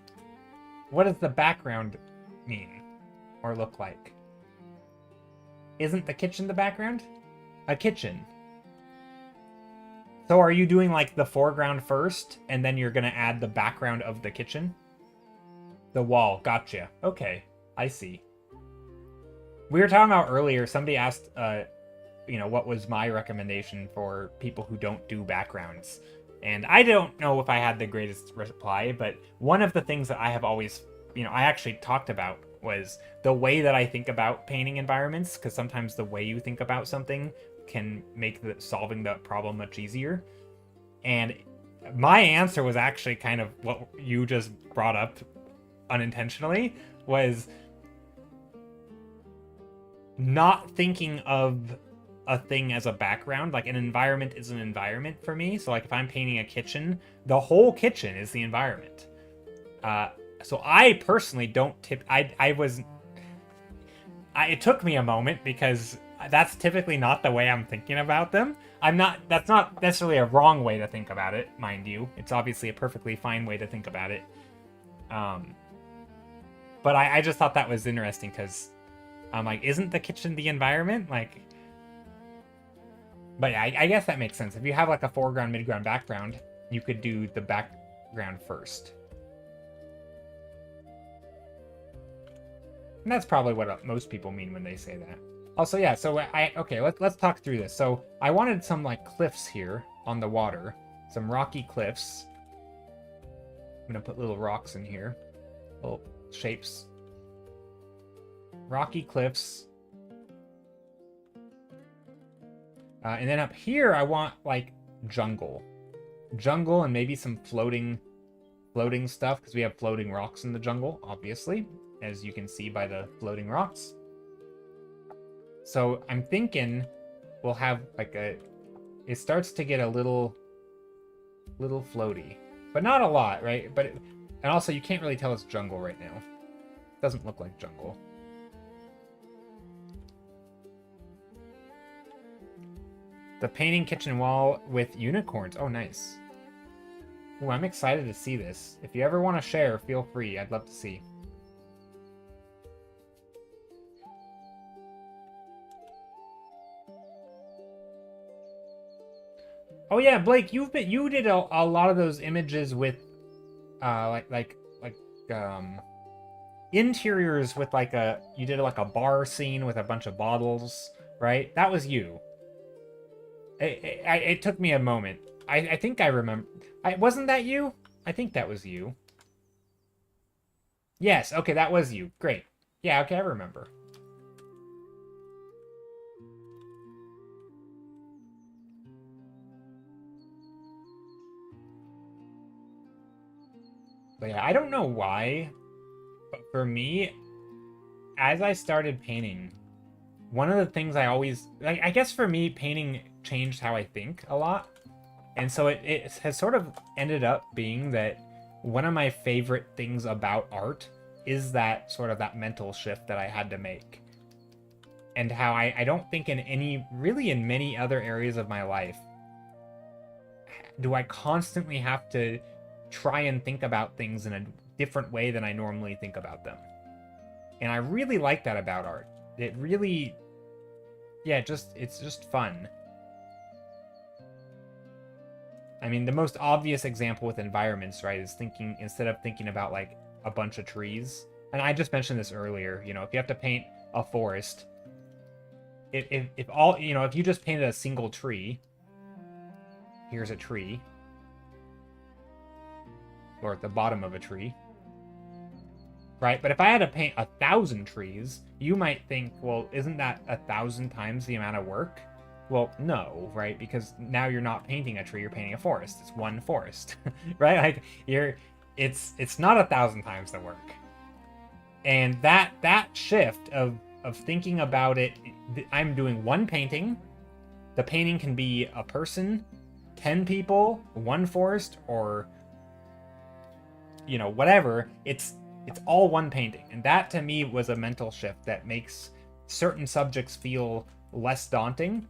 A: What does the background mean or look like? Isn't the kitchen the background? A kitchen. So are you doing like the foreground first, and then you're gonna add the background of the kitchen? The wall, gotcha. Okay, I see. We were talking about earlier, somebody asked, what was my recommendation for people who don't do backgrounds. And I don't know if I had the greatest reply, but one of the things that I have always, I actually talked about was the way that I think about painting environments, because sometimes the way you think about something can make solving the problem much easier. And my answer was actually kind of what you just brought up unintentionally, was not thinking of a thing as a background. Like, an environment is an environment for me. So like if I'm painting a kitchen, the whole kitchen is the environment. So I personally don't it took me a moment, because that's typically not the way I'm thinking about them. That's not necessarily a wrong way to think about it, mind you. It's obviously a perfectly fine way to think about it. But I just thought that was interesting, because I'm like, isn't the kitchen the environment? Like, but yeah, I guess that makes sense. If you have like a foreground, midground, background, you could do the background first. And that's probably what most people mean when they say that. Also, yeah, so okay, let's talk through this. So I wanted some like cliffs here on the water, some rocky cliffs. I'm gonna put little rocks in here, little shapes. Rocky cliffs. And then up here, I want like jungle and maybe some floating stuff, because we have floating rocks in the jungle, obviously, as you can see by the floating rocks. So I'm thinking we'll have like it starts to get a little floaty, but not a lot, right? And also you can't really tell it's jungle right now. It doesn't look like jungle. The painting kitchen wall with unicorns. Oh, nice. Ooh, I'm excited to see this. If you ever want to share, feel free. I'd love to see. Oh yeah, Blake, you did a lot of those images with interiors with you did like a bar scene with a bunch of bottles, right? That was you. It took me a moment. I think I remember. Wasn't that you? I think that was you. Yes, okay, that was you. Great. Yeah, okay, I remember. But yeah, I don't know why, but for me, as I started painting, one of the things I always, I guess for me, painting changed how I think a lot. And so it has sort of ended up being that one of my favorite things about art is that sort of that mental shift that I had to make. And how I don't think in many other areas of my life do I constantly have to try and think about things in a different way than I normally think about them. And I really like that about art. It really, yeah, it's just fun. I mean, the most obvious example with environments, right, is instead of thinking about like a bunch of trees, and I just mentioned this earlier, if you have to paint a forest, if you just painted a single tree, here's a tree, or at the bottom of a tree, right? But if I had to paint 1,000 trees, you might think, well, isn't that 1,000 times the amount of work? Well, no, right? Because now you're not painting a tree, you're painting a forest. It's one forest, right? Like it's not 1,000 times the work. And that shift of thinking about it, I'm doing one painting. The painting can be a person, 10 people, one forest, or whatever. It's all one painting. And that to me was a mental shift that makes certain subjects feel less daunting.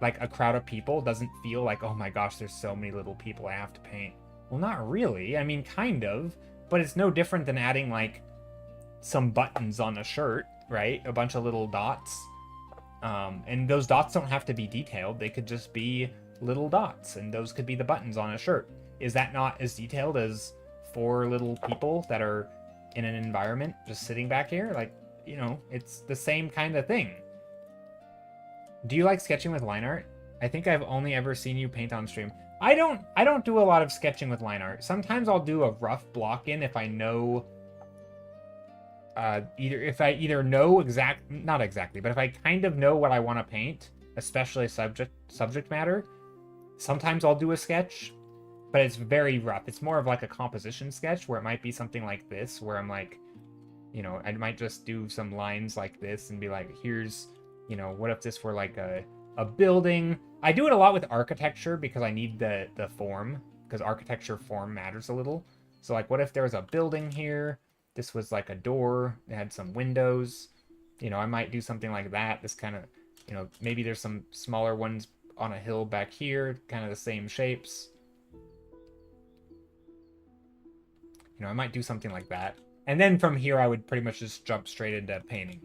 A: Like a crowd of people doesn't feel like, oh my gosh, there's so many little people I have to paint. Well, not really. I mean, kind of, but it's no different than adding like some buttons on a shirt, right? A bunch of little dots. And those dots don't have to be detailed. They could just be little dots, and those could be the buttons on a shirt. Is that not as detailed as 4 little people that are in an environment just sitting back here? Like, you know, it's the same kind of thing. Do you like sketching with line art? I think I've only ever seen you paint on stream. I don't do a lot of sketching with line art. Sometimes I'll do a rough block in if I know either know not exactly, but if I kind of know what I want to paint, especially subject matter, sometimes I'll do a sketch, but it's very rough. It's more of like a composition sketch where it might be something like this, where I'm like, you know, I might just do some lines like this and be like, here's, you know, what if this were like a building? I do it a lot with architecture because I need the form, because architecture form matters a little. So like, what if there was a building here? This was like a door. It had some windows. You know, I might do something like that. This kind of, you know, maybe there's some smaller ones on a hill back here, kind of the same shapes. You know, I might do something like that. And then from here, I would pretty much just jump straight into painting.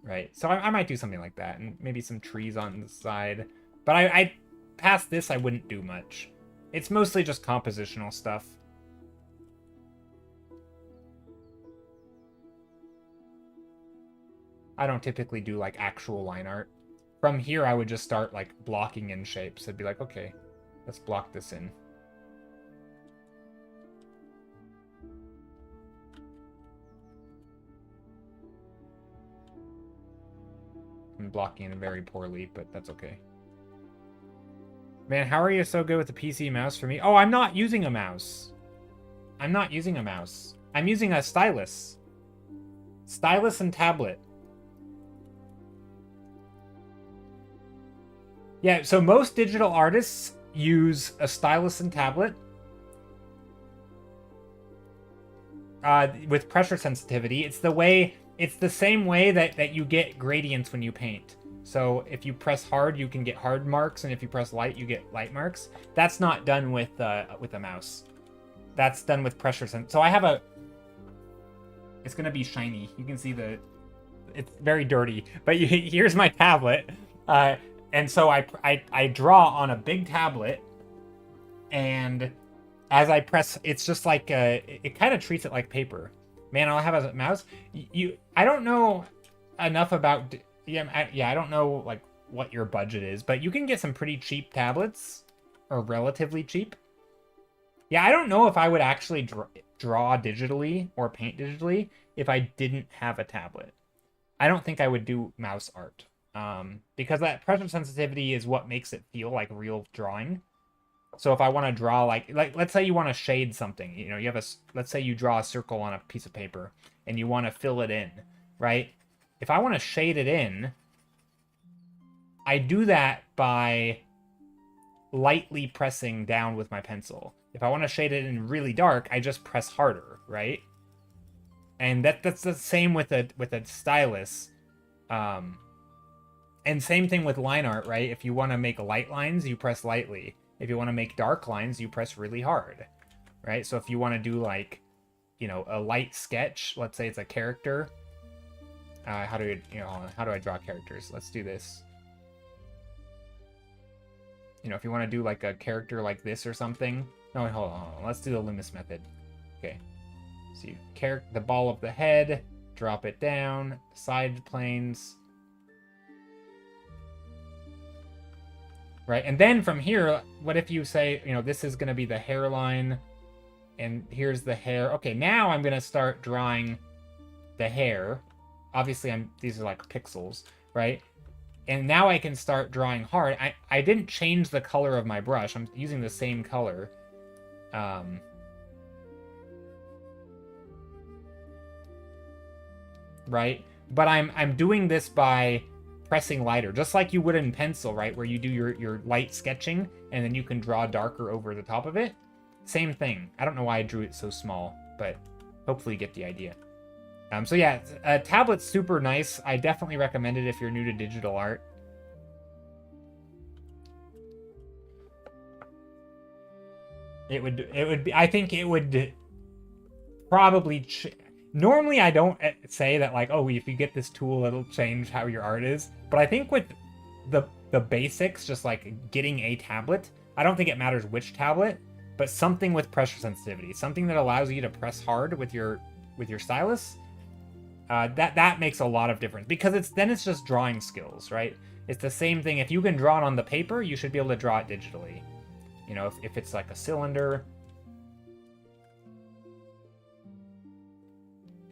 A: Right, so I might do something like that, and maybe some trees on the side. But I past this, I wouldn't do much. It's mostly just compositional stuff. I don't typically do, like, actual line art. From here, I would just start, like, blocking in shapes. I'd be like, okay, let's block this in. I'm blocking it very poorly, but that's okay. Man, how are you so good with the PC mouse for me? Oh, I'm not using a mouse. I'm not using a mouse. I'm using a stylus. Stylus and tablet. Yeah, so most digital artists use a stylus and tablet. With pressure sensitivity. It's the same way that you get gradients when you paint. So if you press hard, you can get hard marks, and if you press light, you get light marks. That's not done with a mouse. That's done with pressure sensitivity. So I have a... It's gonna be shiny. You can see it's very dirty. But here's my tablet. And so I draw on a big tablet, and as I press, it's just like it kind of treats it like paper. Man, I'll have a mouse. I don't know enough about. I don't know like what your budget is, but you can get some pretty cheap tablets, or relatively cheap. Yeah, I don't know if I would actually draw digitally or paint digitally if I didn't have a tablet. I don't think I would do mouse art, because that pressure sensitivity is what makes it feel like real drawing. So if I want to draw like let's say you want to shade something, you know, you have let's say you draw a circle on a piece of paper and you want to fill it in, right? If I want to shade it in, I do that by lightly pressing down with my pencil. If I want to shade it in really dark, I just press harder, right? And that's the same with a stylus. And same thing with line art, right? If you want to make light lines, you press lightly. If you want to make dark lines, you press really hard, right? So if you want to do like, you know, a light sketch, let's say it's a character. How do I draw characters? Let's do this. You know, if you want to do like a character like this or something. No, hold on. Let's do the Loomis method. Okay. So you the ball of the head, drop it down, side planes. Right, and then from here, what if you say, you know, this is going to be the hairline, and here's the hair. Okay, now I'm going to start drawing the hair. Obviously, these are like pixels, right? And now I can start drawing hard. I didn't change the color of my brush. I'm using the same color. Right? But I'm doing this by pressing lighter, just like you would in pencil, right? Where you do your light sketching, and then you can draw darker over the top of it. Same thing. I don't know why I drew it so small, but hopefully you get the idea. So yeah, tablet's super nice. I definitely recommend it if you're new to digital art. It would be, I think it would probably, Normally I don't say that like, oh, if you get this tool, it'll change how your art is. But I think with the basics, just like getting a tablet, I don't think it matters which tablet, but something with pressure sensitivity, something that allows you to press hard with your stylus. That makes a lot of difference, because it's just drawing skills, right? It's the same thing. If you can draw it on the paper, you should be able to draw it digitally. You know, if it's like a cylinder,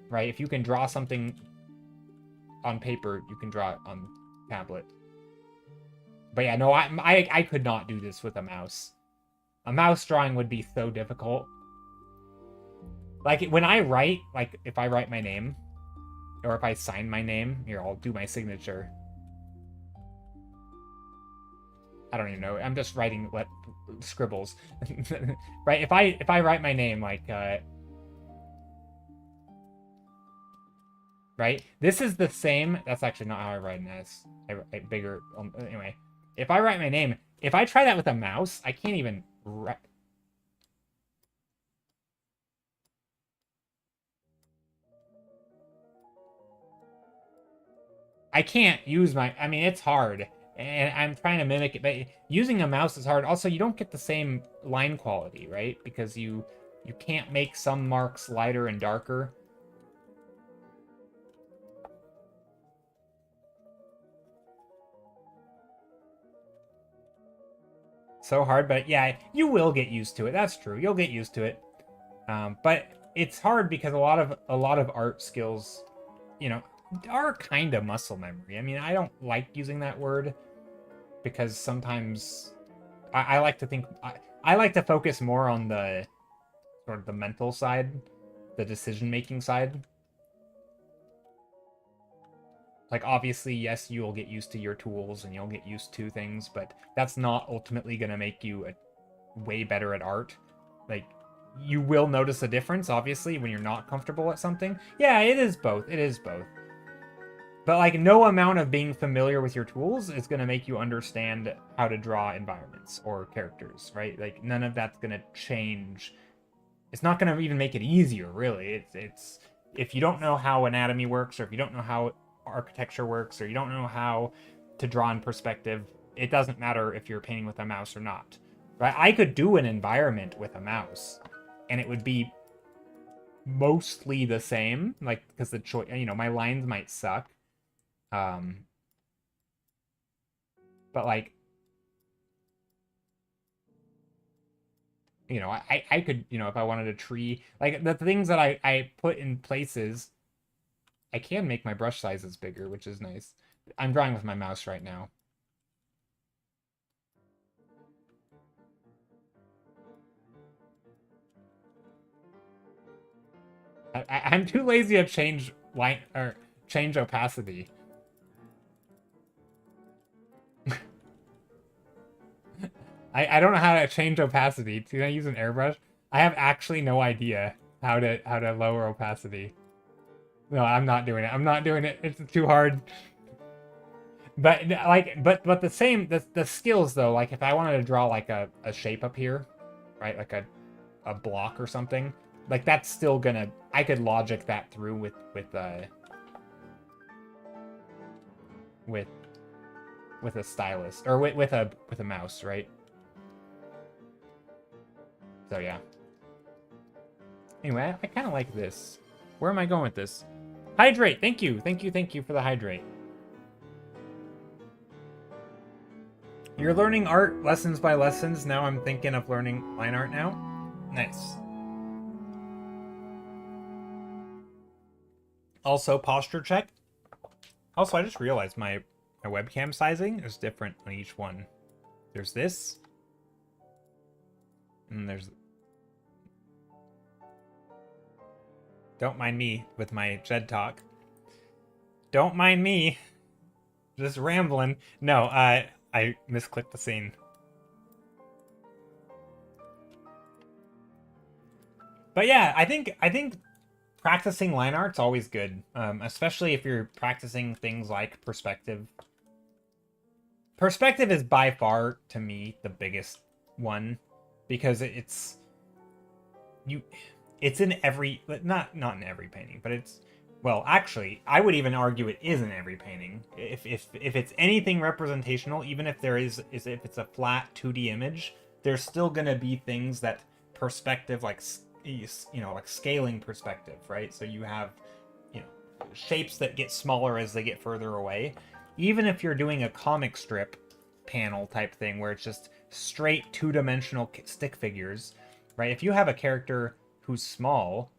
A: right? If you can draw something on paper, you can draw it on tablet. But yeah, no, I could not do this with a mouse. A mouse drawing would be so difficult. Like, when I write, like, if I write my name, or if I sign my name, here, I'll do my signature. I don't even know. I'm just writing scribbles. Right? If I write my name, like, right? This is the same. That's actually not how I write an S. I write bigger. Anyway, if I write my name, if I try that with a mouse, I can't even write. I can't use my. I mean, it's hard, and I'm trying to mimic it, but using a mouse is hard. Also, you don't get the same line quality, right? Because you can't make some marks lighter and darker. So hard, but yeah, you will get used to it. That's true. You'll get used to it. But it's hard because a lot of art skills, you know, are kind of muscle memory. I mean, I don't like using that word because sometimes I like to think I like to focus more on the sort of the mental side, the decision making side. Like, obviously, yes, you'll get used to your tools and you'll get used to things, but that's not ultimately going to make you way better at art. Like, you will notice a difference, obviously, when you're not comfortable at something. Yeah, it is both. It is both. But, like, no amount of being familiar with your tools is going to make you understand how to draw environments or characters, right? Like, none of that's going to change. It's not going to even make it easier, really. It's if you don't know how anatomy works, or if you don't know how architecture works, or you don't know how to draw in perspective, it doesn't matter if you're painting with a mouse or not, right? I could do an environment with a mouse, and it would be mostly the same, like, because the choice, you know, my lines might suck, but like, you know, I could, you know, if I wanted a tree, like the things that I put in places, I can make my brush sizes bigger, which is nice. I'm drawing with my mouse right now. I'm too lazy to change light or change opacity. I don't know how to change opacity. Can I use an airbrush? I have actually no idea how to lower opacity. No, I'm not doing it. I'm not doing it. It's too hard. But like, but the same the skills though. Like, if I wanted to draw like a shape up here, right? Like a block or something. Like, that's still gonna. I could logic that through with with a stylus or with a mouse, right? So yeah. Anyway, I kind of like this. Where am I going with this? Hydrate. Thank you. Thank you. Thank you for the hydrate. You're learning art lessons by lessons. Now I'm thinking of learning line art now. Nice. Also, posture check. Also, I just realized my webcam sizing is different on each one. There's this. And there's... Don't mind me with my Jed talk. Don't mind me. Just rambling. No, I misclicked the scene. But yeah, I think practicing line art's always good, especially if you're practicing things like perspective. Perspective is by far, to me, the biggest one, because it's It's in every, not in every painting, but it's, well, actually, I would even argue it is in every painting. If it's anything representational, even if if it's a flat 2D image, there's still gonna be things that perspective, like, you know, like scaling perspective, right? So you have, you know, shapes that get smaller as they get further away. Even if you're doing a comic strip panel type thing where it's just straight two-dimensional stick figures, right? If you have a character who's small,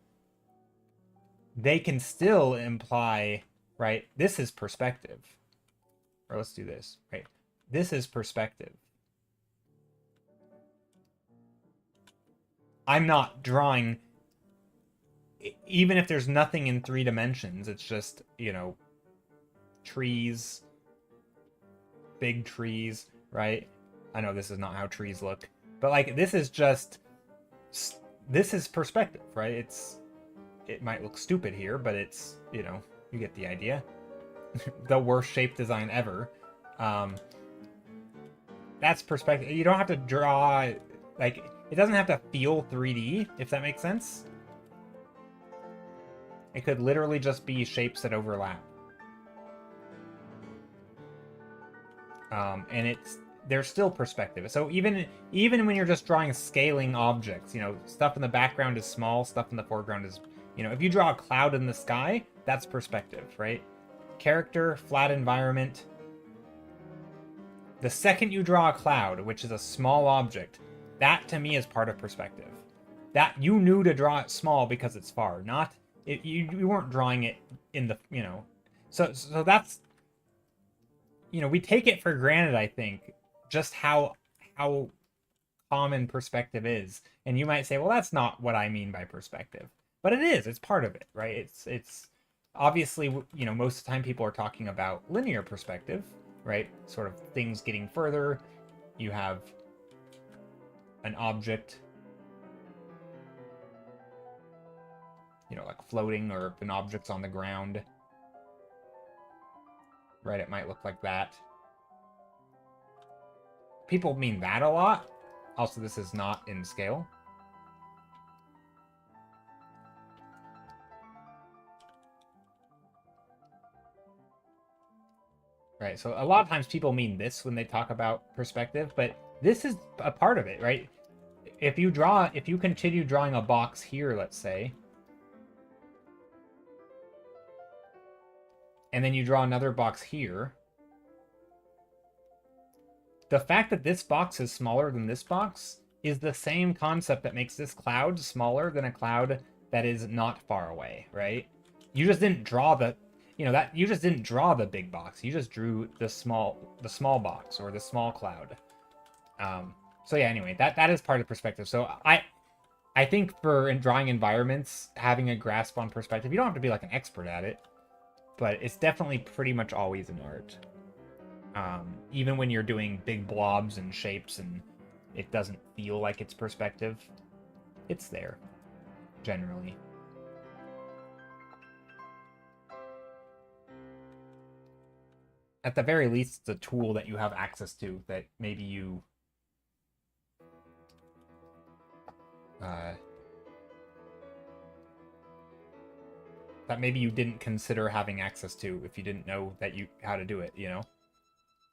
A: they can still imply, right, this is perspective. Or let's do this, right? This is perspective. I'm not drawing, even if there's nothing in 3 dimensions, it's just, you know, trees, big trees, right? I know this is not how trees look, but like this is just, this is perspective, right? It might look stupid here, but it's, you know, you get the idea. The worst shape design ever. That's perspective. You don't have to draw, like, it doesn't have to feel 3D, if that makes sense. It could literally just be shapes that overlap. And there's still perspective. So even when you're just drawing scaling objects, you know, stuff in the background is small, stuff in the foreground is, you know, if you draw a cloud in the sky, that's perspective, right? Character, flat environment. The second you draw a cloud, which is a small object, that to me is part of perspective. That you knew to draw it small because it's far, not you weren't drawing it in the, you know. So that's, you know, we take it for granted, I think, just how common perspective is. And you might say, well, that's not what I mean by perspective. But it is. It's part of it, right? It's obviously, you know, most of the time people are talking about linear perspective, right? Sort of things getting further. You have an object, you know, like floating, or if an object's on the ground, right? It might look like that. People mean that a lot. Also, this is not in scale. Right, so a lot of times people mean this when they talk about perspective, but this is a part of it, right? If you continue drawing a box here, let's say, and then you draw another box here, the fact that this box is smaller than this box is the same concept that makes this cloud smaller than a cloud that is not far away, right? You just didn't draw the, you know, that you just didn't draw the big box. You just drew the small box, or the small cloud. So yeah, anyway, that is part of perspective. So I think for drawing environments, having a grasp on perspective, you don't have to be like an expert at it, but it's definitely pretty much always an art. Even when you're doing big blobs and shapes and it doesn't feel like it's perspective, it's there, generally. At the very least, it's a tool that you have access to that maybe you didn't consider having access to if you didn't know how to do it, you know?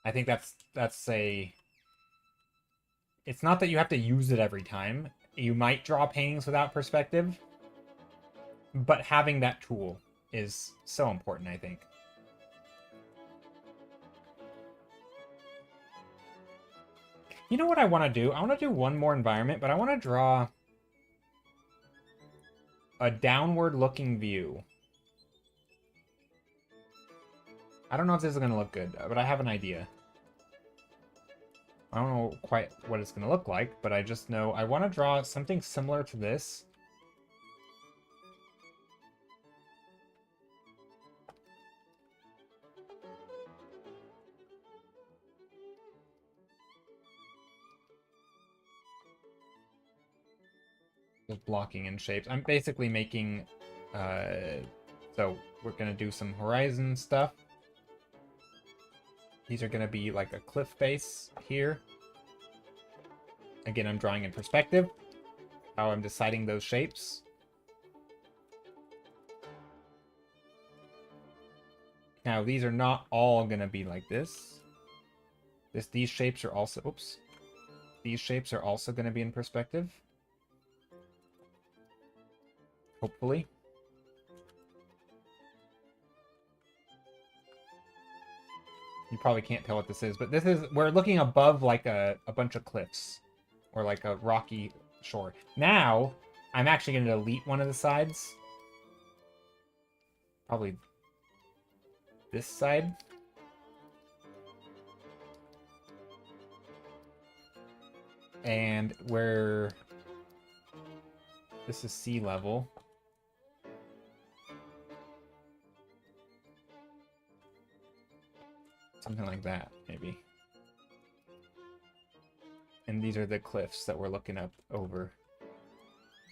A: I think that's it's not that you have to use it every time. You might draw paintings without perspective, but having that tool is so important, I think. You know what I want to do? I want to do one more environment, but I want to draw a downward-looking view. I don't know if this is going to look good, but I have an idea. I don't know quite what it's going to look like, but I just know I want to draw something similar to this. Just blocking in shapes. I'm basically making, so we're going to do some horizon stuff. These are going to be like a cliff face here. Again, I'm drawing in perspective, how I'm deciding those shapes. Now, these are not all going to be like this. These shapes are also... Oops. These shapes are also going to be in perspective. Hopefully. You probably can't tell what this is, but this is... We're looking above like a bunch of cliffs. Or like a rocky shore. Now, I'm actually going to delete one of the sides. Probably this side. And where this is sea level. Something like that, maybe. And these are the cliffs that we're looking up over.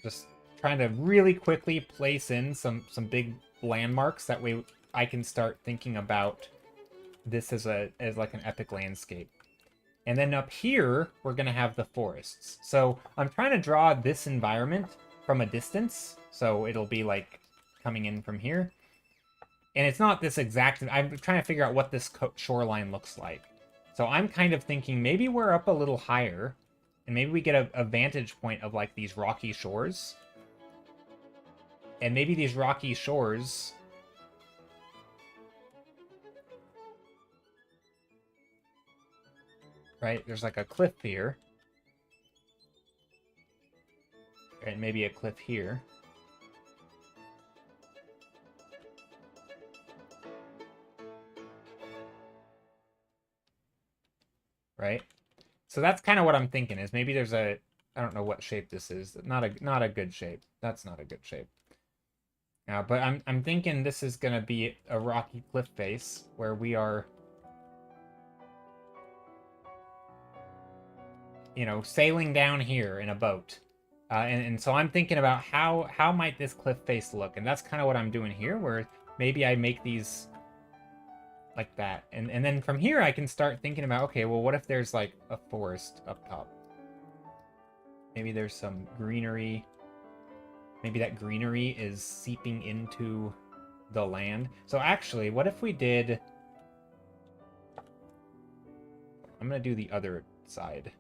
A: Just trying to really quickly place in some big landmarks. That way I can start thinking about this as like an epic landscape. And then up here, we're going to have the forests. So I'm trying to draw this environment from a distance. So it'll be like coming in from here. And it's not this exact... I'm trying to figure out what this shoreline looks like. So I'm kind of thinking maybe we're up a little higher. And maybe we get a vantage point of like these rocky shores. And maybe these rocky shores... Right, there's like a cliff here. And maybe a cliff here. Right? So that's kind of what I'm thinking, is maybe there's a... I don't know what shape this is. Not a good shape. That's not a good shape. But I'm thinking this is going to be a rocky cliff face where we are... You know, sailing down here in a boat. And so I'm thinking about how might this cliff face look? And that's kind of what I'm doing here, where maybe I make these like that. And then from here I can start thinking about, okay, well, what if there's like a forest up top? Maybe there's some greenery. Maybe that greenery is seeping into the land. So actually, what if we did... I'm going to do the other side.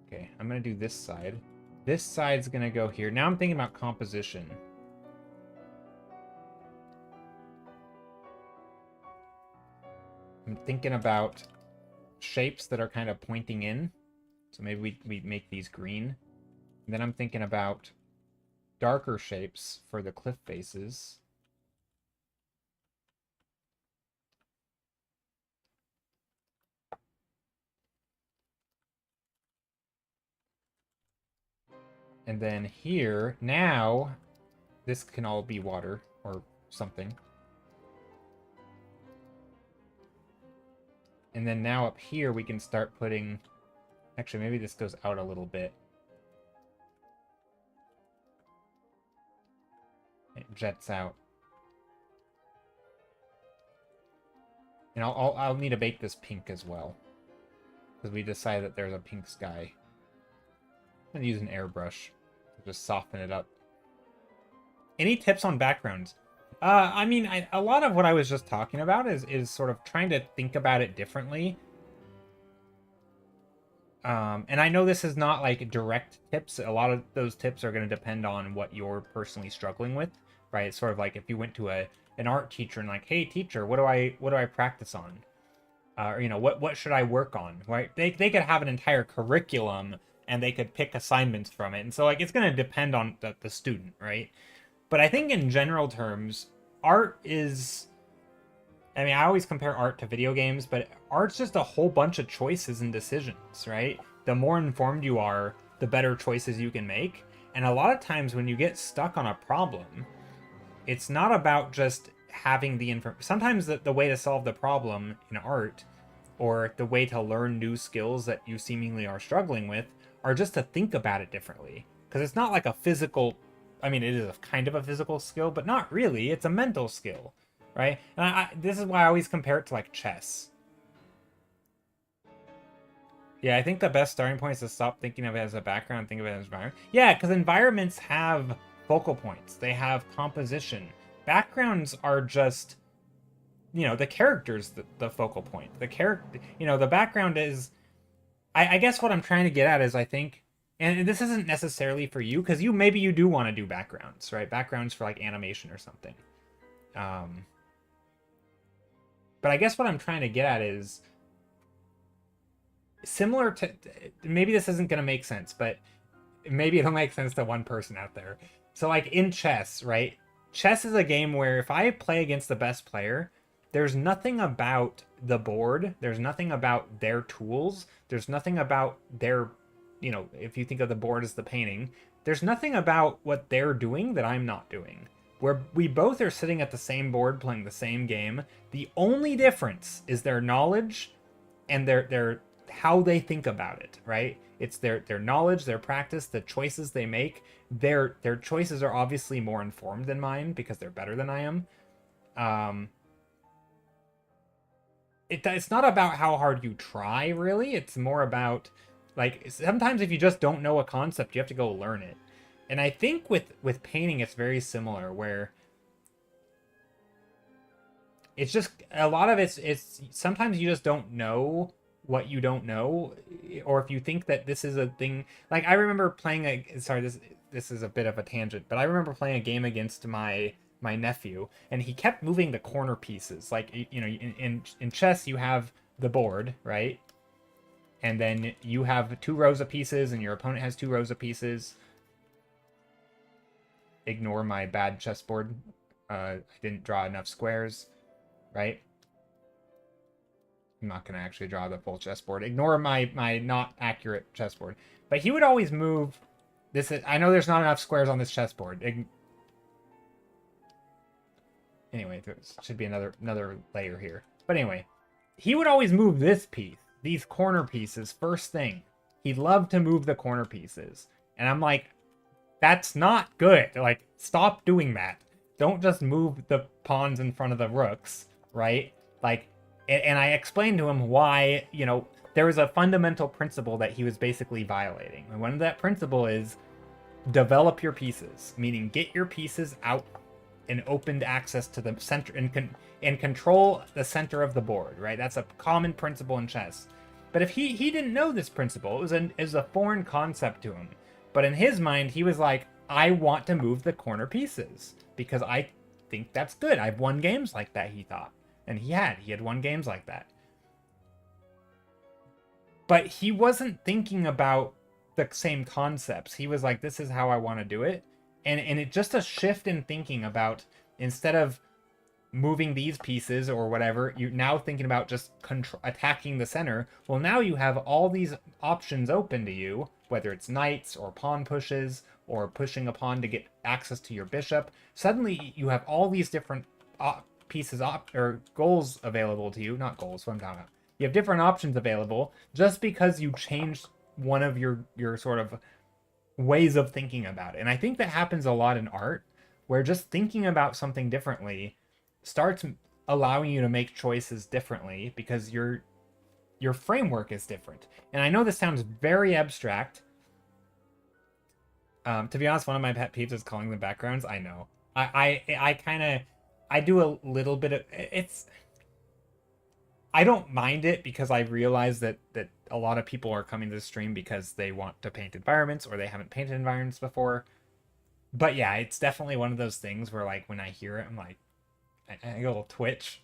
A: Okay, I'm going to do this side. This side's going to go here. Now I'm thinking about composition. I'm thinking about shapes that are kind of pointing in. So maybe we make these green. And then I'm thinking about darker shapes for the cliff faces. And then here, now, this can all be water or something. And then now up here, we can start putting... Actually, maybe this goes out a little bit. It jets out. And I'll need to bake this pink as well. Because we decided that there's a pink sky. I'm going to use an airbrush to just soften it up. Any tips on backgrounds? I mean, a lot of what I was just talking about is sort of trying to think about it differently. And I know this is not like direct tips. A lot of those tips are going to depend on what you're personally struggling with, right? It's sort of like if you went to an art teacher and like, hey teacher, what do I practice on? Or, you know, what should I work on, right? They could have an entire curriculum and they could pick assignments from it. And so like, it's going to depend on the student, right? But I think in general terms, art is... I mean, I always compare art to video games, but art's just a whole bunch of choices and decisions, right? The more informed you are, the better choices you can make. And a lot of times when you get stuck on a problem, it's not about just having the information. Sometimes the way to solve the problem in art, or the way to learn new skills that you seemingly are struggling with, are just to think about it differently. Because it's not like a physical... I mean, it is a kind of a physical skill, but not really. It's a mental skill. Right? And this is why I always compare it to, like, chess. Yeah, I think the best starting point is to stop thinking of it as a background and think of it as environment. Yeah, because environments have focal points. They have composition. backgrounds are just, the character's the focal point. The character, the background is, I guess what I'm trying to get at is I think, and this isn't necessarily for you, because maybe you do want to do backgrounds, right? Backgrounds for like animation or something. But I guess what I'm trying to get at is similar to, maybe this isn't going to make sense, but maybe it'll make sense to one person out there. So like in chess, right? Chess is a game where if I play against the best player, there's nothing about the board, there's nothing about their tools, there's nothing about their, if you think of the board as the painting, there's nothing about what they're doing that I'm not doing. Where we both are sitting at the same board playing the same game. The only difference is their knowledge and their how they think about it, right? It's their knowledge, their practice, the choices they make. Their choices are obviously more informed than mine because they're better than I am. It's not about how hard you try, really. It's more about, like, sometimes if you just don't know a concept, you have to go learn it. And I think with painting, it's very similar, where it's just, a lot of it's sometimes you just don't know what you don't know, or if you think that this is a thing. Like, I remember playing this is a bit of a tangent, but I remember playing a game against my nephew, and he kept moving the corner pieces. Like, in chess, you have the board, right? And then you have 2 rows of pieces, and your opponent has 2 rows of pieces. Ignore my bad chessboard. I didn't draw enough squares, right? I'm not going to actually draw the full chessboard. Ignore my not accurate chessboard. But he would always move this. I know there's not enough squares on this chessboard. Anyway, there should be another layer here. But anyway, he would always move this piece, these corner pieces, first thing. He'd love to move the corner pieces. And I'm like, that's not good. Like, stop doing that. Don't just move the pawns in front of the rooks, right? Like, and I explained to him why, there was a fundamental principle that he was basically violating. And one of that principle is develop your pieces, meaning get your pieces out and opened access to the center and control the center of the board, right? That's a common principle in chess. But if he didn't know this principle, it was a foreign concept to him. But in his mind, he was like, I want to move the corner pieces because I think that's good. I've won games like that, he thought. And he had won games like that. But he wasn't thinking about the same concepts. He was like, this is how I want to do it. And it just a shift in thinking about, instead of moving these pieces or whatever, you're now thinking about just attacking the center. Well, now you have all these options open to you, whether it's knights or pawn pushes or pushing a pawn to get access to your bishop. Suddenly you have all these different pieces or goals available to you. Not goals, what I'm talking about. You have different options available just because you changed one of your sort of ways of thinking about it. And I think that happens a lot in art, where just thinking about something differently starts allowing you to make choices differently because your framework is different. And I know this sounds very abstract. To be honest, one of my pet peeves is calling them backgrounds. I know. I do a little bit of it's. I don't mind it because I realize that a lot of people are coming to the stream because they want to paint environments or they haven't painted environments before. But yeah, it's definitely one of those things where, like, when I hear it, I'm like, I get a little twitch.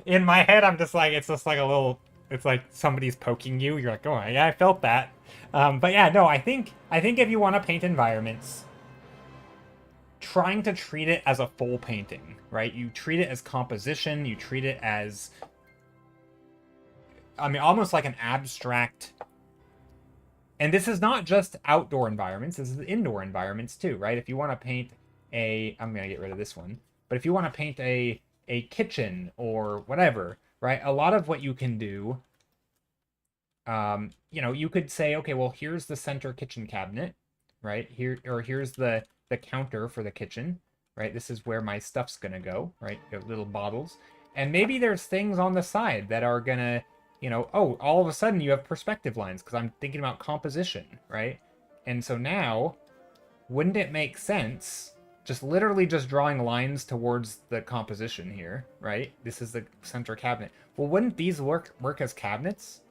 A: In my head, I'm just like, it's just like a little, it's like somebody's poking you. You're like, oh yeah, I felt that. But yeah, no, I think if you want to paint environments, trying to treat it as a full painting, right? You treat it as composition, you treat it as, I mean, almost like an abstract. And this is not just outdoor environments, this is indoor environments too, right? If you want to paint I'm going to get rid of this one, but if you want to paint a kitchen or whatever, right? A lot of what you can do, you could say, okay, well, here's the center kitchen cabinet, right? Here, or here's the counter for the kitchen, right? This is where my stuff's gonna go, right? Little bottles. And maybe there's things on the side that are gonna, oh, all of a sudden you have perspective lines because I'm thinking about composition, right? And so now, wouldn't it make sense just literally just drawing lines towards the composition here, right? This is the center cabinet. Well, wouldn't these work as cabinets?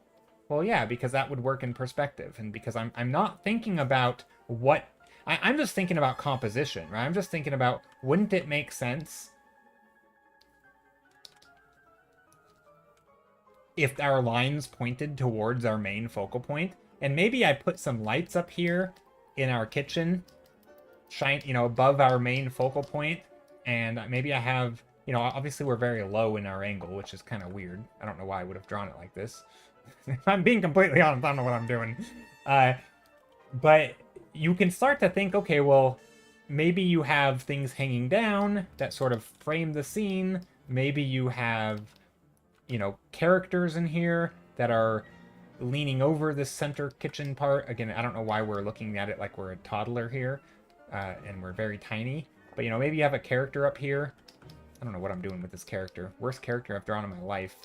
A: Well, yeah, because that would work in perspective, and because I'm not thinking about what I'm just thinking about composition, right? I'm just thinking about, wouldn't it make sense if our lines pointed towards our main focal point? And maybe I put some lights up here in our kitchen, above our main focal point, and maybe I have, obviously we're very low in our angle, which is kind of weird. I don't know why I would have drawn it like this. If I'm being completely honest, I don't know what I'm doing. But you can start to think, okay, well, maybe you have things hanging down that sort of frame the scene. Maybe you have, characters in here that are leaning over this center kitchen part. Again, I don't know why we're looking at it like we're a toddler here, and we're very tiny. But, maybe you have a character up here. I don't know what I'm doing with this character. Worst character I've drawn in my life.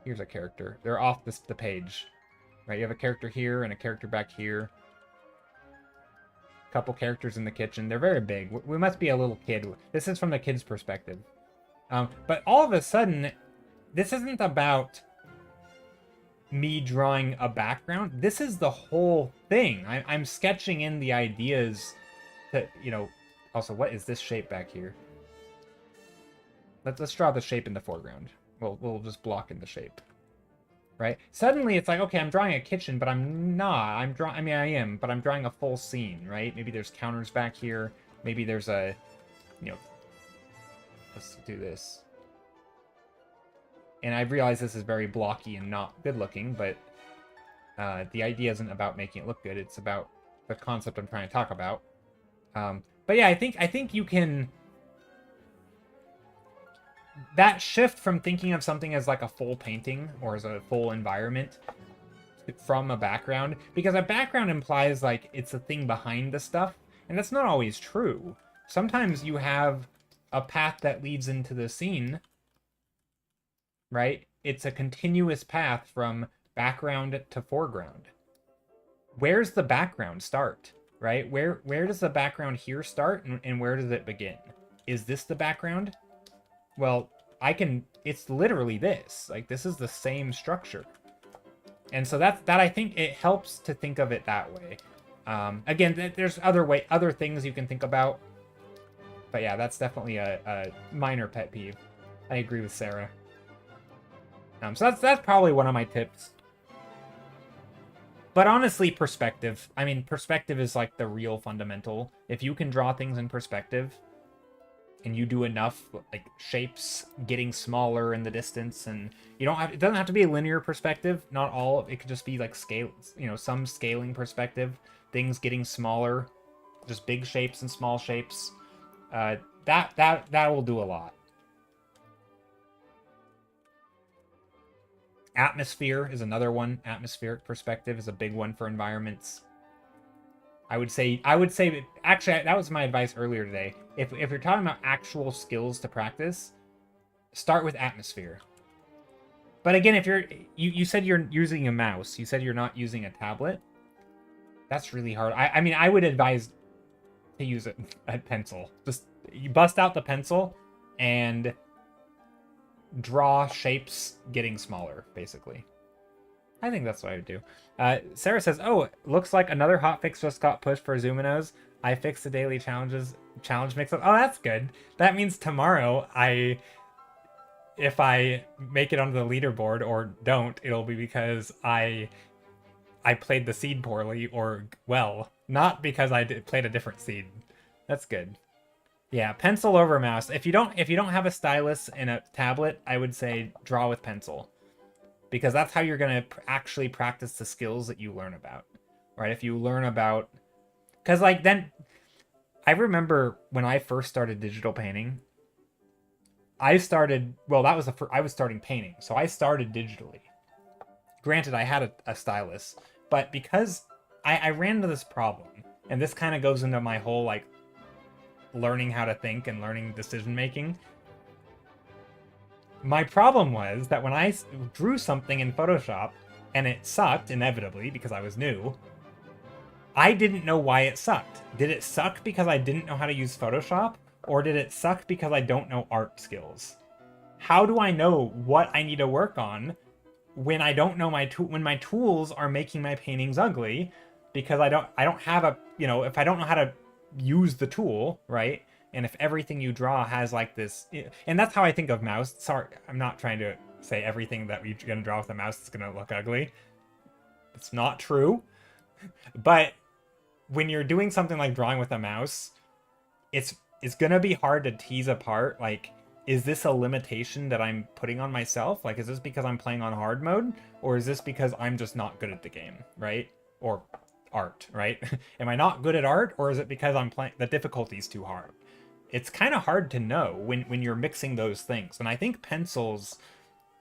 A: Here's a character. They're off the page. Right, you have a character here and a character back here. A couple characters in the kitchen. They're very big. We must be a little kid. This is from the kid's perspective. But all of a sudden, this isn't about me drawing a background. This is the whole thing. I'm sketching in the ideas that, Also, what is this shape back here? Let's draw the shape in the foreground. We'll just block in the shape. Right? Suddenly it's like, okay, I'm drawing a kitchen, but I'm not. I am, but I'm drawing a full scene, right? Maybe there's counters back here. Maybe there's a, let's do this. And I realize this is very blocky and not good looking, but the idea isn't about making it look good. It's about the concept I'm trying to talk about. But yeah, I think you can... That shift from thinking of something as like a full painting or as a full environment from a background, because a background implies like it's a thing behind the stuff, and that's not always true. Sometimes you have a path that leads into the scene, right? It's a continuous path from background to foreground. Where's the background start, right? Where does the background here start, and where does it begin? Is this the background? Well, it's literally this. Like, this is the same structure. And so that I think it helps to think of it that way. Again, there's other things you can think about. But yeah, that's definitely a minor pet peeve. I agree with Sarah. So that's probably one of my tips. But honestly, perspective. I mean, perspective is like the real fundamental. If you can draw things in perspective, and you do enough, like, shapes getting smaller in the distance, and it doesn't have to be a linear perspective. Not all. It could just be like scale, some scaling perspective, things getting smaller, just big shapes and small shapes. That will do a lot. Atmosphere is another one. Atmospheric perspective is a big one for environments. I would say, actually, that was my advice earlier today. If you're talking about actual skills to practice, start with atmosphere. But again, if you said you're using a mouse, you said you're not using a tablet. That's really hard. I mean, I would advise to use a pencil. Just, you bust out the pencil and draw shapes getting smaller, basically. I think that's what I would do. Sarah says, oh, looks like another hotfix just got pushed for Zuminos. I fixed the daily challenge mix-up. Oh, that's good. That means tomorrow, if I make it onto the leaderboard or don't, it'll be because I played the seed poorly or well, not because I played a different seed. That's good. Yeah, pencil over mouse. If you don't have a stylus and a tablet, I would say draw with pencil. Because that's how you're going to actually practice the skills that you learn about, right? If you learn about... Because, like, then... I remember when I first started digital painting, I started... Well, that was I was starting painting, so I started digitally. Granted, I had a stylus, but because I ran into this problem, and this kind of goes into my whole, like, learning how to think and learning decision-making... My problem was that when I drew something in Photoshop, and it sucked, inevitably, because I was new, I didn't know why it sucked. Did it suck because I didn't know how to use Photoshop? Or did it suck because I don't know art skills? How do I know what I need to work on when I don't know when my tools are making my paintings ugly because I don't have a, you know, if I don't know how to use the tool, right? And if everything you draw has like this, and that's how I think of mouse. Sorry, I'm not trying to say everything that you're gonna draw with a mouse is gonna look ugly. It's not true. But when you're doing something like drawing with a mouse, it's gonna be hard to tease apart, like, is this a limitation that I'm putting on myself? Like, is this because I'm playing on hard mode? Or is this because I'm just not good at the game, right? Or art, right? Am I not good at art? Or is it because I'm playing, the difficulty's too hard? It's kind of hard to know when you're mixing those things. And I think pencils,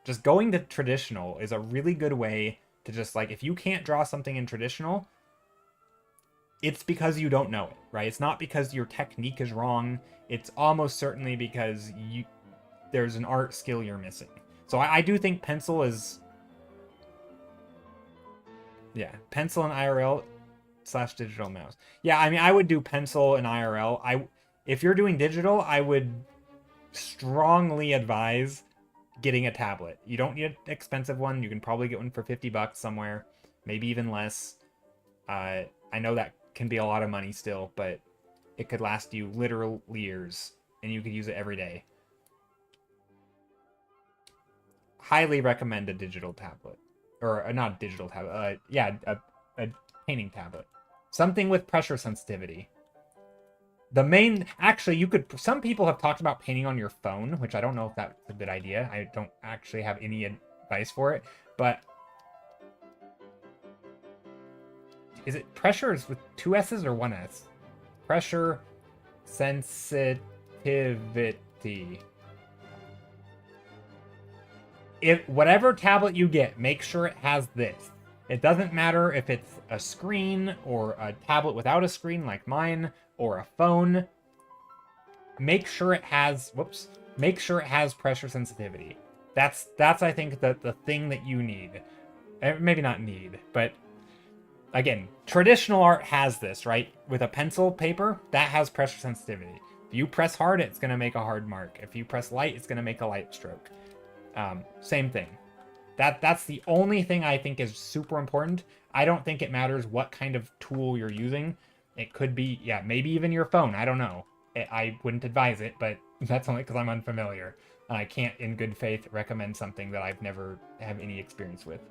A: just going to traditional is a really good way to just, like, if you can't draw something in traditional, it's because you don't know it, right? It's not because your technique is wrong. It's almost certainly because there's an art skill you're missing. So I do think pencil is... Yeah, pencil and IRL / digital mouse. Yeah, I mean, I would do pencil and IRL. If you're doing digital, I would strongly advise getting a tablet. You don't need an expensive one. You can probably get one for $50 somewhere, maybe even less. I know that can be a lot of money still, but it could last you literal years, and you could use it every day. Highly recommend a digital tablet. Or not a digital tablet, yeah, a painting tablet. Something with pressure sensitivity. The main, actually, you could, some people have talked about painting on your phone, which I don't know if that's a good idea. I don't actually have any advice for it, but is it pressure is with 2 S's or 1 S? Pressure sensitivity. If whatever tablet you get, make sure it has this. It doesn't matter if it's a screen or a tablet without a screen like mine or a phone. Make sure it has, whoops, make sure it has pressure sensitivity. That's I think the thing that you need. Maybe not need, but again, traditional art has this, right? With a pencil paper, that has pressure sensitivity. If you press hard, it's going to make a hard mark. If you press light, it's going to make a light stroke. Same thing. That's the only thing I think is super important. I don't think it matters what kind of tool you're using. It could be, yeah, maybe even your phone. I don't know. I wouldn't advise it, but that's only because I'm unfamiliar. And I can't, in good faith, recommend something that I've never have any experience with.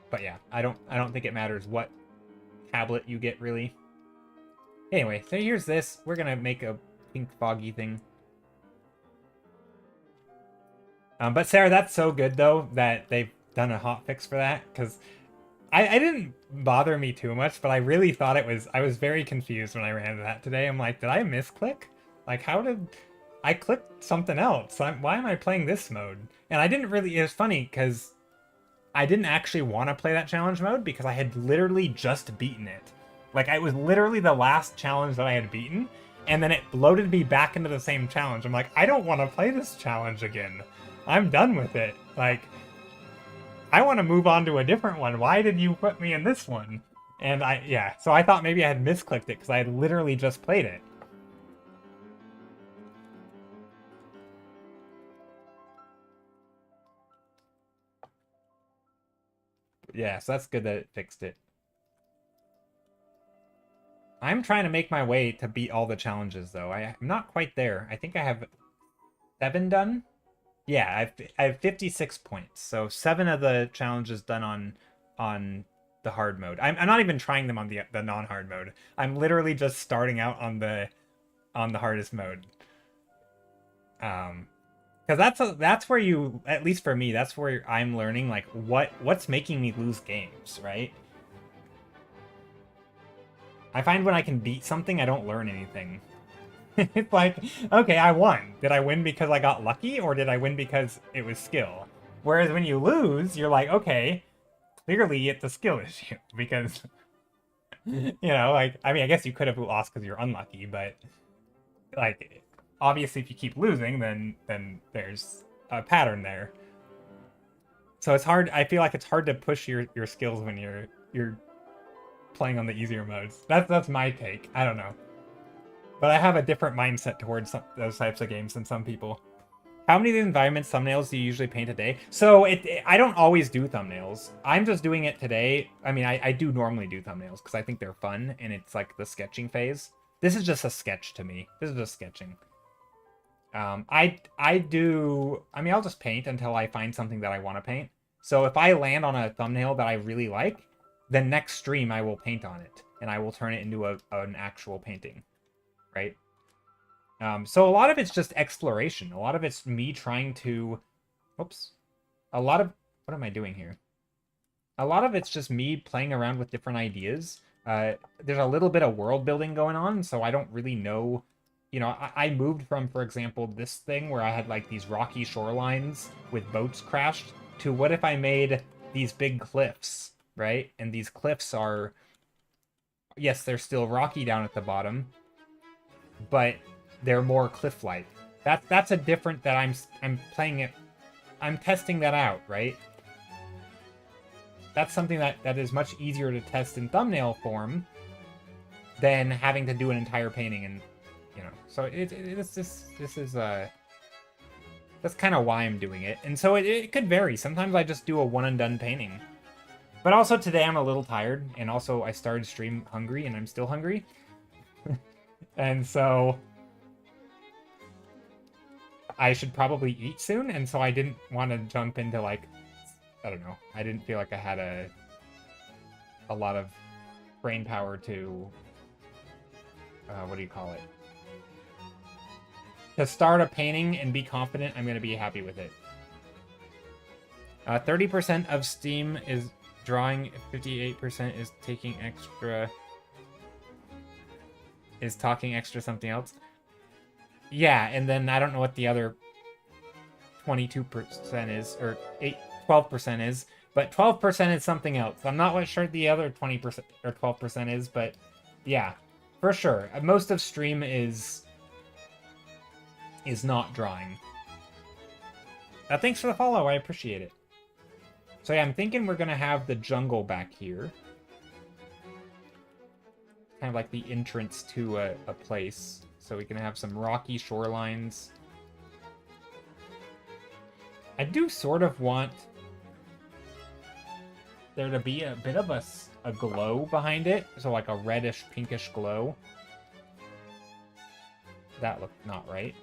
A: But yeah, I don't think it matters what tablet you get, really. Anyway, so here's this. We're gonna make a pink foggy thing. But Sarah, that's so good though that they've done a hotfix for that, because I didn't bother me too much, but I really thought it was. I was very confused when I ran that today. I'm like, did I misclick? Like, how did I clicked something else? Why am I playing this mode? And I didn't really. It was funny because I didn't actually want to play that challenge mode because I had literally just beaten it. Like, it was literally the last challenge that I had beaten, and then it loaded me back into the same challenge. I'm like, I don't want to play this challenge again. I'm done with it. Like, I want to move on to a different one. Why did you put me in this one? And yeah, so I thought maybe I had misclicked it because I had literally just played it. Yeah, so that's good that it fixed it. I'm trying to make my way to beat all the challenges, though. I'm not quite there. I think I have 7 done. Yeah, I have 56 points. So 7 of the challenges done on the hard mode. I'm not even trying them on the non-hard mode. I'm literally just starting out on the hardest mode. Because that's where you, at least for me, that's where I'm learning like what's making me lose games, right? I find when I can beat something, I don't learn anything. It's like, okay, I won. Did I win because I got lucky, or did I win because it was skill? Whereas when you lose, you're like, okay, clearly it's a skill issue, because, you know, like, I mean, I guess you could have lost because you're unlucky, but, like, obviously if you keep losing, then there's a pattern there. So it's hard. I feel like it's hard to push your skills when you're playing on the easier modes. That's my take. I don't know, but I have a different mindset towards those types of games than some people. How many of the environment thumbnails do you usually paint a day? So I don't always do thumbnails. I'm just doing it today. I mean, I do normally do thumbnails because I think they're fun and it's like the sketching phase. This is just a sketch to me. This is just sketching. I do. I mean, I'll just paint until I find something that I want to paint. So if I land on a thumbnail that I really like, then next stream I will paint on it and I will turn it into an actual painting, right? So a lot of it's just exploration. A lot of it's me trying to... Oops. What am I doing here? A lot of it's just me playing around with different ideas. There's a little bit of world building going on, so I don't really know... You know, I moved from, for example, this thing where I had, like, these rocky shorelines with boats crashed to what if I made these big cliffs, right? And these cliffs are... Yes, they're still rocky down at the bottom, but... they're more cliff-like. That's a different that I'm playing it. I'm testing that out, right? That's something that is much easier to test in thumbnail form than having to do an entire painting, and you know. So that's kind of why I'm doing it. And so it could vary. Sometimes I just do a one and done painting. But also today I'm a little tired, and also I started stream hungry, and I'm still hungry. And so I should probably eat soon, and so I didn't want to jump into, like, I don't know. I didn't feel like I had a lot of brain power to, what do you call it? To start a painting and be confident I'm going to be happy with it. 30% of Steam is drawing, 58% is taking extra, is talking extra something else. Yeah, and then I don't know what the other 22% is, or 12% is, but 12% is something else. I'm not quite sure the other 20% or 12% is, but yeah, for sure. Most of stream is not drawing. Thanks for the follow, I appreciate it. So yeah, I'm thinking we're gonna have the jungle back here. Kind of like the entrance to a place. So we can have some rocky shorelines. I do sort of want there to be a bit of a glow behind it. So like a reddish, pinkish glow. That looked not right.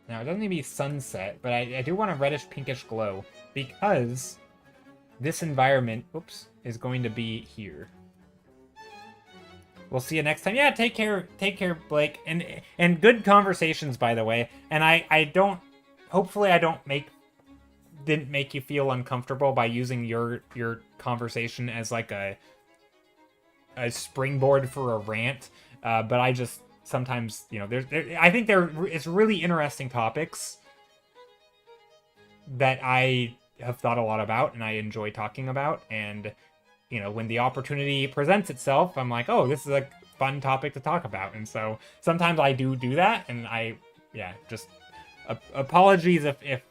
A: Now, it doesn't need to be sunset, but I do want a reddish, pinkish glow. Because this environment, oops, is going to be here. We'll see you next time. Yeah, take care, Blake, and good conversations, by the way. And I don't, hopefully I didn't make you feel uncomfortable by using your conversation as like a springboard for a rant. But I just sometimes, you know, I think it's really interesting topics that I have thought a lot about and I enjoy talking about, and you know, when the opportunity presents itself, I'm like, oh, this is a fun topic to talk about. And so sometimes I do that, and yeah, just apologies if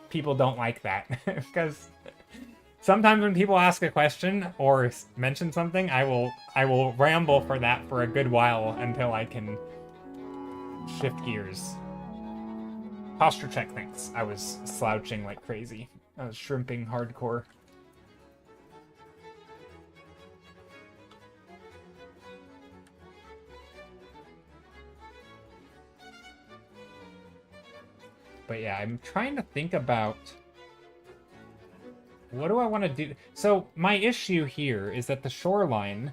A: people don't like that. Because sometimes when people ask a question or mention something, I will ramble for that for a good while until I can shift gears. Posture check, thanks. I was slouching like crazy. I was shrimping hardcore. But yeah, I'm trying to think about what do I want to do. So my issue here is that the shoreline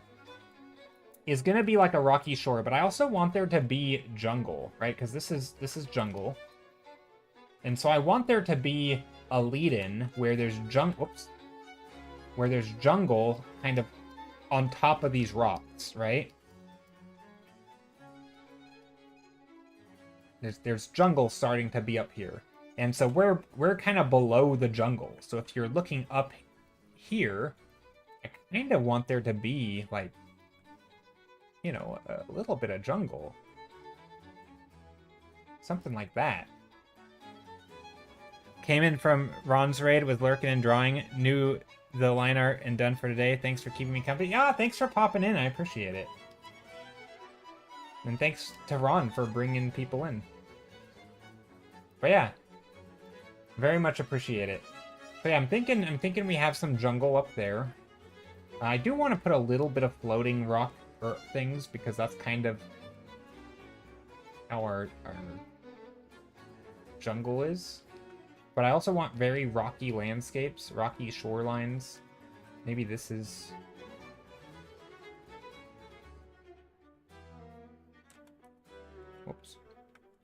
A: is going to be like a rocky shore, but I also want there to be jungle, right? Because this is jungle. And so I want there to be a lead-in where there's where there's jungle kind of on top of these rocks, right? There's jungle starting to be up here. And so we're kind of below the jungle. So if you're looking up here, I kind of want there to be like, you know, a little bit of jungle. Something like that. Came in from Ron's raid with lurking and drawing. Knew the line art and done for today. Thanks for keeping me company. Yeah, thanks for popping in. I appreciate it. And thanks to Ron for bringing people in. But yeah, very much appreciate it. So yeah, I'm thinking we have some jungle up there. I do want to put a little bit of floating rock or things because that's kind of how our jungle is. But I also want very rocky landscapes, rocky shorelines. Maybe this is... Whoops.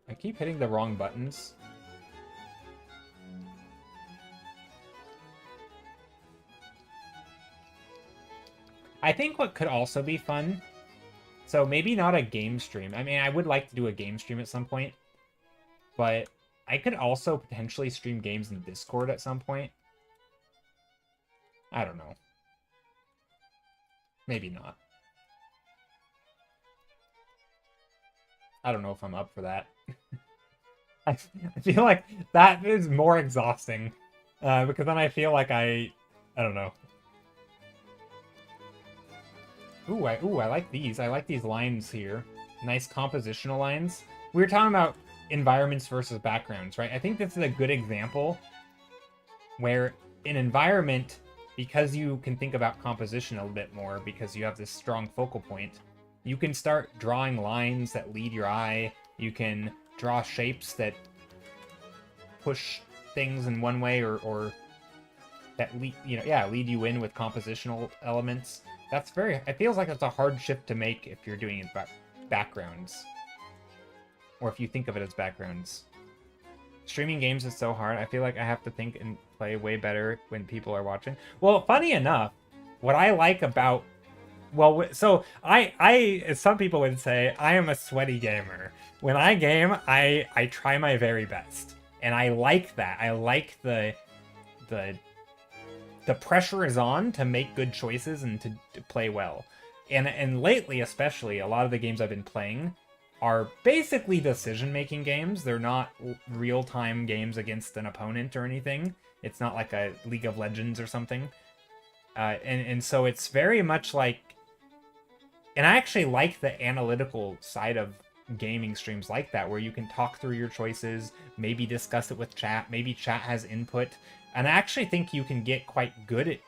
A: I keep hitting the wrong buttons. I think what could also be fun... So maybe not a game stream. I mean, I would like to do a game stream at some point. But... I could also potentially stream games in Discord at some point. I don't know. Maybe not. I don't know if I'm up for that. I feel like that is more exhausting. Because then I feel like I don't know. Ooh, I like these. I like these lines here. Nice compositional lines. We were talking about environments versus backgrounds, right? I think this is a good example where an environment, because you can think about composition a little bit more, because you have this strong focal point, you can start drawing lines that lead your eye. You can draw shapes that push things in one way or that lead you in with compositional elements. That's very... It feels like it's a hard shift to make if you're doing it backgrounds. Or if you think of it as backgrounds. Streaming games is so hard. I feel like I have to think and play way better when people are watching. Well, funny enough, what I like about... Well, so I as some people would say, I am a sweaty gamer. When I game, I try my very best. And I like that. I like the pressure is on to make good choices and to play well. And lately, especially, a lot of the games I've been playing are basically decision-making games. They're not real-time games against an opponent or anything. It's not like a League of Legends or something. And so it's very much like... And I actually like the analytical side of gaming streams like that, where you can talk through your choices, maybe discuss it with chat, maybe chat has input. And I actually think you can get quite good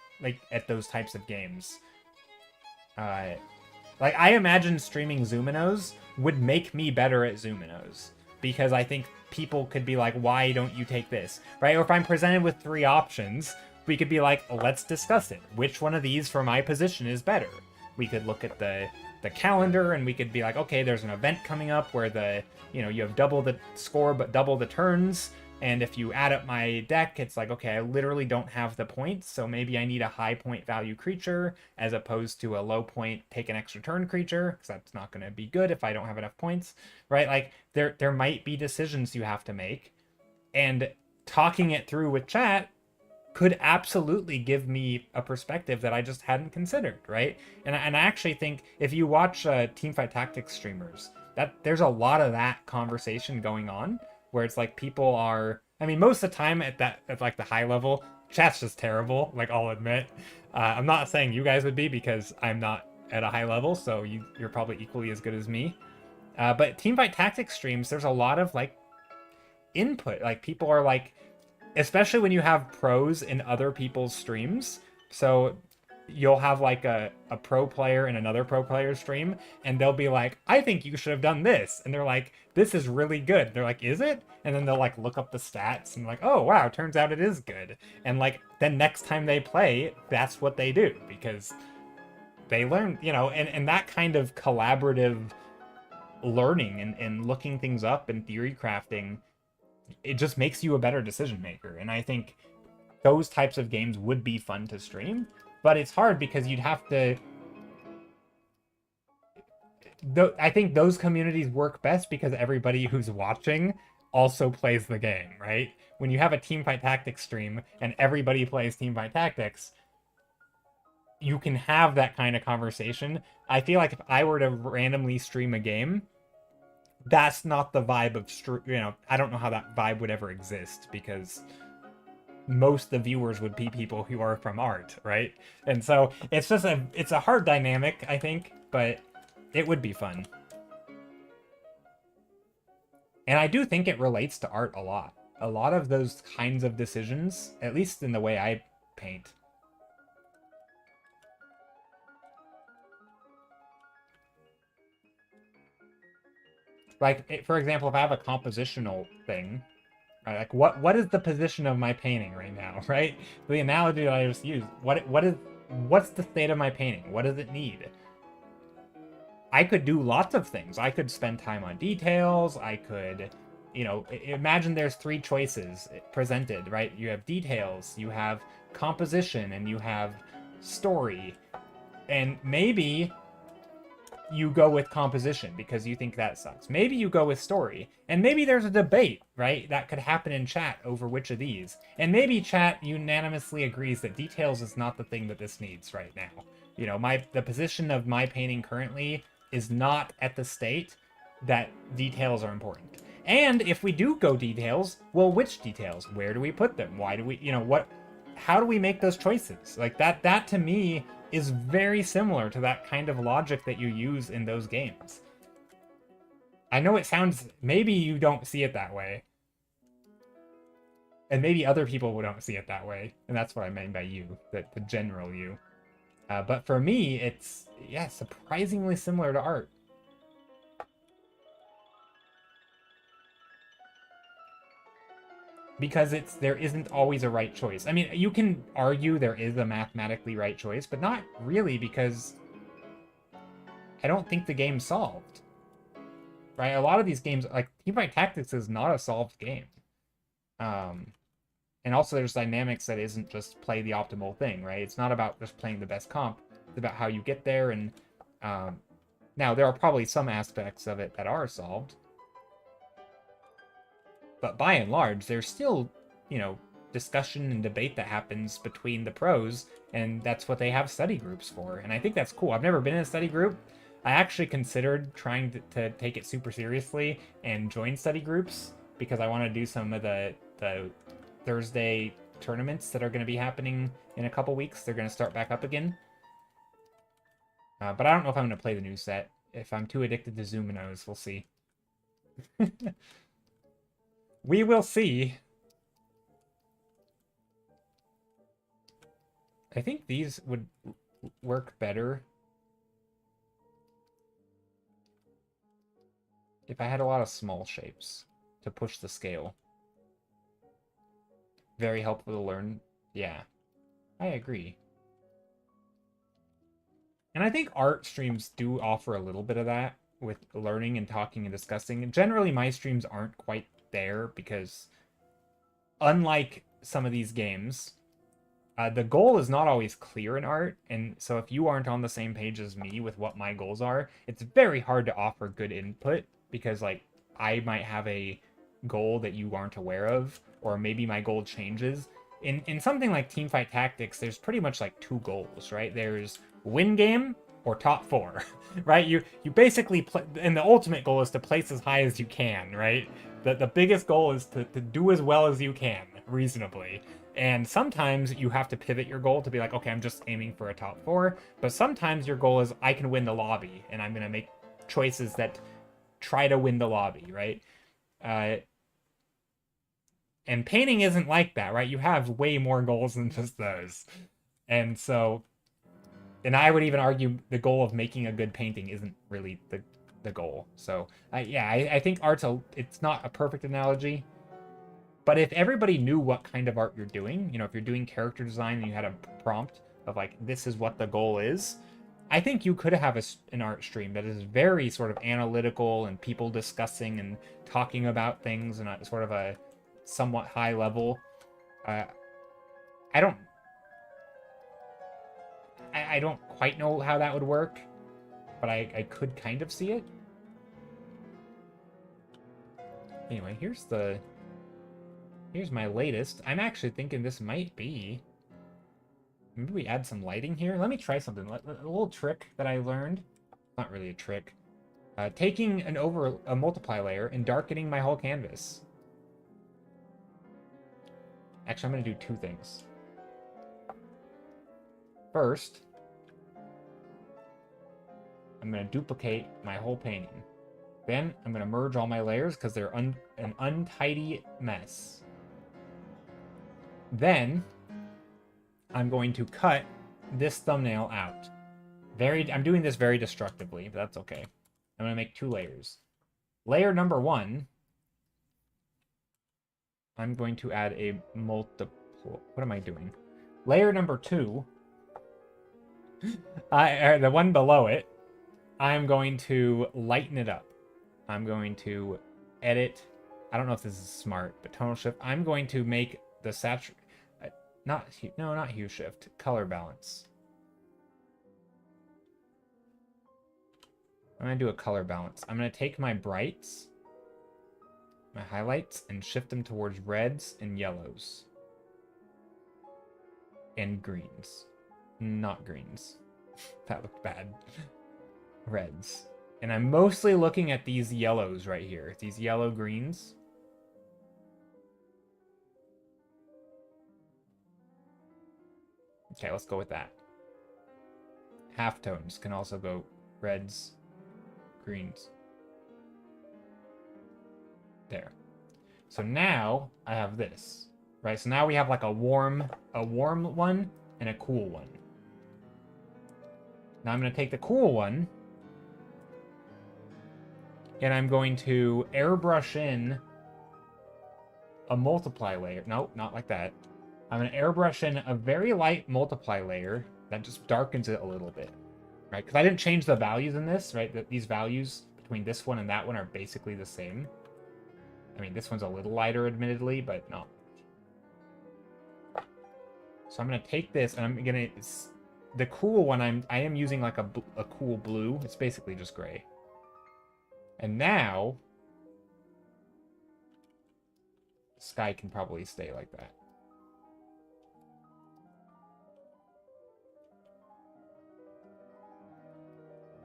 A: at those types of games. Like, I imagine streaming Zoominos would make me better at Zoominos. Because I think people could be like, why don't you take this? Right? Or if I'm presented with 3 options, we could be like, let's discuss it. Which one of these for my position is better? We could look at the calendar and we could be like, okay, there's an event coming up where you have double the score but double the turns. And if you add up my deck, it's like, okay, I literally don't have the points, so maybe I need a high point value creature as opposed to a low point take an extra turn creature, because that's not going to be good if I don't have enough points, right? Like, there might be decisions you have to make, and talking it through with chat could absolutely give me a perspective that I just hadn't considered, right? And I actually think if you watch Teamfight Tactics streamers, that there's a lot of that conversation going on, where it's like people are... I mean, most of the time at like the high level, chat's just terrible, like, I'll admit. I'm not saying you guys would be, because I'm not at a high level, so you're probably equally as good as me. But Teamfight Tactics streams, there's a lot of, like, input. Like, people are like... Especially when you have pros in other people's streams. So you'll have like a pro player in another pro player stream, and they'll be like, I think you should have done this. And they're like, this is really good. They're like, is it? And then they'll like look up the stats and like, oh wow, turns out it is good. And like, then next time they play, that's what they do, because they learn, and that kind of collaborative learning and looking things up and theory crafting, it just makes you a better decision maker. And I think those types of games would be fun to stream, but it's hard because you'd have to... I think those communities work best because everybody who's watching also plays the game, right? When you have a Teamfight Tactics stream and everybody plays Teamfight Tactics, you can have that kind of conversation. I feel like if I were to randomly stream a game, that's not the vibe of I don't know how that vibe would ever exist, because most of the viewers would be people who are from art, right? And so it's a hard dynamic, I think, but it would be fun. And I do think it relates to art a lot. A lot of those kinds of decisions, at least in the way I paint. Like, for example, if I have a compositional thing, right? Like, what is the position of my painting right now, right? The analogy that I just used. What's the state of my painting? What does it need? I could do lots of things. I could spend time on details. I could, imagine there's three choices presented, right? You have details, you have composition, and you have story. And maybe you go with composition because you think that sucks. Maybe you go with story. And maybe there's a debate, right? That could happen in chat over which of these. And maybe chat unanimously agrees that details is not the thing that this needs right now. The position of my painting currently is not at the state that details are important. And if we do go details, well, which details? Where do we put them? Why do we, how do we make those choices? Like that to me is very similar to that kind of logic that you use in those games. I know it sounds, maybe you don't see it that way. And maybe other people don't see it that way. And that's what I mean by you, the general you. But for me, it's, yeah, surprisingly similar to art. Because there isn't always a right choice. I mean, you can argue there is a mathematically right choice, but not really, because I don't think the game's solved. Right? A lot of these games, like Teamfight Tactics, is not a solved game. And also there's dynamics that isn't just play the optimal thing, right? It's not about just playing the best comp. It's about how you get there, and now there are probably some aspects of it that are solved. But by and large, there's still, discussion and debate that happens between the pros, and that's what they have study groups for. And I think that's cool. I've never been in a study group. I actually considered trying to take it super seriously and join study groups, because I want to do some of the Thursday tournaments that are going to be happening in a couple weeks. They're going to start back up again. But I don't know if I'm going to play the new set. If I'm too addicted to Zuminos, we'll see. We will see. I think these would work better if I had a lot of small shapes to push the scale. Very helpful to learn. Yeah, I agree. And I think art streams do offer a little bit of that with learning and talking and discussing. And generally, my streams aren't quite there because, unlike some of these games, the goal is not always clear in art. And so if you aren't on the same page as me with what my goals are, it's very hard to offer good input, because, like, I might have a goal that you aren't aware of, or maybe my goal changes. In something like Teamfight Tactics, there's pretty much like two goals, right? There's win game or top 4, right? You basically play, and the ultimate goal is to place as high as you can, right? The biggest goal is to do as well as you can, reasonably. And sometimes you have to pivot your goal to be like, okay, I'm just aiming for a top 4. But sometimes your goal is, I can win the lobby, and I'm going to make choices that try to win the lobby, right? And painting isn't like that, right? You have way more goals than just those. And so, and I would even argue the goal of making a good painting isn't really the goal. So, I think it's not a perfect analogy. But if everybody knew what kind of art you're doing, if you're doing character design and you had a prompt of like, this is what the goal is, I think you could have an art stream that is very sort of analytical and people discussing and talking about things in a sort of a somewhat high level. I don't quite know how that would work, but I could kind of see it. Anyway, here's my latest. I'm actually thinking this might be, maybe we add some lighting here. Let me try something. A little trick that I learned. Not really a trick. Taking a multiply layer and darkening my whole canvas. Actually, I'm going to do two things. First, I'm going to duplicate my whole painting. Then I'm going to merge all my layers because they're an untidy mess. Then I'm going to cut this thumbnail out. I'm doing this very destructively, but that's okay. I'm going to make two layers. Layer number 1, I'm going to add a multiple... What am I doing? Layer number 2, the one below it, I'm going to lighten it up. I'm going to edit. I don't know if this is smart, but tonal shift. I'm going to make the not hue shift, color balance. I'm going to do a color balance. I'm going to take my brights, my highlights, and shift them towards reds and yellows. And greens. Not greens. That looked bad. Reds. And I'm mostly looking at these yellows right here. These yellow greens. Okay, let's go with that. Halftones can also go reds, greens. There. So now I have this. Right? So now we have like a warm one and a cool one. Now I'm going to take the cool one and I'm going to airbrush in a multiply layer. Nope, not like that. I'm going to airbrush in a very light multiply layer that just darkens it a little bit. Right? Because I didn't change the values in this, right? These values between this one and that one are basically the same. I mean, this one's a little lighter, admittedly, but no. So I'm going to take this and I'm going to... The cool one, I am using like a cool blue. It's basically just gray. And now, the sky can probably stay like that.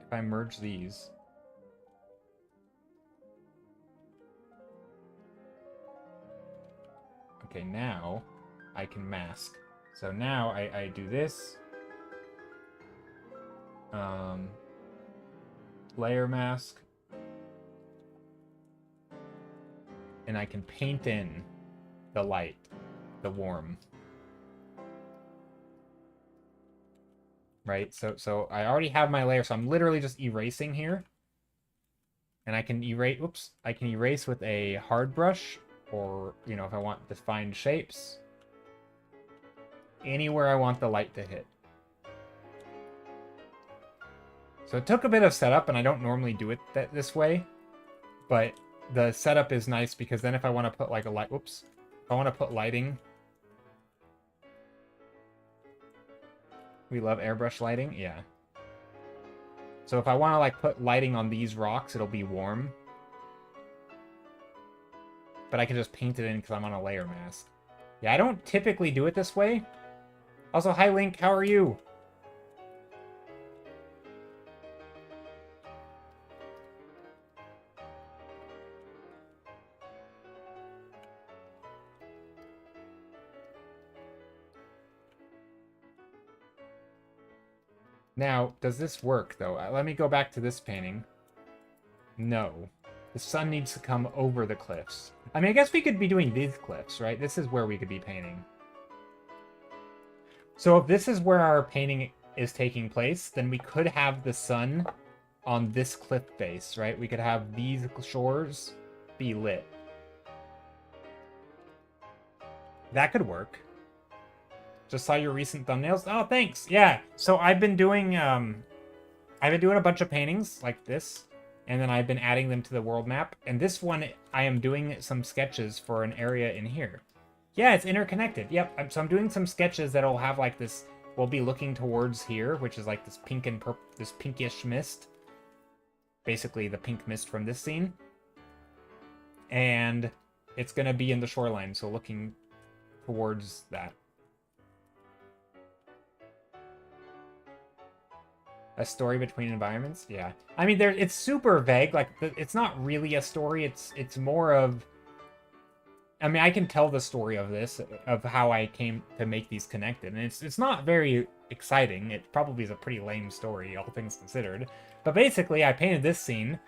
A: If I merge these, okay, now I can mask. So now I do this. Layer mask. And I can paint in the light, the warm. Right? So I already have my layer, so I'm literally just erasing here. And I can erase with a hard brush, or, you know, if I want defined shapes. Anywhere I want the light to hit. So it took a bit of setup, and I don't normally do it this way, but the setup is nice because then if I want to put like a light, if I want to put lighting, we love airbrush lighting, yeah. So if I want to like put lighting on these rocks, it'll be warm. But I can just paint it in because I'm on a layer mask. Yeah, I don't typically do it this way. Also, hi Link, how are you? Now, does this work, though? Let me go back to this painting. No. The sun needs to come over the cliffs. I mean, I guess we could be doing these cliffs, right? This is where we could be painting. So if this is where our painting is taking place, then we could have the sun on this cliff face, right? We could have these shores be lit. That could work. Just saw your recent thumbnails. Oh, thanks. Yeah. So I've been doing a bunch of paintings like this, and then I've been adding them to the world map. And this one, I am doing some sketches for an area in here. Yeah, it's interconnected. Yep. So I'm doing some sketches that'll have like this. We'll be looking towards here, which is like this pink and purple, this pinkish mist. Basically, the pink mist from this scene. And it's gonna be in the shoreline, so looking towards that. A story between environments? Yeah. I mean, it's super vague. Like, it's not really a story. It's more of... I mean, I can tell the story of this, of how I came to make these connected. And it's not very exciting. It probably is a pretty lame story, all things considered. But basically, I painted this scene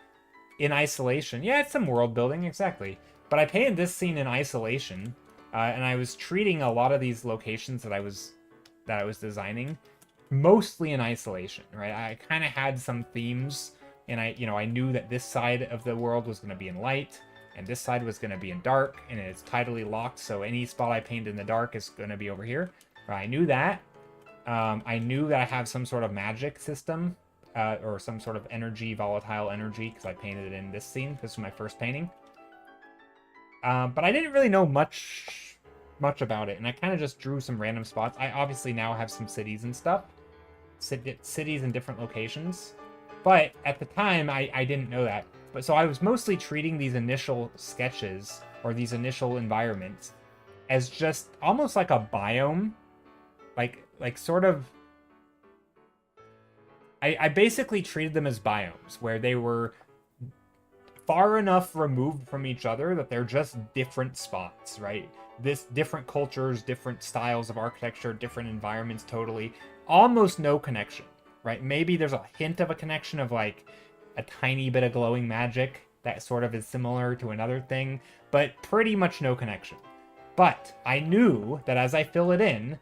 A: in isolation. Yeah, it's some world building, exactly. But I painted this scene in isolation, and I was treating a lot of these locations that I was designing mostly in isolation, right? I kind of had some themes, and I knew that this side of the world was going to be in light, and this side was going to be in dark, and it's tidally locked, so any spot I painted in the dark is going to be over here. Right? I knew that. I knew that I have some sort of magic system, or some sort of energy, volatile energy, because I painted it in this scene. This was my first painting. But I didn't really know much about it, and I kind of just drew some random spots. I obviously now have some cities and stuff. Cities in different locations. But at the time, I didn't know that. But so I was mostly treating these initial sketches, or these initial environments, as just almost like a biome. Like sort of... I basically treated them as biomes, where they were far enough removed from each other that they're just different spots, right? This different cultures, different styles of architecture, different environments, totally. Almost no connection, right? Maybe there's a hint of a connection of like a tiny bit of glowing magic that sort of is similar to another thing, but pretty much no connection. But I knew that as I fill it in,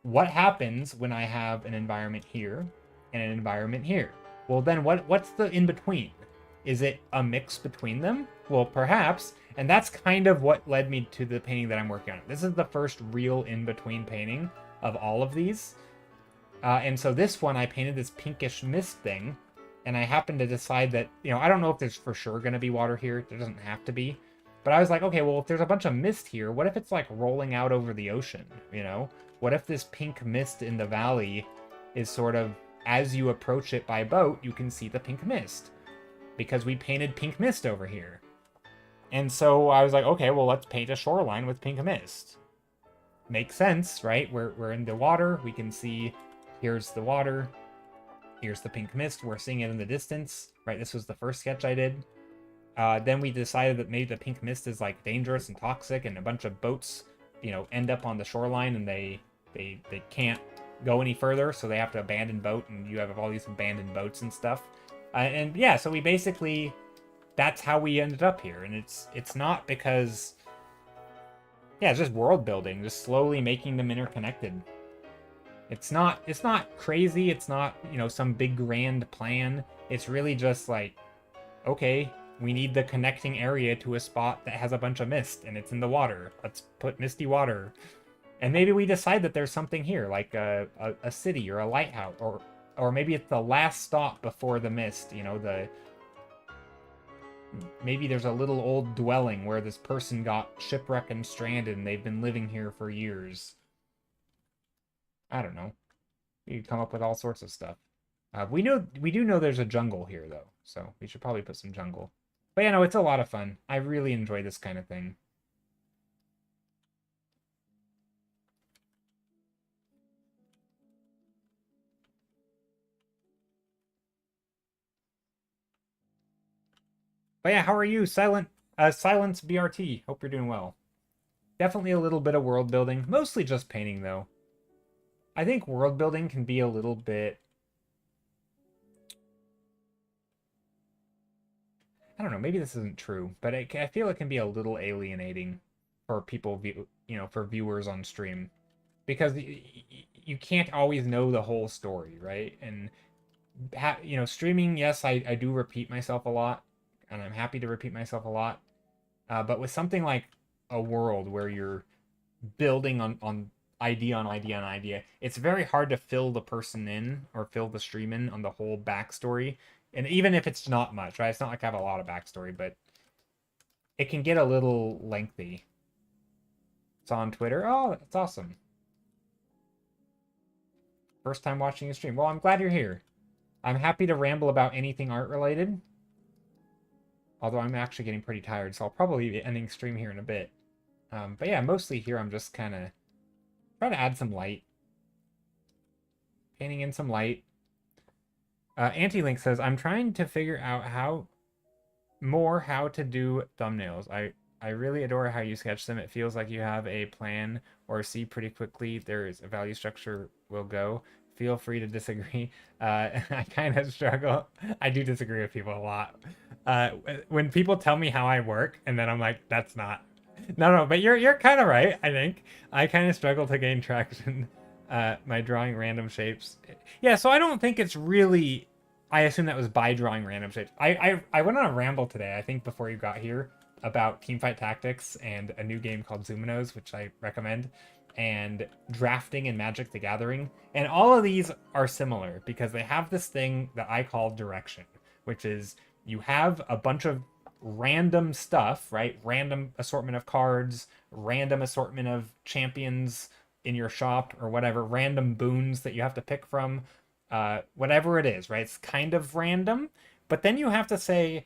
A: what happens when I have an environment here and an environment here? Well, then what's the in-between? Is it a mix between them? Well, perhaps. And that's kind of what led me to the painting that I'm working on. This is the first real in-between painting of all of these. And so this one, I painted this pinkish mist thing. And I happened to decide that, I don't know if there's for sure going to be water here. There doesn't have to be. But I was like, okay, well, if there's a bunch of mist here, what if it's like rolling out over the ocean, What if this pink mist in the valley is sort of, as you approach it by boat, you can see the pink mist. Because we painted pink mist over here. And so I was like, okay, well, let's paint a shoreline with pink mist. Makes sense, right? We're in the water. We can see, here's the water. Here's the pink mist. We're seeing it in the distance, right? This was the first sketch I did. Then we decided that maybe the pink mist is like dangerous and toxic, and a bunch of boats, end up on the shoreline, and they can't go any further, so they have to abandon boat, and you have all these abandoned boats and stuff. And yeah, so we basically, that's how we ended up here. And it's not because, yeah, it's just world building, just slowly making them interconnected. It's not crazy. It's not, some big grand plan. It's really just like, okay, we need the connecting area to a spot that has a bunch of mist and it's in the water. Let's put misty water. And maybe we decide that there's something here, like a city or a lighthouse, or maybe it's the last stop before the mist, maybe there's a little old dwelling where this person got shipwrecked and stranded and they've been living here for years. I don't know. You come up with all sorts of stuff. We do know there's a jungle here, though, so we should probably put some jungle. But yeah, no, it's a lot of fun. I really enjoy this kind of thing. But yeah, how are you, Silence BRT? Hope you're doing well. Definitely a little bit of world building, mostly just painting though. I think world building can be a little bit, I don't know, maybe this isn't true, but I feel it can be a little alienating for people, for viewers on stream, because you can't always know the whole story, right? And streaming, yes, I do repeat myself a lot, and I'm happy to repeat myself a lot. But with something like a world where you're building on idea on idea on idea, it's very hard to fill the person in or fill the stream in on the whole backstory. And even if it's not much, right? It's not like I have a lot of backstory, but it can get a little lengthy. It's on Twitter. Oh, that's awesome. First time watching a stream. Well, I'm glad you're here. I'm happy to ramble about anything art related. Although I'm actually getting pretty tired, so I'll probably be ending stream here in a bit. But yeah, mostly here I'm just kind of trying to add some light. Painting in some light. Anti-Link says, I'm trying to figure out how to do thumbnails. I really adore how you sketch them. It feels like you have a plan or see pretty quickly there is a value structure will go. Feel free to disagree. I kind of struggle. I do disagree with people a lot. When people tell me how I work, and then I'm like, that's not. No, but you're kind of right. I think I kind of struggle to gain traction. My drawing random shapes. Yeah, so I don't think it's really. I assume that was by drawing random shapes. I went on a ramble today, I think before you got here, about teamfight tactics and a new game called Zuminos, which I recommend, and drafting and Magic the Gathering. And all of these are similar because they have this thing that I call direction, which is you have a bunch of random stuff, right? Random assortment of cards, random assortment of champions in your shop or whatever, random boons that you have to pick from, whatever it is, right? It's kind of random, but then you have to say,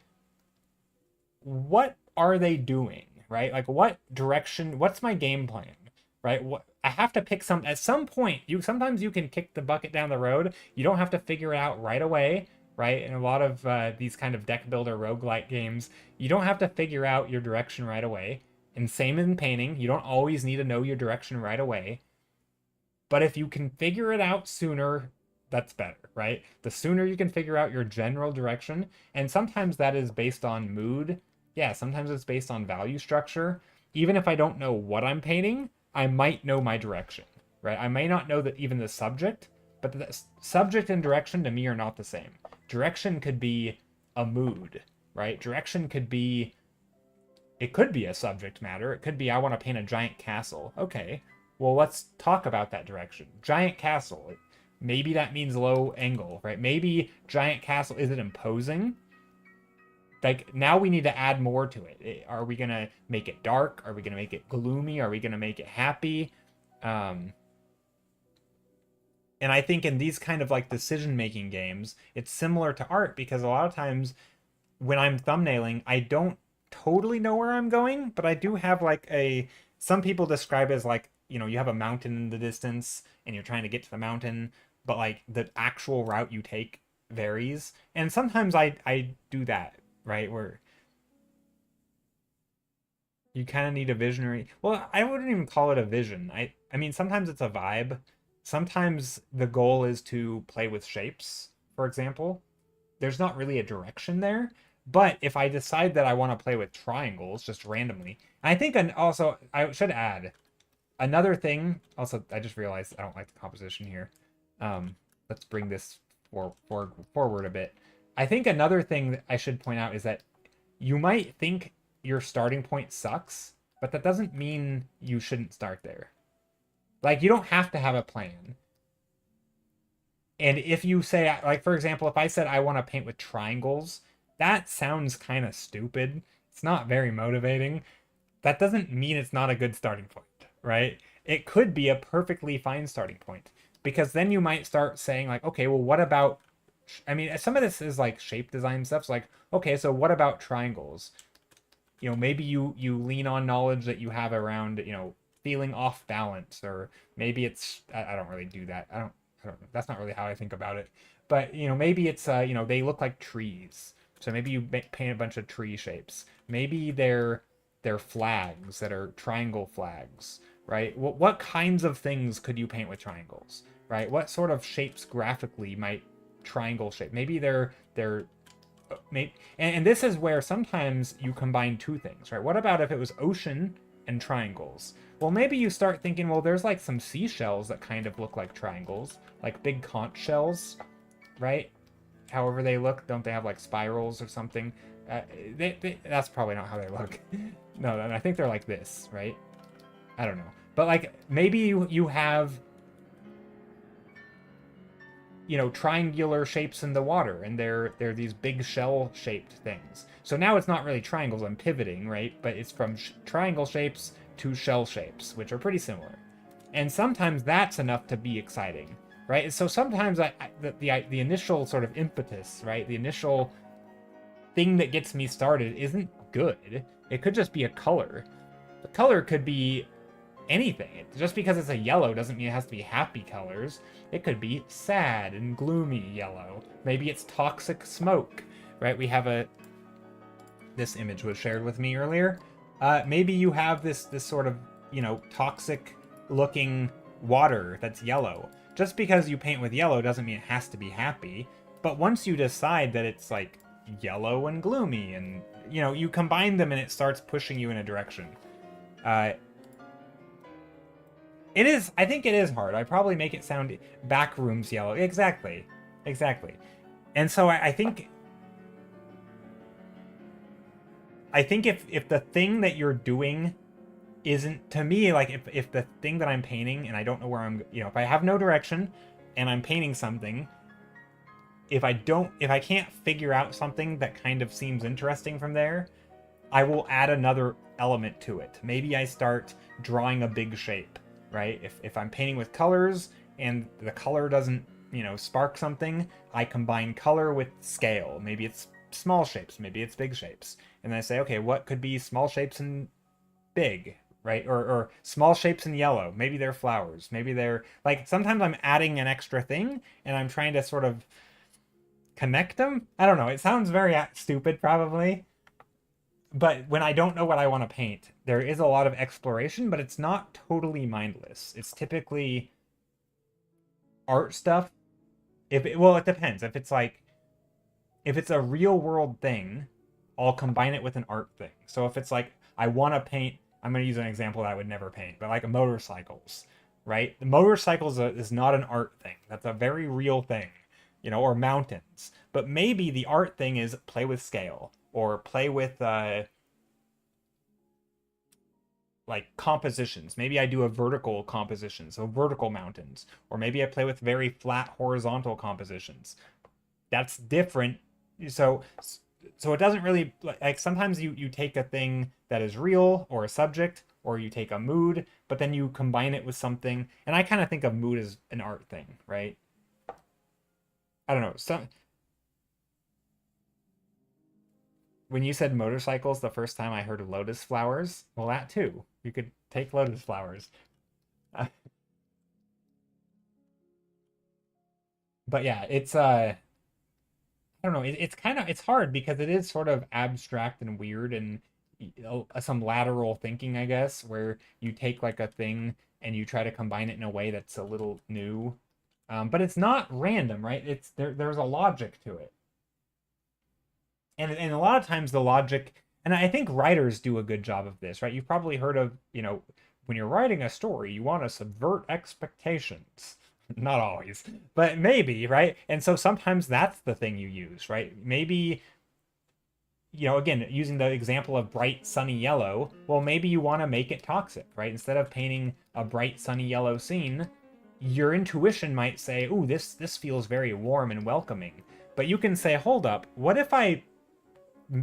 A: what are they doing, right? Like, what direction? What's my game plan, right? What I have to pick some at some point. Sometimes you can kick the bucket down the road. You don't have to figure it out right away, right? In a lot of these kind of deck builder roguelike games, you don't have to figure out your direction right away. And same in painting, you don't always need to know your direction right away. But if you can figure it out sooner, that's better, right? The sooner you can figure out your general direction, and sometimes that is based on mood. Yeah, sometimes it's based on value structure. Even if I don't know what I'm painting, I might know my direction, right? I may not know that even the subject, but the subject and direction to me are not the same. Direction could be a mood, right? Direction could be, it could be a subject matter. It could be, I want to paint a giant castle. Okay, well, let's talk about that direction. Giant castle. Maybe that means low angle, right? Maybe giant castle isn't imposing. Like, now we need to add more to it. Are we going to make it dark? Are we going to make it gloomy? Are we going to make it happy? And I think in these kind of like decision-making games, it's similar to art because a lot of times when I'm thumbnailing, I don't totally know where I'm going, but I do have like some people describe it as like, you have a mountain in the distance and you're trying to get to the mountain, but like the actual route you take varies. And sometimes I do that, right? Where you kind of need a visionary. Well, I wouldn't even call it a vision. I mean, sometimes it's a vibe. Sometimes the goal is to play with shapes, for example. There's not really a direction there. But if I decide that I want to play with triangles just randomly, I think, and also I should add another thing. Also, I just realized I don't like the composition here. Let's bring this forward a bit. I think another thing that I should point out is that you might think your starting point sucks, but that doesn't mean you shouldn't start there. Like, you don't have to have a plan. And if you say, like, for example, if I said I want to paint with triangles, that sounds kind of stupid. It's not very motivating. That doesn't mean it's not a good starting point, right? It could be a perfectly fine starting point, because then you might start saying like, okay, well, what about, I mean, some of this is like shape design stuff. So like, okay, so what about triangles? Maybe you lean on knowledge that you have around, feeling off balance, or maybe it's, I don't really do that. I don't, that's not really how I think about it. But, maybe it's, they look like trees. So maybe you paint a bunch of tree shapes. Maybe they're flags that are triangle flags, right? What kinds of things could you paint with triangles, right? What sort of shapes graphically might triangle shape? Maybe and this is where sometimes you combine two things, right? What about if it was ocean and triangles? Well, maybe you start thinking, well, there's like some seashells that kind of look like triangles, like big conch shells, right? However they look, don't they have like spirals or something? That's probably not how they look. No, I think they're like this, right? I don't know. But like, maybe you have, triangular shapes in the water, and they're these big shell-shaped things. So now it's not really triangles, I'm pivoting, right? But it's from triangle shapes to shell shapes, which are pretty similar. And sometimes that's enough to be exciting, right? So sometimes the initial sort of impetus, right? The initial thing that gets me started isn't good. It could just be a color. The color could be anything. Just because it's a yellow doesn't mean it has to be happy colors. It could be sad and gloomy yellow. Maybe it's toxic smoke, right? We have this image was shared with me earlier. Maybe you have this sort of, toxic looking water that's yellow. Just because you paint with yellow doesn't mean it has to be happy. But once you decide that it's like yellow and gloomy and, you combine them and it starts pushing you in a direction. I think it is hard. I probably make it sound backrooms yellow. Exactly. And so I think if the thing that you're doing isn't, to me, like if the thing that I'm painting and I don't know where I'm, if I have no direction and I'm painting something, if I can't figure out something that kind of seems interesting from there, I will add another element to it. Maybe I start drawing a big shape, right? If I'm painting with colors and the color doesn't, spark something, I combine color with scale. Maybe it's small shapes, maybe it's big shapes. And then I say, okay, what could be small shapes and big, right? Or small shapes in yellow. Maybe they're flowers. Maybe they're, like, sometimes I'm adding an extra thing and I'm trying to sort of connect them. I don't know. It sounds very stupid, probably. But when I don't know what I want to paint, there is a lot of exploration, but it's not totally mindless. It's typically art stuff. Well, it depends. If it's a real world thing, I'll combine it with an art thing. So if it's like, I want to paint, I'm going to use an example that I would never paint, but like motorcycles, right? The motorcycles is not an art thing. That's a very real thing, or mountains. But maybe the art thing is play with scale or play with like compositions. Maybe I do a vertical composition, so vertical mountains, or maybe I play with very flat horizontal compositions. That's different. So it doesn't really, like, sometimes you take a thing that is real or a subject, or you take a mood, but then you combine it with something. And I kind of think of mood as an art thing, right? I don't know. When you said motorcycles, the first time I heard of lotus flowers, well, that too. You could take lotus flowers. But yeah, it's I don't know. It's hard because it is sort of abstract and weird and some lateral thinking, I guess, where you take like a thing and you try to combine it in a way that's a little new. But it's not random, right? There's a logic to it. And a lot of times the logic, and I think writers do a good job of this, right? You've probably heard of, when you're writing a story, you want to subvert expectations. Not always, but maybe, right? And so sometimes that's the thing you use, right? Maybe, again, using the example of bright sunny yellow, well, maybe you want to make it toxic, right? Instead of painting a bright sunny yellow scene, your intuition might say, ooh, this feels very warm and welcoming. But you can say, hold up, what if I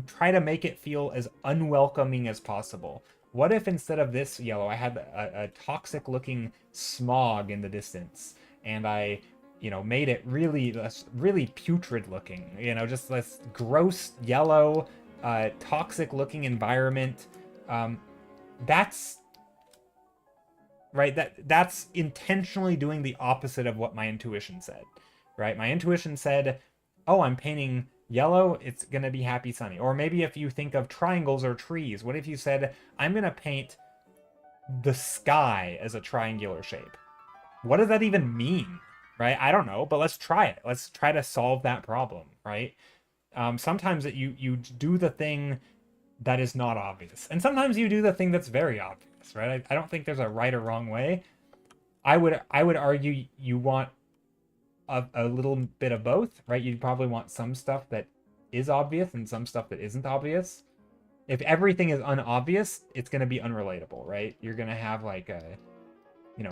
A: try to make it feel as unwelcoming as possible? What if instead of this yellow, I had a toxic looking smog in the distance, and I, made it really putrid looking, just this gross yellow, toxic looking environment. That's right. That's intentionally doing the opposite of what my intuition said, right? My intuition said, oh, I'm painting yellow, it's going to be happy sunny. Or maybe if you think of triangles or trees, what if you said, I'm going to paint the sky as a triangular shape? What does that even mean, right? I don't know, but let's try it. Let's try to solve that problem, right? Sometimes you do the thing that is not obvious, and sometimes you do the thing that's very obvious, right? I don't think there's a right or wrong way. I would argue you want a little bit of both, right? You'd probably want some stuff that is obvious and some stuff that isn't obvious. If everything is unobvious, it's going to be unrelatable, right? You're going to have like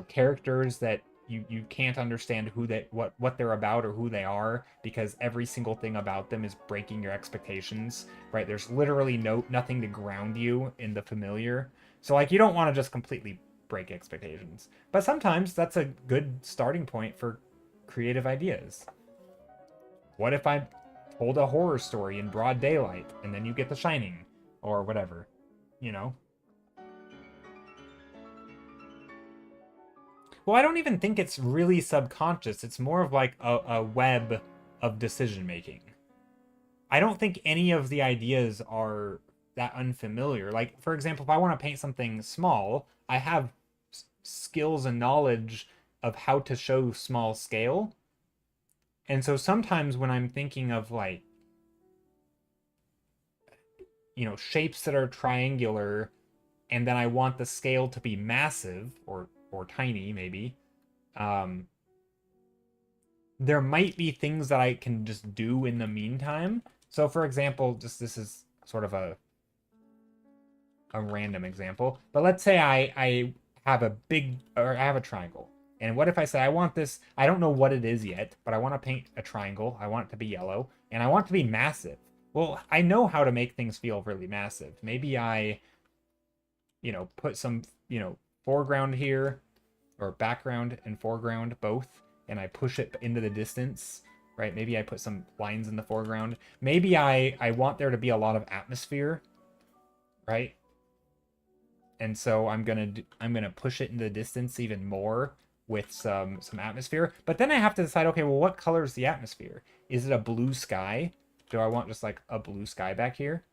A: characters that you can't understand what they're about or who they are, because every single thing about them is breaking your expectations, right? There's literally nothing to ground you in the familiar. So like you don't want to just completely break expectations. But sometimes that's a good starting point for creative ideas. What if I told a horror story in broad daylight and then you get The Shining or whatever, you know? Well, I don't even think it's really subconscious. It's more of like a web of decision making. I don't think any of the ideas are that unfamiliar. Like, for example, if I want to paint something small, I have skills and knowledge of how to show small scale. And so sometimes when I'm thinking of like, shapes that are triangular, and then I want the scale to be massive or tiny maybe, there might be things that I can just do in the meantime. So for example, just this is sort of a random example, but let's say I have I have a triangle. And what if I say I want this, I don't know what it is yet, but I want to paint a triangle. I want it to be yellow and I want it to be massive. Well, I know how to make things feel really massive. Maybe I, put some, foreground here, or background and foreground both, and I push it into the distance, right? Maybe I put some lines in the foreground. Maybe I want there to be a lot of atmosphere, right? And so I'm gonna push it into the distance even more with some atmosphere. But then I have to decide, okay, well, what color is the atmosphere? Is it a blue sky? Do I want just like a blue sky back here?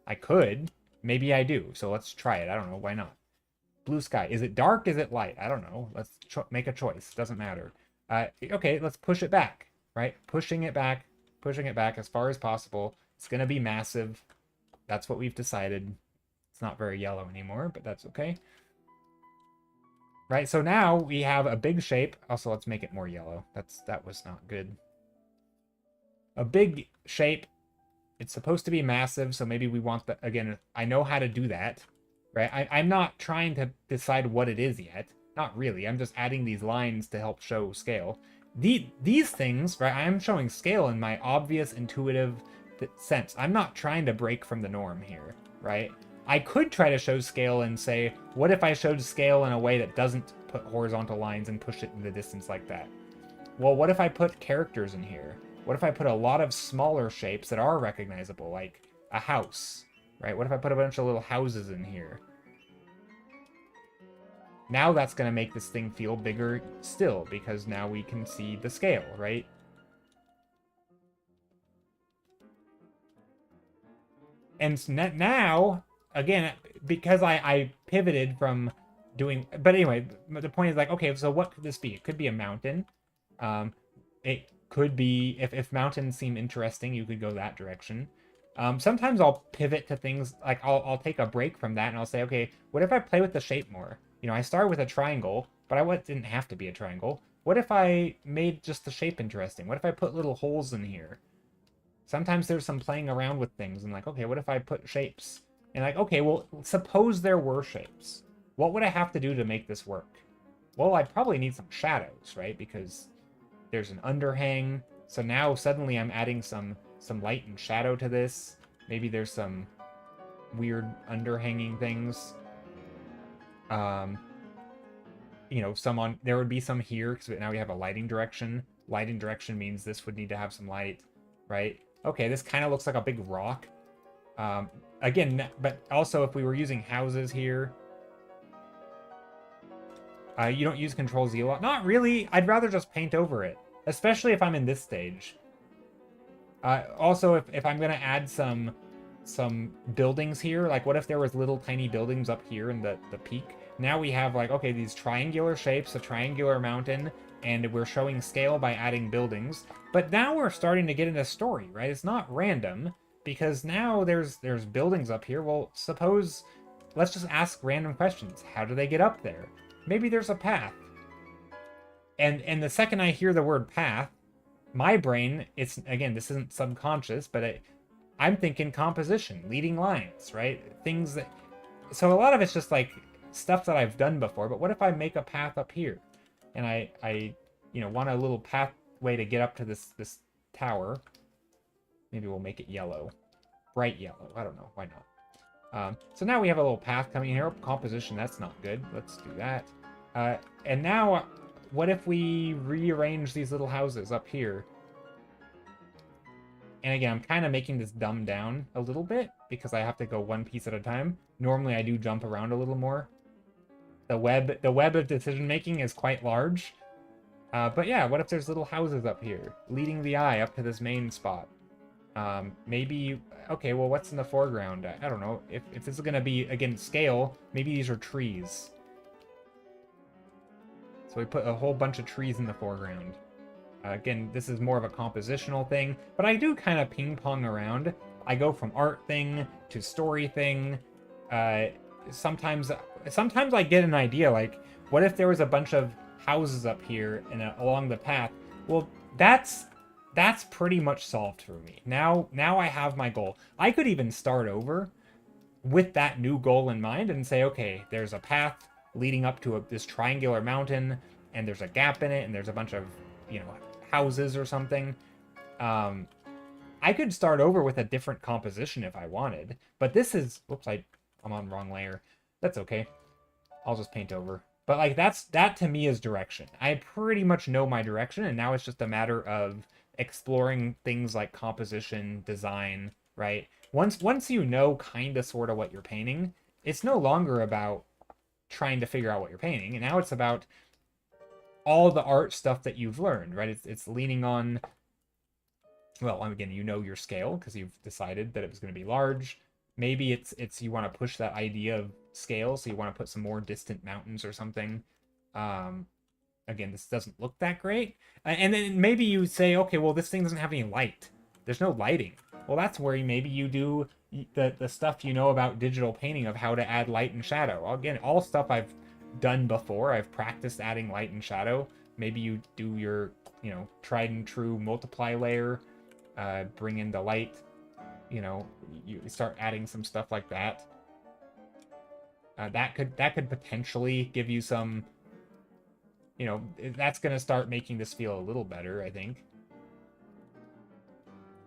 A: I could. Maybe I do. So let's try it. I don't know. Why not? Blue sky. Is it dark? Is it light? I don't know. Let's make a choice. Doesn't matter. Okay, let's push it back, right? Pushing it back as far as possible. It's going to be massive. That's what we've decided. It's not very yellow anymore, but that's okay. Right, so now we have a big shape. Also, let's make it more yellow. That was not good. A big shape. It's supposed to be massive, so maybe we want the, again, I know how to do that, right? I'm not trying to decide what it is yet. Not really. I'm just adding these lines to help show scale. These things, right, I'm showing scale in my obvious, intuitive sense. I'm not trying to break from the norm here, right? I could try to show scale and say, what if I showed scale in a way that doesn't put horizontal lines and push it in the distance like that? Well, what if I put characters in here? What if I put a lot of smaller shapes that are recognizable, like a house, right? What if I put a bunch of little houses in here? Now that's going to make this thing feel bigger still, because now we can see the scale, right? And now, again, because I pivoted from doing... But anyway, the point is like, okay, so what could this be? It could be a mountain. It could be, if mountains seem interesting, you could go that direction. Sometimes I'll pivot to things, like I'll take a break from that and I'll say, okay, what if I play with the shape more? I started with a triangle, but it didn't have to be a triangle. What if I made just the shape interesting? What if I put little holes in here? Sometimes there's some playing around with things and like, okay, what if I put shapes? And like, okay, well, suppose there were shapes. What would I have to do to make this work? Well, I'd probably need some shadows, right? Because there's an underhang. So now suddenly I'm adding some light and shadow to this. Maybe there's some weird underhanging things. There would be some here, because now we have a lighting direction. Lighting direction means this would need to have some light, right? Okay, this kind of looks like a big rock. Again, but also if we were using houses here, you don't use Control-Z a lot. Not really. I'd rather just paint over it, especially if I'm in this stage. Also, if I'm going to add some buildings here, like what if there was little tiny buildings up here in the peak? Now we have like, okay, these triangular shapes, a triangular mountain, and we're showing scale by adding buildings. But now we're starting to get into story, right? It's not random, because now there's buildings up here. Well, suppose, let's just ask random questions. How do they get up there? Maybe there's a path. And the second I hear the word path, my brain, it's, again, this isn't subconscious, but I'm thinking composition, leading lines, right? Things that, so a lot of it's just like stuff that I've done before, but what if I make a path up here? And I want a little pathway to get up to this tower. Maybe we'll make it yellow. Bright yellow. I don't know. Why not? So now we have a little path coming in here. Composition, that's not good. Let's do that. And now, what if we rearrange these little houses up here? And again, I'm kind of making this dumb down a little bit, because I have to go one piece at a time. Normally, I do jump around a little more. The web of decision making is quite large. But yeah, what if there's little houses up here, leading the eye up to this main spot? Maybe, okay, well, what's in the foreground? I don't know. If this is going to be, again, scale, maybe these are trees. So we put a whole bunch of trees in the foreground. Again, this is more of a compositional thing, but I do kind of ping-pong around. I go from art thing to story thing. Sometimes I get an idea, like, what if there was a bunch of houses up here and along the path? Well, that's pretty much solved for me. Now I have my goal. I could even start over with that new goal in mind and say, okay, there's a path leading up to this triangular mountain, and there's a gap in it, and there's a bunch of, houses or something. I could start over with a different composition if I wanted, but this is, whoops, I'm on the wrong layer. That's okay. I'll just paint over. But like that to me is direction. I pretty much know my direction, and now it's just a matter of exploring things like composition, design, right? Once you know kind of sort of what you're painting, it's no longer about trying to figure out what you're painting, and now it's about all the art stuff that you've learned, right? It's leaning on, well, again, your scale because you've decided that it was going to be large. Maybe it's you want to push that idea of scale, so you want to put some more distant mountains or something. Again, this doesn't look that great. And then maybe you say, okay, well, this thing doesn't have any light. There's no lighting. Well, that's where maybe you do the stuff about digital painting of how to add light and shadow. Again, all stuff I've done before. I've practiced adding light and shadow. Maybe you do your, tried and true multiply layer, bring in the light, you start adding some stuff like that. That could potentially give you some, that's going to start making this feel a little better, I think.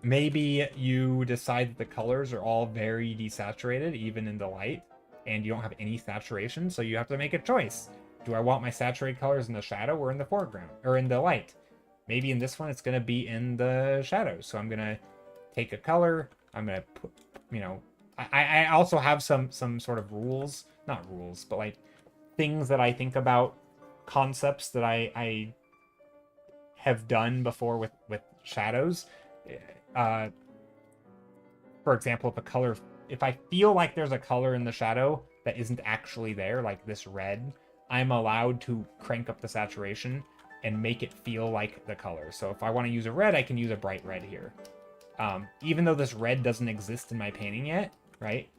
A: Maybe you decide that the colors are all very desaturated, even in the light, and you don't have any saturation, so you have to make a choice. Do I want my saturated colors in the shadow or in the foreground, or in the light? Maybe in this one, it's going to be in the shadows, so I'm going to take a color, I'm going to put, I also have some sort of rules, not rules, but like things that I think about, concepts that I have done before with shadows. For example, if I feel like there's a color in the shadow that isn't actually there, like this red, I'm allowed to crank up the saturation and make it feel like the color. So if I want to use a red, I can use a bright red here. Even though this red doesn't exist in my painting yet, right?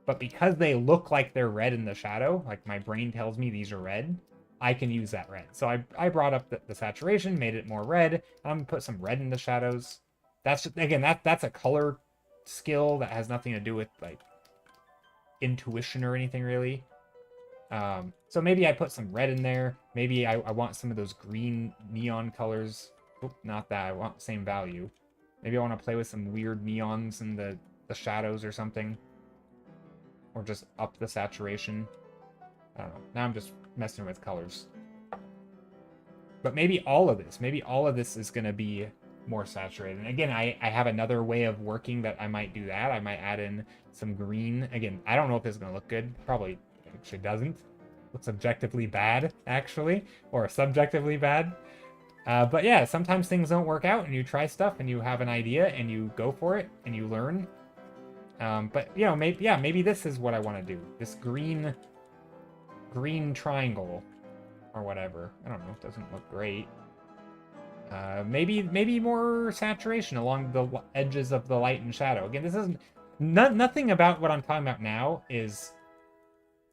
A: But because they look like they're red in the shadow, like my brain tells me these are red, I can use that red. So I brought up the saturation, made it more red. I'm gonna put some red in the shadows. That's just, again, that's a color skill that has nothing to do with like intuition or anything really. So maybe I put some red in there. Maybe I want some of those green neon colors. Oop, not that. I want the same value. Maybe I want to play with some weird neons in the shadows or something. Or just up the saturation. I don't know. Now I'm just messing with colors. But maybe all of this is going to be more saturated. And again, I have another way of working that I might do that. I might add in some green. Again, I don't know if it's going to look good. Probably actually doesn't. Looks objectively bad, actually. Or subjectively bad. But yeah, sometimes things don't work out and you try stuff and you have an idea and you go for it and you learn. But maybe this is what I want to do. This green triangle or whatever. I don't know. It doesn't look great. Maybe more saturation along the edges of the light and shadow. Again, this isn't nothing about what I'm talking about now is.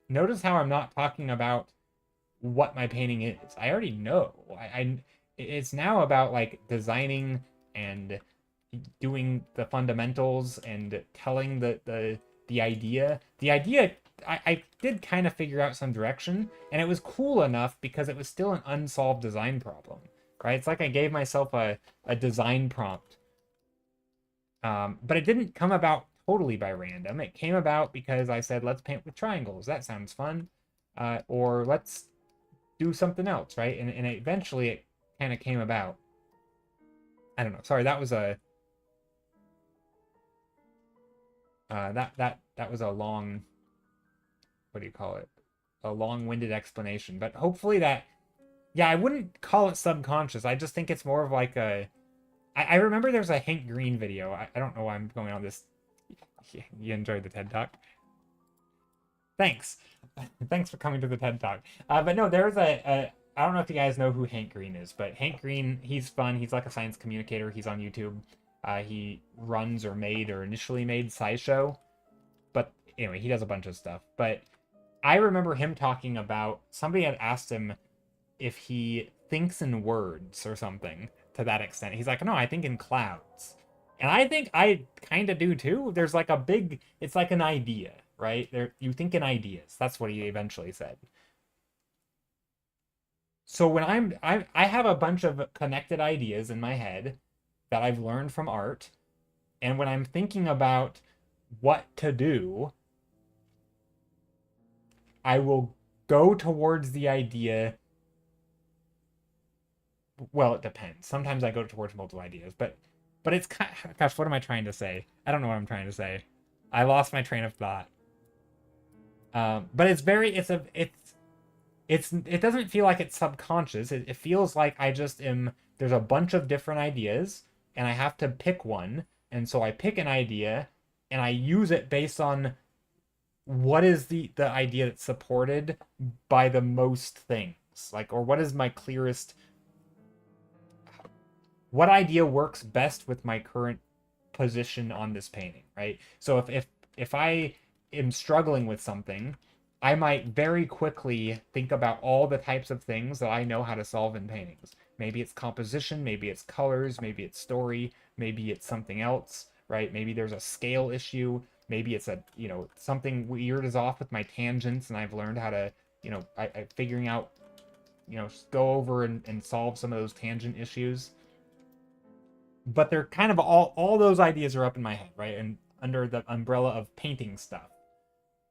A: Notice how I'm not talking about what my painting is. I already know. It's now about like designing and doing the fundamentals and telling the idea. The idea, I did kind of figure out some direction, and it was cool enough because it was still an unsolved design problem, right? It's like I gave myself a design prompt, but it didn't come about totally by random. It came about because I said, let's paint with triangles. That sounds fun. Or let's do something else, right? And eventually it kind of came about. I don't know. Sorry, that was a that was a long, what do you call it? a long-winded explanation, but hopefully that, yeah, I wouldn't call it subconscious. I just think it's more of like a, I remember there's a Hank Green video. I don't know why I'm going on this. You enjoyed the TED Talk? Thanks. Thanks for coming to the TED Talk. But no, there's I don't know if you guys know who Hank Green is, but Hank Green, he's fun. He's like a science communicator. He's on YouTube. He runs or made or initially made SciShow. But anyway, he does a bunch of stuff. But I remember him talking about, somebody had asked him if he thinks in words or something to that extent. He's like, no, I think in clouds. And I think I kind of do too. There's like a big, it's like an idea, right? There, you think in ideas. That's what he eventually said. So when I have a bunch of connected ideas in my head that I've learned from art, and when I'm thinking about what to do, I will go towards the idea. Well, it depends. Sometimes I go towards multiple ideas, but it's kind of, gosh, what am I trying to say? I don't know what I'm trying to say. I lost my train of thought. But it's very, it doesn't feel like it's subconscious. It feels like I just am, there's a bunch of different ideas and I have to pick one. And so I pick an idea and I use it based on what is the idea that's supported by the most things. Like, or what is my clearest, what idea works best with my current position on this painting, right? So if I am struggling with something, I might very quickly think about all the types of things that I know how to solve in paintings. Maybe it's composition, maybe it's colors, maybe it's story, maybe it's something else, right? Maybe there's a scale issue, maybe it's a, you know, something weird is off with my tangents and I've learned how to, you know, I figuring out, you know, go over and solve some of those tangent issues. But they're kind of all those ideas are up in my head, right? And under the umbrella of painting stuff.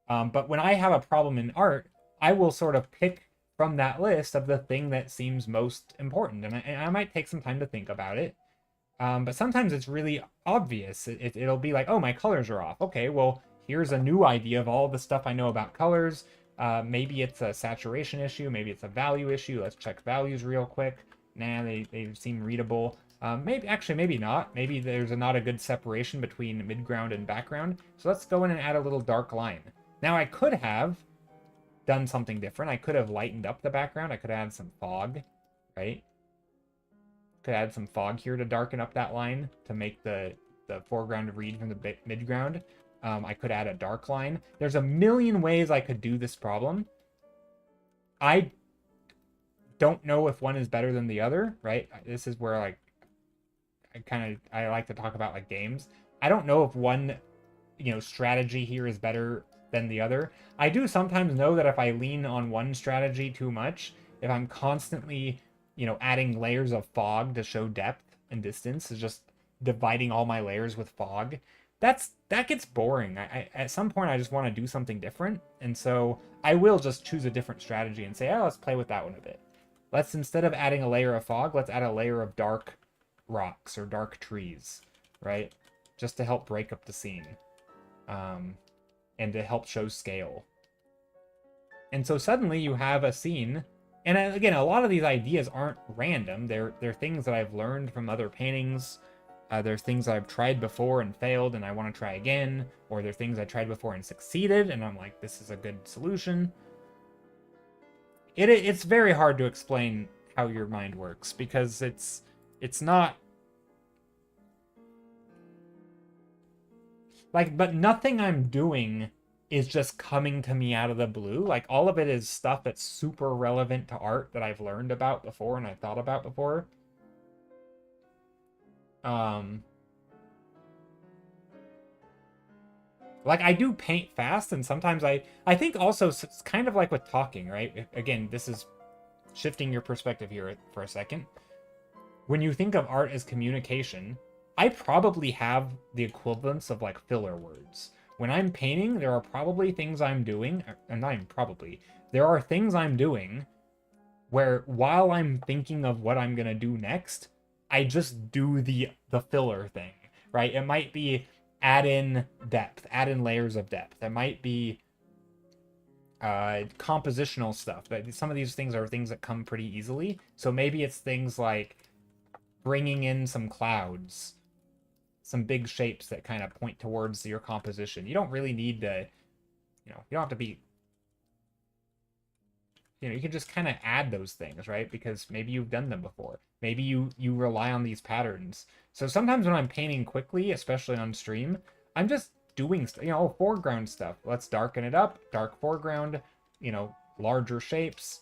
A: But when I have a problem in art, I will sort of pick from that list of the thing that seems most important. And I might take some time to think about it. But sometimes it's really obvious. It'll be like, oh, my colors are off. Okay, well, here's a new idea of all the stuff I know about colors. Maybe it's a saturation issue. Maybe it's a value issue. Let's check values real quick. Nah, they seem readable. Maybe not. Maybe there's not a good separation between midground and background. So let's go in and add a little dark line. Now I could have done something different. I could have lightened up the background. I could add some fog, right? Could add some fog here to darken up that line to make the foreground read from the midground. I could add a dark line. There's a million ways I could do this problem. I don't know if one is better than the other, right? This is where like I like to talk about like games. I don't know if one, you know, strategy here is better than the other. I do sometimes know that if I lean on one strategy too much, if I'm constantly, you know, adding layers of fog to show depth and distance, is just dividing all my layers with fog, that gets boring. I at some point I just want to do something different, and so I will just choose a different strategy and say, oh, let's play with that one a bit. Let's, instead of adding a layer of fog, let's add a layer of dark rocks or dark trees, right? Just to help break up the scene. And to help show scale. And so suddenly you have a scene, and again, a lot of these ideas aren't random. They're things that I've learned from other paintings. They're things that I've tried before and failed and I want to try again, or they're things I tried before and succeeded and I'm like, this is a good solution. It's very hard to explain how your mind works because it's not like, but nothing I'm doing is just coming to me out of the blue. Like, all of it is stuff that's super relevant to art that I've learned about before and I thought about before. Like, I do paint fast, and sometimes I think also it's kind of like with talking, right? Again, this is shifting your perspective here for a second. When you think of art as communication, I probably have the equivalence of like filler words. When I'm painting, there are probably things I'm doing, and not even probably, there are things I'm doing where while I'm thinking of what I'm gonna do next, I just do the filler thing, right? It might be add in depth, add in layers of depth. It might be compositional stuff. But some of these things are things that come pretty easily. So maybe it's things like bringing in some clouds, some big shapes that kind of point towards your composition. You don't really need to, you don't have to be, you can just kind of add those things, right? Because maybe you've done them before. Maybe you rely on these patterns. So sometimes when I'm painting quickly, especially on stream, I'm just doing, foreground stuff. Let's darken it up, dark foreground, larger shapes.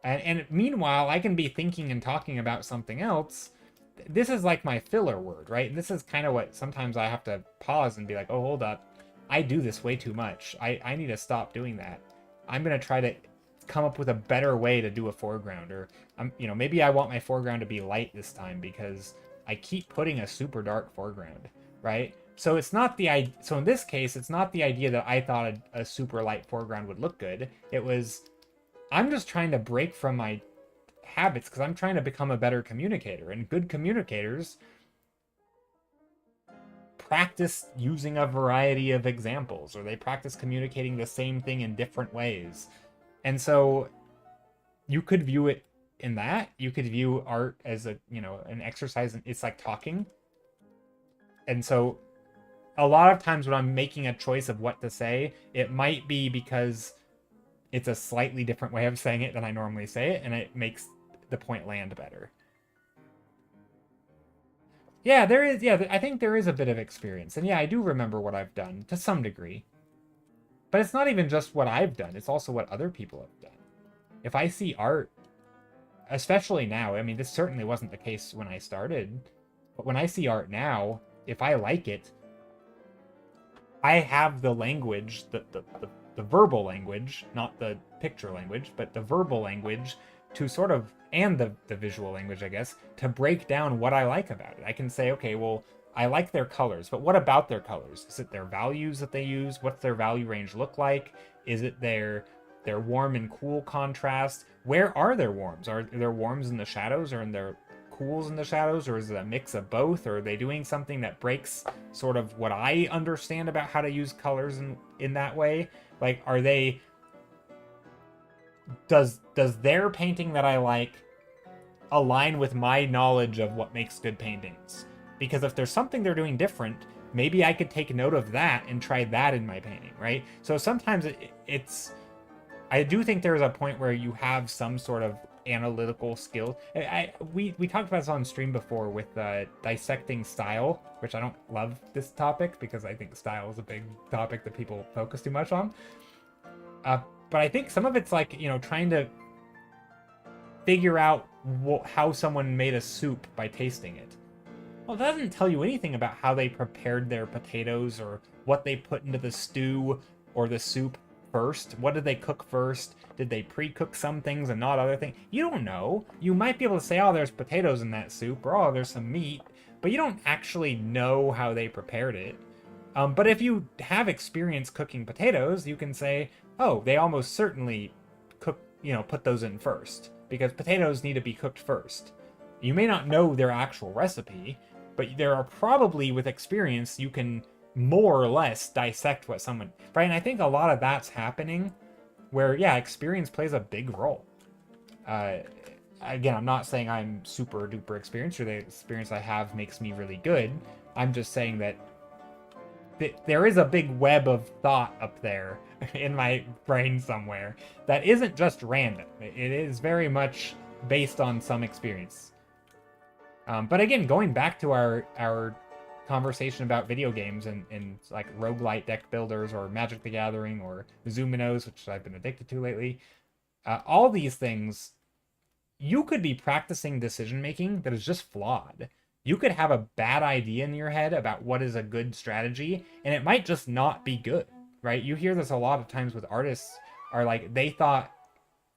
A: And meanwhile, I can be thinking and talking about something else. This is like my filler word, right? This is kind of what sometimes I have to pause and be like, oh, hold up. I do this way too much. I need to stop doing that. I'm going to try to come up with a better way to do a foreground, or maybe I want my foreground to be light this time because I keep putting a super dark foreground, right? So it's not so in this case, it's not the idea that I thought a super light foreground would look good. It was, I'm just trying to break from my habits because I'm trying to become a better communicator, and good communicators practice using a variety of examples, or they practice communicating the same thing in different ways. And so you could view it in that. You could view art as an exercise. It's like talking. And so a lot of times when I'm making a choice of what to say, it might be because it's a slightly different way of saying it than I normally say it, and it makes the point land better. Yeah, there is. Yeah, I think there is a bit of experience. And yeah, I do remember what I've done to some degree. But it's not even just what I've done. It's also what other people have done. If I see art, especially now, I mean, this certainly wasn't the case when I started, but when I see art now, if I like it, I have the language, the verbal language, not the picture language, but the verbal language to sort of, and the visual language, I guess, to break down what I like about it. I can say, okay, well, I like their colors, but what about their colors? Is it their values that they use? What's their value range look like? Is it their warm and cool contrast? Where are their warms? Are there warms in the shadows, or in their cools in the shadows, or is it a mix of both? Or are they doing something that breaks sort of what I understand about how to use colors in that way? Like, are they... Does their painting that I like align with my knowledge of what makes good paintings? Because if there's something they're doing different, maybe I could take note of that and try that in my painting, right? So sometimes it's... I do think there's a point where you have some sort of analytical skill. We talked about this on stream before with dissecting style, which I don't love this topic because I think style is a big topic that people focus too much on. But I think some of it's like, trying to figure out how someone made a soup by tasting it. Well, it doesn't tell you anything about how they prepared their potatoes, or what they put into the stew or the soup first. What did they cook first? Did they pre-cook some things and not other things? You don't know. You might be able to say, oh, there's potatoes in that soup, or oh, there's some meat, but you don't actually know how they prepared it. But if you have experience cooking potatoes, you can say, oh, they almost certainly put those in first, because potatoes need to be cooked first. You may not know their actual recipe, but there are probably, with experience, you can more or less dissect what someone... Right, and I think a lot of that's happening where, yeah, experience plays a big role. Again, I'm not saying I'm super duper experienced, or the experience I have makes me really good. I'm just saying that there is a big web of thought up there in my brain somewhere that isn't just random. It is very much based on some experience. But again, going back to our conversation about video games and like roguelite deck builders, or Magic the Gathering, or Zuminos, which I've been addicted to lately, all these things, you could be practicing decision making that is just flawed. You could have a bad idea in your head about what is a good strategy, and it might just not be good, right? You hear this a lot of times with artists, are like, they thought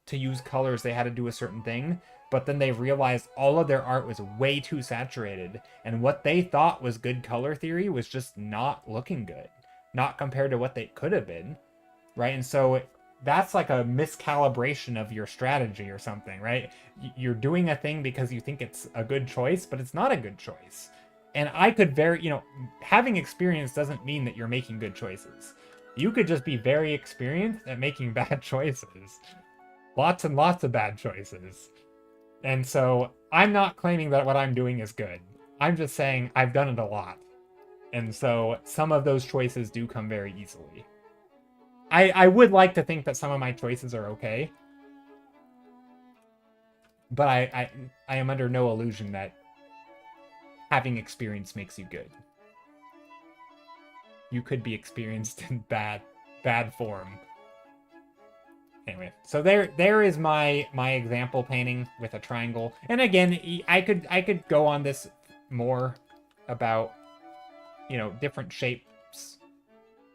A: to use colors they had to do a certain thing, but then they realized all of their art was way too saturated, and what they thought was good color theory was just not looking good, not compared to what they could have been, right? And so that's like a miscalibration of your strategy or something, right? You're doing a thing because you think it's a good choice, but it's not a good choice. And I could having experience doesn't mean that you're making good choices. You could just be very experienced at making bad choices. Lots and lots of bad choices. And so I'm not claiming that what I'm doing is good. I'm just saying I've done it a lot. And so some of those choices do come very easily. I would like to think that some of my choices are okay. But I am under no illusion that having experience makes you good. You could be experienced in bad form. Anyway, so there is my example painting with a triangle. And again, I could go on this more about, you know, different shapes.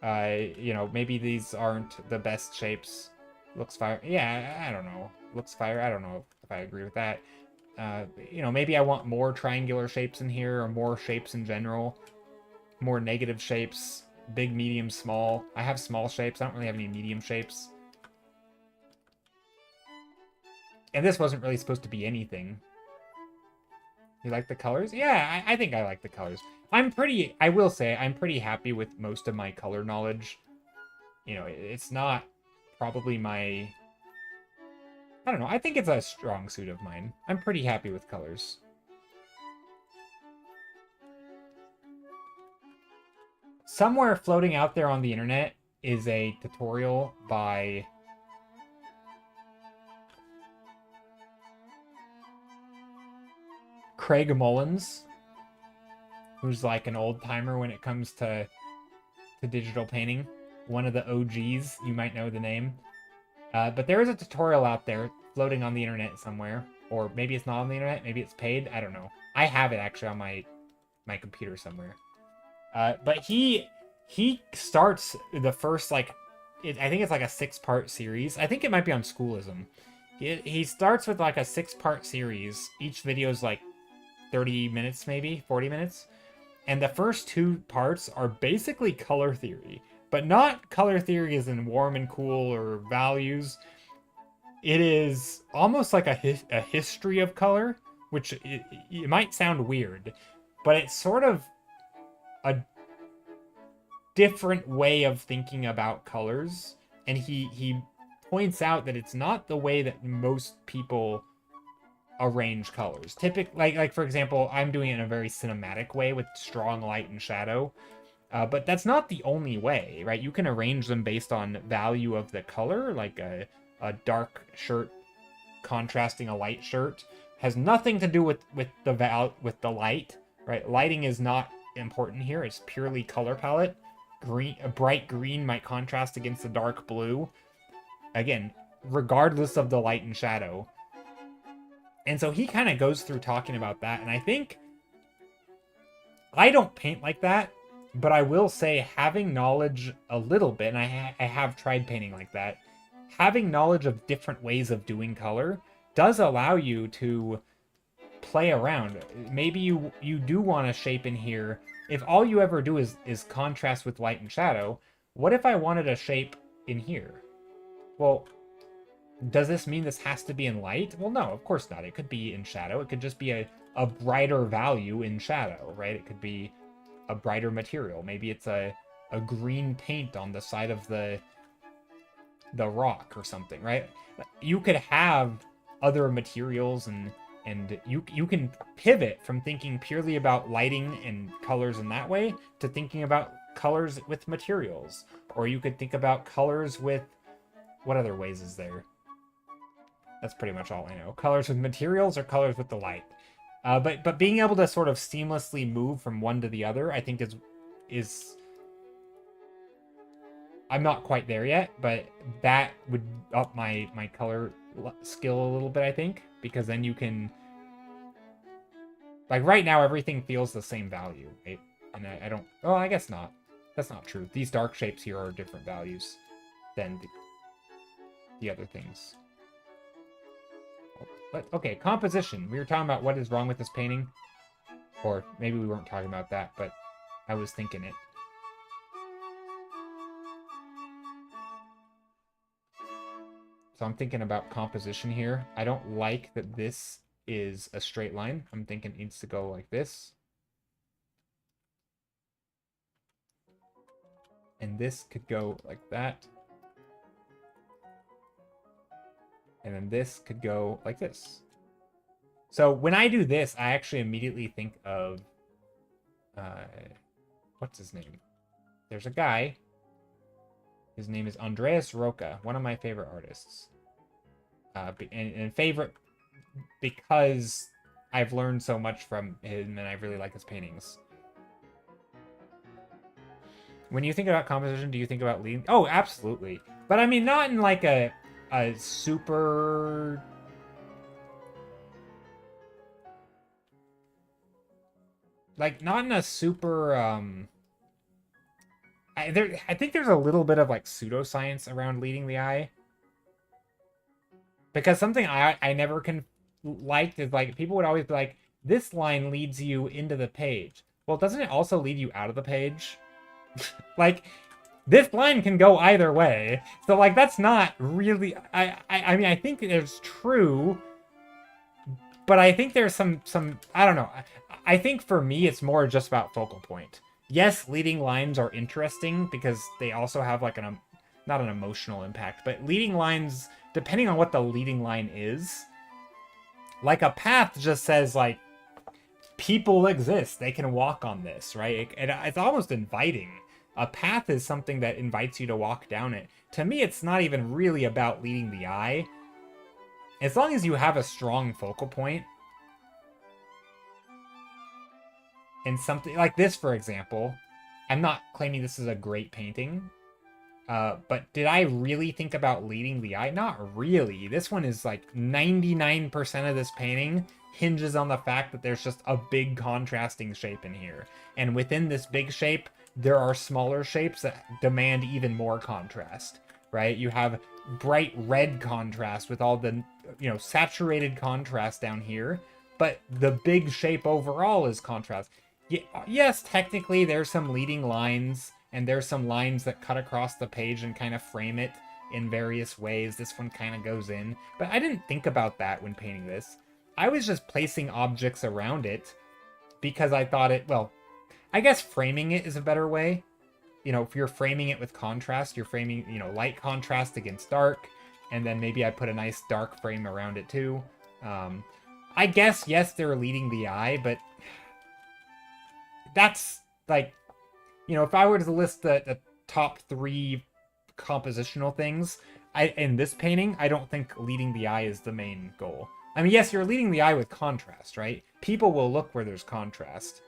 A: You know, maybe these aren't the best shapes. Looks fire. Yeah, I don't know. Looks fire. I don't know if I agree with that. You know, maybe I want more triangular shapes in here, or more shapes in general. More negative shapes. Big, medium, small. I have small shapes. I don't really have any medium shapes. And this wasn't really supposed to be anything. You like the colors? Yeah, I think I like the colors. I will say, I'm pretty happy with most of my color knowledge. You know, it's not probably my... I don't know, I think it's a strong suit of mine. I'm pretty happy with colors. Somewhere floating out there on the internet is a tutorial by... Craig Mullins, who's like an old timer when it comes to digital painting. One of the OGs, you might know the name. But there is a tutorial out there floating on the internet somewhere. Or maybe it's not on the internet, maybe it's paid, I don't know. I have it actually on my computer somewhere. But he starts the first, like, I think it's like a 6-part series. I think it might be on Schoolism. He starts with like a 6-part series. Each video is like 30 minutes, maybe 40 minutes. And the first 2 parts are basically color theory, but not color theory as in warm and cool or values. It is almost like a history of color, which it might sound weird, but it's sort of a different way of thinking about colors. And he points out that it's not the way that most people arrange colors. Typically, like for example, I'm doing it in a very cinematic way with strong light and shadow. But that's not the only way, right? You can arrange them based on value of the color, like a dark shirt contrasting a light shirt has nothing to do with the light, right? Lighting is not important here. It's purely color palette. A bright green might contrast against a dark blue. Again, regardless of the light and shadow. And so he kind of goes through talking about that, and I think I don't paint like that, but I will say having knowledge a little bit, and I have tried painting like that, having knowledge of different ways of doing color does allow you to play around. Maybe you do want a shape in here. If all you ever do is contrast with light and shadow, what if I wanted a shape in here? Well, does this mean this has to be in light? Well, no, of course not. It could be in shadow. It could just be a brighter value in shadow, right? It could be a brighter material. Maybe it's a green paint on the side of the rock or something, right? You could have other materials, and you can pivot from thinking purely about lighting and colors in that way to thinking about colors with materials. Or you could think about colors with... what other ways is there? That's pretty much all I know. Colors with materials or colors with the light. But being able to sort of seamlessly move from one to the other, I think is I'm not quite there yet, but that would up my color skill a little bit, I think, because then you can, like right now everything feels the same value, right? And I don't, oh, I guess not. That's not true. These dark shapes here are different values than the other things. But, okay, composition. We were talking about what is wrong with this painting. Or maybe we weren't talking about that, but I was thinking it. So I'm thinking about composition here. I don't like that this is a straight line. I'm thinking it needs to go like this. And this could go like that. And then this could go like this. So when I do this, I actually immediately think of, what's his name? There's a guy. His name is Andreas Roca, one of my favorite artists. And favorite because I've learned so much from him and I really like his paintings. When you think about composition, do you think about leading? Oh, absolutely. But I mean, not in like a super... Like, not in a super... I think there's a little bit of like pseudoscience around leading the eye. Because something I never liked is like, people would always be like, this line leads you into the page. Well, doesn't it also lead you out of the page? Like, this line can go either way. So like, that's not really, I mean, I think it's true, but I think there's some, I don't know. I think for me, it's more just about focal point. Yes, leading lines are interesting because they also have like not an emotional impact, but leading lines, depending on what the leading line is, like a path just says like, people exist, they can walk on this, right? It's almost inviting. A path is something that invites you to walk down it. To me, it's not even really about leading the eye. As long as you have a strong focal point, and something like this, for example, I'm not claiming this is a great painting, but did I really think about leading the eye? Not really. This one is like 99% of this painting hinges on the fact that there's just a big contrasting shape in here. And within this big shape, there are smaller shapes that demand even more contrast, right? You have bright red contrast with all the, saturated contrast down here, but the big shape overall is contrast. Yes, technically there's some leading lines, and there's some lines that cut across the page and kind of frame it in various ways. This one kind of goes in, but I didn't think about that when painting this. I was just placing objects around it because I thought I guess framing it is a better way. If you're framing it with contrast, you're framing, light contrast against dark, and then maybe I put a nice dark frame around it too. I guess, yes, they're leading the eye, but that's like, if I were to list the top 3 compositional things, in this painting, I don't think leading the eye is the main goal. I mean, yes, you're leading the eye with contrast, right? People will look where there's contrast.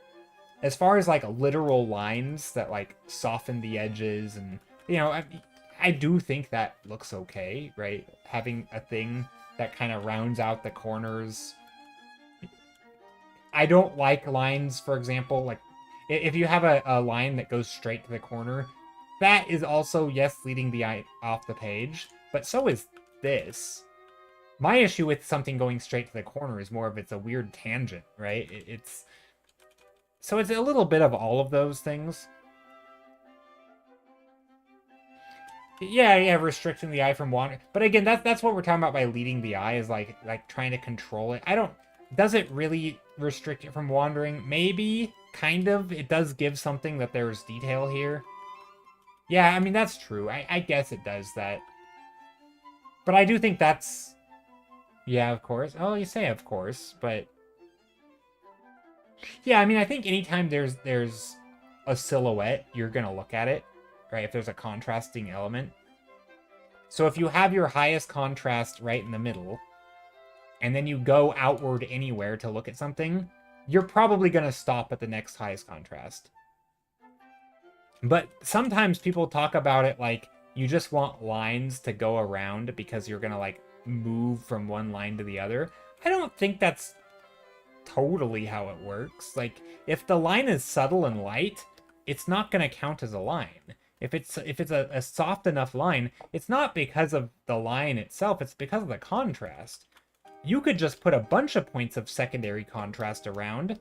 A: As far as like literal lines that like soften the edges and, I do think that looks okay, right? Having a thing that kind of rounds out the corners. I don't like lines, for example, like if you have a line that goes straight to the corner, that is also, yes, leading the eye off the page, but so is this. My issue with something going straight to the corner is more of it's a weird tangent, right? So it's a little bit of all of those things. Yeah, restricting the eye from wandering. But again, that's what we're talking about by leading the eye, is like trying to control it. Does it really restrict it from wandering? Maybe, kind of. It does give something that there's detail here. Yeah, I mean, that's true. I guess it does that. But I do think that's... Yeah, of course. Oh, you say of course, but... Yeah, I mean, I think anytime there's a silhouette, you're going to look at it, right? If there's a contrasting element. So if you have your highest contrast right in the middle, and then you go outward anywhere to look at something, you're probably going to stop at the next highest contrast. But sometimes people talk about it like you just want lines to go around because you're going to like move from one line to the other. I don't think that's totally how it works. Like, if the line is subtle and light, it's not going to count as a line. If it's a soft enough line, it's not because of the line itself, it's because of the contrast. You could just put a bunch of points of secondary contrast around,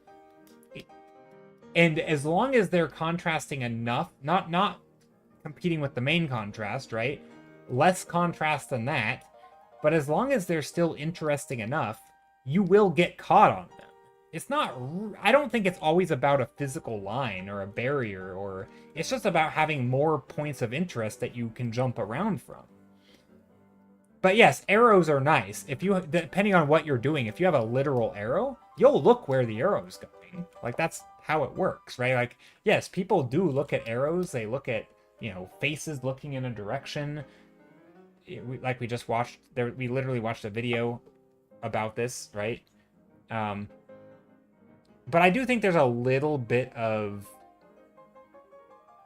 A: and as long as they're contrasting enough, not competing with the main contrast, right? Less contrast than that, but as long as they're still interesting enough, you will get caught on them. it's not, I don't think it's always about a physical line or a barrier, or it's just about having more points of interest that you can jump around from. But yes, arrows are nice. If you, depending on what you're doing, if you have a literal arrow, you'll look where the arrow's going. Like, that's how it works, right? Like, yes, people do look at arrows. They look at, you know, faces looking in a direction. Like we just watched, we literally watched a video about this, right? But I do think there's a little bit of,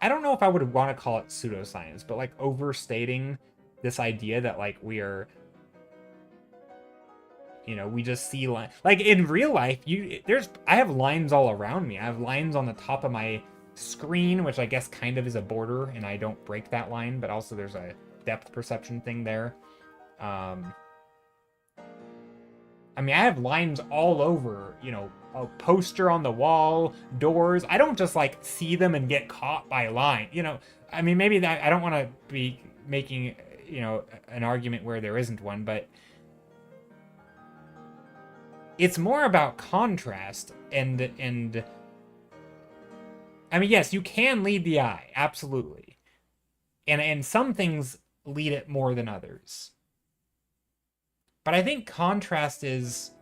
A: I don't know if I would want to call it pseudoscience, but like overstating this idea that like we are, you know, we just see line, like in real life, I have lines all around me. I have lines on the top of my screen, which I guess kind of is a border, and I don't break that line, but also there's a depth perception thing there. I mean, I have lines all over, you know, a poster on the wall, doors. I don't just like see them and get caught by a line, you know. I mean, maybe that, I don't want to be making, you know, an argument where there isn't one, but it's more about contrast and I mean, yes, you can lead the eye, absolutely. And some things lead it more than others. But I think contrast is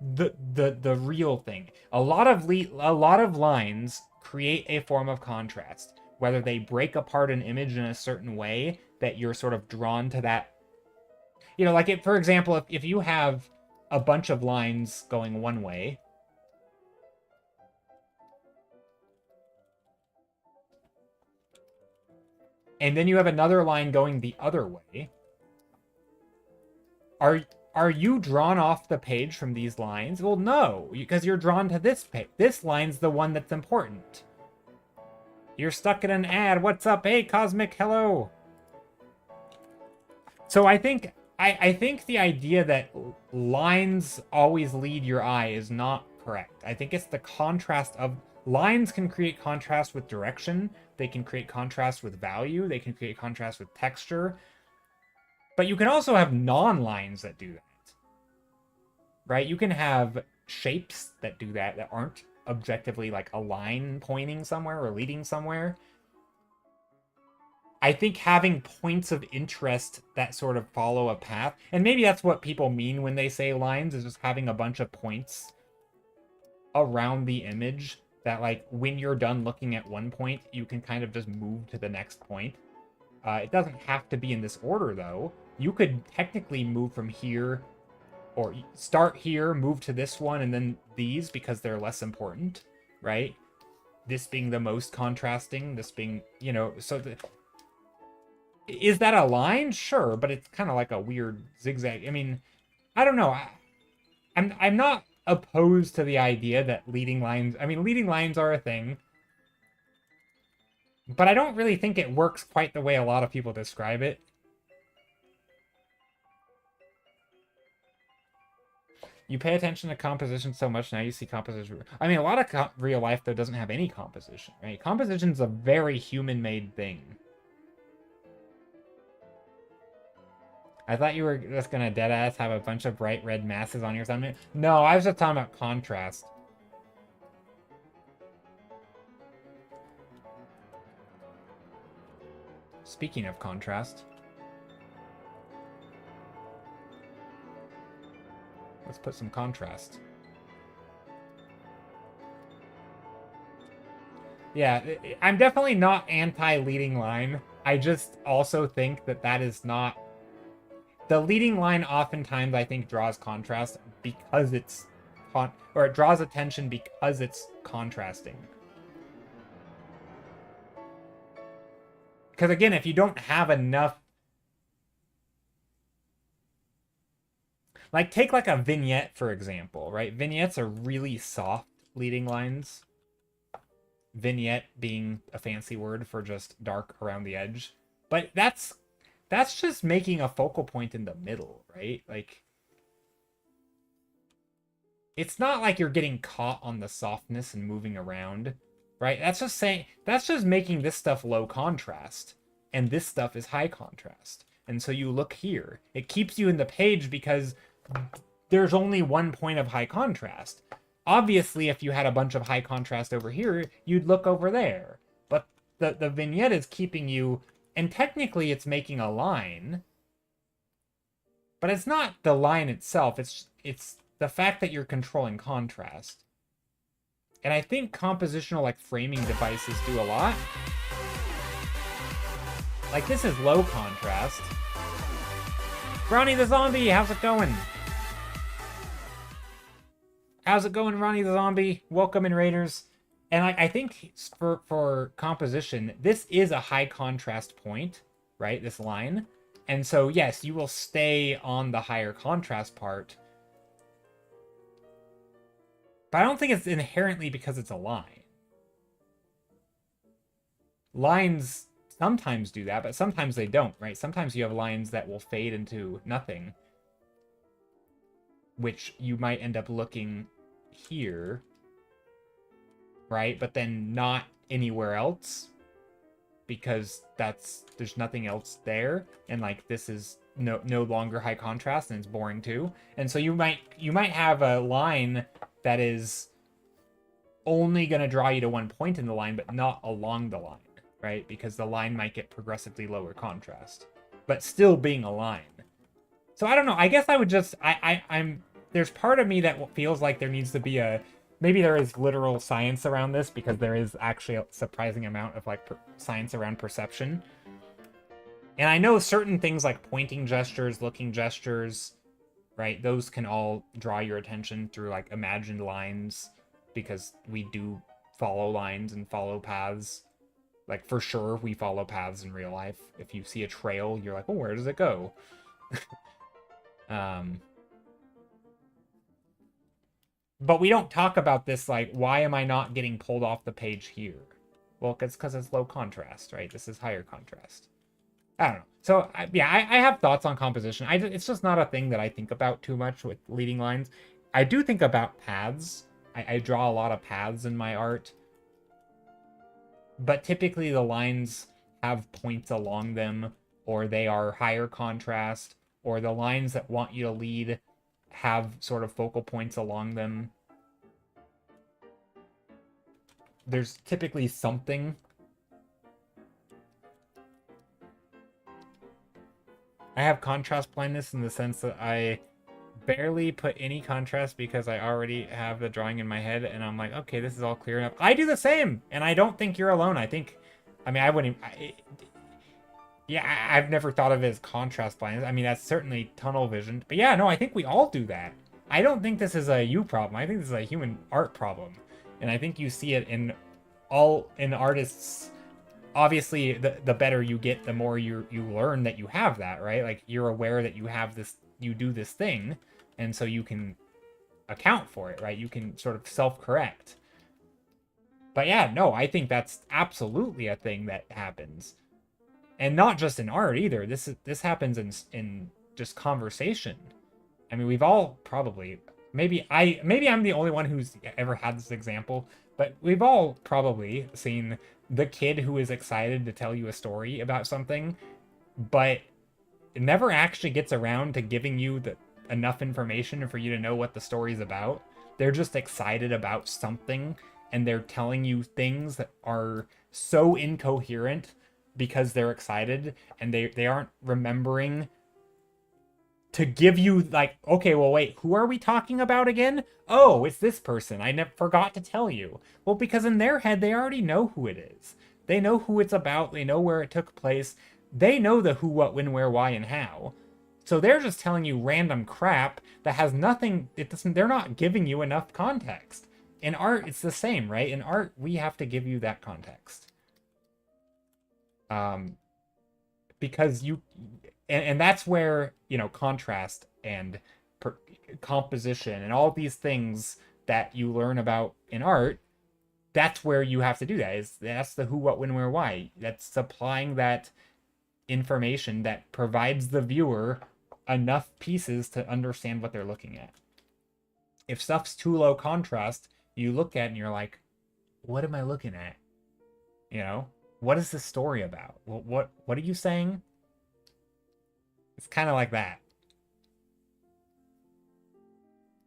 A: the real thing. A lot of lines create a form of contrast, whether they break apart an image in a certain way that you're sort of drawn to that. You know, like for example, if you have a bunch of lines going one way, and then you have another line going the other way, are you drawn off the page from these lines? Well, no, because you're drawn to this page. This line's the one that's important. You're stuck in an ad. What's up? Hey, Cosmic, hello. So I think the idea that lines always lead your eye is not correct. I think it's the contrast of lines can create contrast with direction. They can create contrast with value. They can create contrast with texture. But you can also have non-lines that do that, right? You can have shapes that do that aren't objectively like a line pointing somewhere or leading somewhere. I think having points of interest that sort of follow a path, and maybe that's what people mean when they say lines, is just having a bunch of points around the image that, like, when you're done looking at one point, you can kind of just move to the next point. It doesn't have to be in this order, though. You could technically move from here, or start here, move to this one, and then these, because they're less important, right? This being the most contrasting, this being, you know, so is that a line? Sure, but it's kind of like a weird zigzag. I mean, I don't know. I'm not opposed to the idea that leading lines, I mean, leading lines are a thing, but I don't really think it works quite the way a lot of people describe it. You pay attention to composition so much, now you see composition. I mean, a lot of real life, though, doesn't have any composition, right? Composition's a very human-made thing. I thought you were just gonna deadass have a bunch of bright red masses on your thumbnail. No, I was just talking about contrast. Speaking of contrast, let's put some contrast. Yeah, I'm definitely not anti-leading line. I just also think that that is not... The leading line oftentimes, I think, draws contrast because it's... or it draws attention because it's contrasting. Because again, if you don't have enough... Like, take like a vignette, for example, right? Vignettes are really soft leading lines. Vignette being a fancy word for just dark around the edge. But that's just making a focal point in the middle, right? Like, it's not like you're getting caught on the softness and moving around, right? That's just making this stuff low contrast, and this stuff is high contrast. And so you look here. It keeps you in the page because there's only one point of high contrast. Obviously, if you had a bunch of high contrast over here, you'd look over there. But the vignette is keeping you, and technically it's making a line, but it's not the line itself, it's the fact that you're controlling contrast. And I think compositional like framing devices do a lot. Like this is low contrast. Ronnie the Zombie, how's it going? How's it going, Ronnie the Zombie? Welcome in, Raiders. And I think for composition, this is a high contrast point, right? This line. And so, yes, you will stay on the higher contrast part. But I don't think it's inherently because it's a line. Lines sometimes do that, but sometimes they don't, right? Sometimes you have lines that will fade into nothing, which you might end up looking here, right? But then not anywhere else, because there's nothing else there, and like this is no longer high contrast and it's boring too. And so you might have a line that is only going to draw you to one point in the line, but not along the line, right? Because the line might get progressively lower contrast, but still being a line. So I don't know. I guess I would just I'm there's part of me that feels like there needs to be maybe there is literal science around this, because there is actually a surprising amount of like science around perception. And I know certain things like pointing gestures, looking gestures, right? Those can all draw your attention through like imagined lines, because we do follow lines and follow paths. Like for sure, we follow paths in real life. If you see a trail, you're like, oh, where does it go? But we don't talk about this, like, why am I not getting pulled off the page here? Well, it's because it's low contrast, right? This is higher contrast. I don't know. So, yeah, I have thoughts on composition. It's just not a thing that I think about too much with leading lines. I do think about paths. I draw a lot of paths in my art. But typically the lines have points along them, or they are higher contrast, or the lines that want you to lead have sort of focal points along them. There's typically something. I have contrast blindness in the sense that I barely put any contrast because I already have the drawing in my head, and I'm like, okay, this is all clear enough. I do the same, and I don't think you're alone. I wouldn't... Yeah, I've never thought of it as contrast blindness. I mean, that's certainly tunnel vision. But yeah, no, I think we all do that. I don't think this is a you problem. I think this is a human art problem. And I think you see it in artists. Obviously, the better you get, the more you learn that you have that, right? Like, you're aware that you have this, you do this thing, and so you can account for it, right? You can sort of self-correct. But yeah, no, I think that's absolutely a thing that happens. And not just in art either. This happens in just conversation. I mean, we've all probably, maybe I'm the only one who's ever had this example, but we've all probably seen the kid who is excited to tell you a story about something, but it never actually gets around to giving you enough information for you to know what the story's about. They're just excited about something, and they're telling you things that are so incoherent because they're excited, and they aren't remembering to give you, like, okay, well, wait, who are we talking about again? Oh, it's this person. I forgot to tell you. Well, because in their head, they already know who it is. They know who it's about. They know where it took place. They know the who, what, when, where, why, and how. So they're just telling you random crap that has nothing, they're not giving you enough context. In art, it's the same, right? In art, we have to give you that context. Because and that's where, contrast and composition and all these things that you learn about in art, that's where you have to do that. That's the who, what, when, where, why. That's supplying that information that provides the viewer enough pieces to understand what they're looking at. If stuff's too low contrast, you look at it and you're like, what am I looking at? What is this story about? What are you saying? It's kind of like that.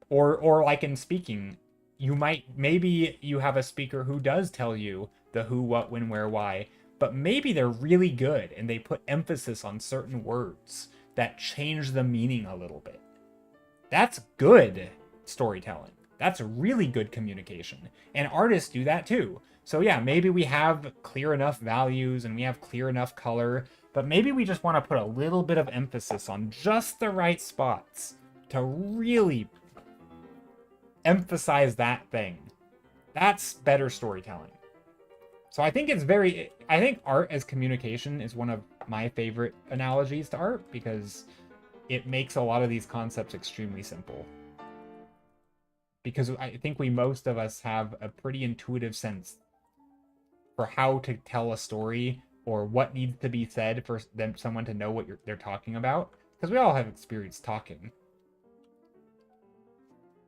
A: Or like in speaking, maybe you have a speaker who does tell you the who, what, when, where, why, but maybe they're really good and they put emphasis on certain words that change the meaning a little bit. That's good storytelling. That's really good communication. And artists do that too. So yeah, maybe we have clear enough values and we have clear enough color, but maybe we just want to put a little bit of emphasis on just the right spots to really emphasize that thing. That's better storytelling. So I think I think art as communication is one of my favorite analogies to art because it makes a lot of these concepts extremely simple. Because I think most of us have a pretty intuitive sense for how to tell a story or what needs to be said for someone to know what they're talking about. Because we all have experience talking.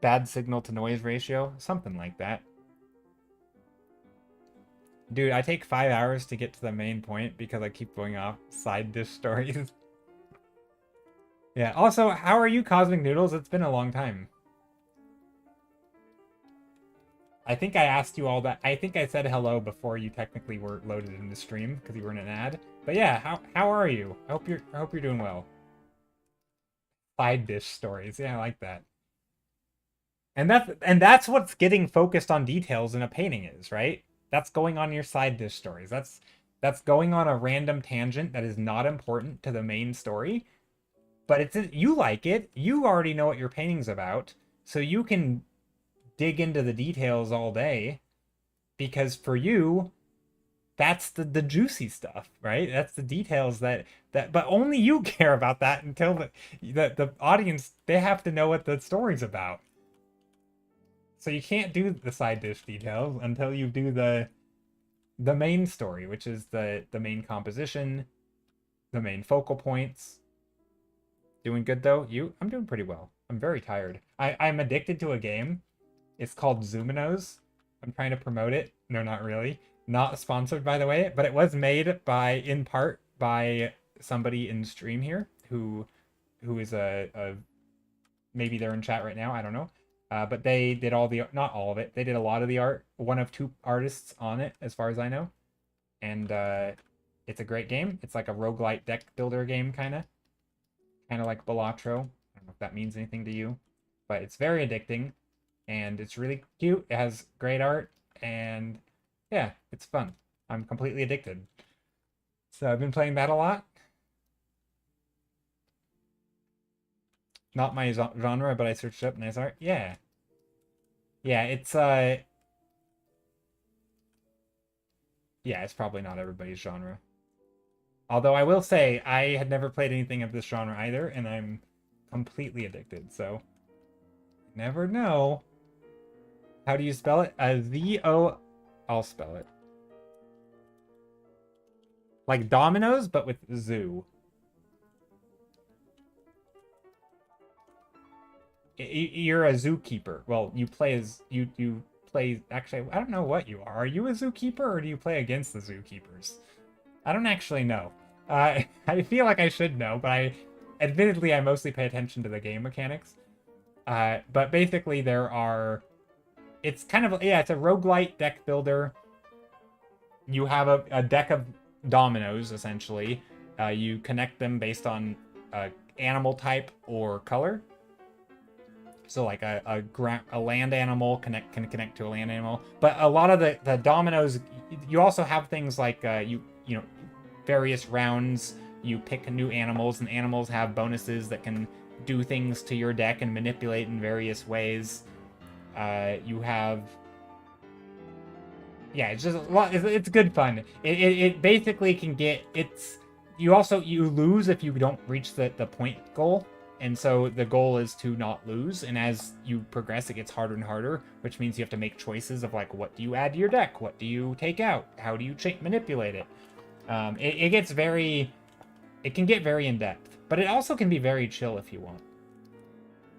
A: Bad signal to noise ratio, something like that. Dude, I take 5 hours to get to the main point because I keep going off side dish stories. Yeah, also, how are you, Cosmic Noodles? It's been a long time. I think I asked you all that. I think I said hello before you technically were loaded in the stream because you were in an ad. But yeah, how are you? I hope you're doing well. Side dish stories. Yeah, I like that. And that's what's getting focused on details in a painting is, right? That's going on your side dish stories. That's going on a random tangent that is not important to the main story. But you like it. You already know what your painting's about. So you can dig into the details all day because for you that's the juicy stuff, right? That's the details that but only you care about that until the audience, they have to know what the story's about. So you can't do the side dish details until you do the main story, which is the main composition, the main focal points. Doing good though? I'm doing pretty well. I'm very tired. I'm addicted to a game. It's called Zoominos. I'm trying to promote it. No, not really. Not sponsored, by the way, but it was made in part by somebody in stream here who is maybe they're in chat right now. I don't know. But they did not all of it. They did a lot of the art. One of 2 artists on it, as far as I know. And it's a great game. It's like a roguelite deck builder game, kind of like Balatro. I don't know if that means anything to you, but it's very addicting. And it's really cute. It has great art, and yeah, it's fun. I'm completely addicted. So I've been playing that a lot. Not my genre, but I searched up nice art. Yeah. Yeah, it's probably not everybody's genre. Although I will say I had never played anything of this genre either, and I'm completely addicted, so never know. How do you spell it? Z-O... I'll spell it. Like dominoes, but with zoo. You're a zookeeper. Well, you play as... You play... Actually, I don't know what you are. Are you a zookeeper, or do you play against the zookeepers? I don't actually know. I feel like I should know, but admittedly, I mostly pay attention to the game mechanics. But basically, it's kind of, yeah, it's a roguelite deck builder. You have a deck of dominoes, essentially. You connect them based on animal type or color. So like a land animal can connect to a land animal. But a lot of the dominoes, you also have things like you know, various rounds. You pick new animals, and animals have bonuses that can do things to your deck and manipulate in various ways. You have... Yeah, it's just a lot. It's good fun. It basically can get... You lose if you don't reach the point goal. And so the goal is to not lose. And as you progress, it gets harder and harder, which means you have to make choices of like, what do you add to your deck? What do you take out? How do you manipulate it? It gets very... It can get very in-depth. But it also can be very chill if you want.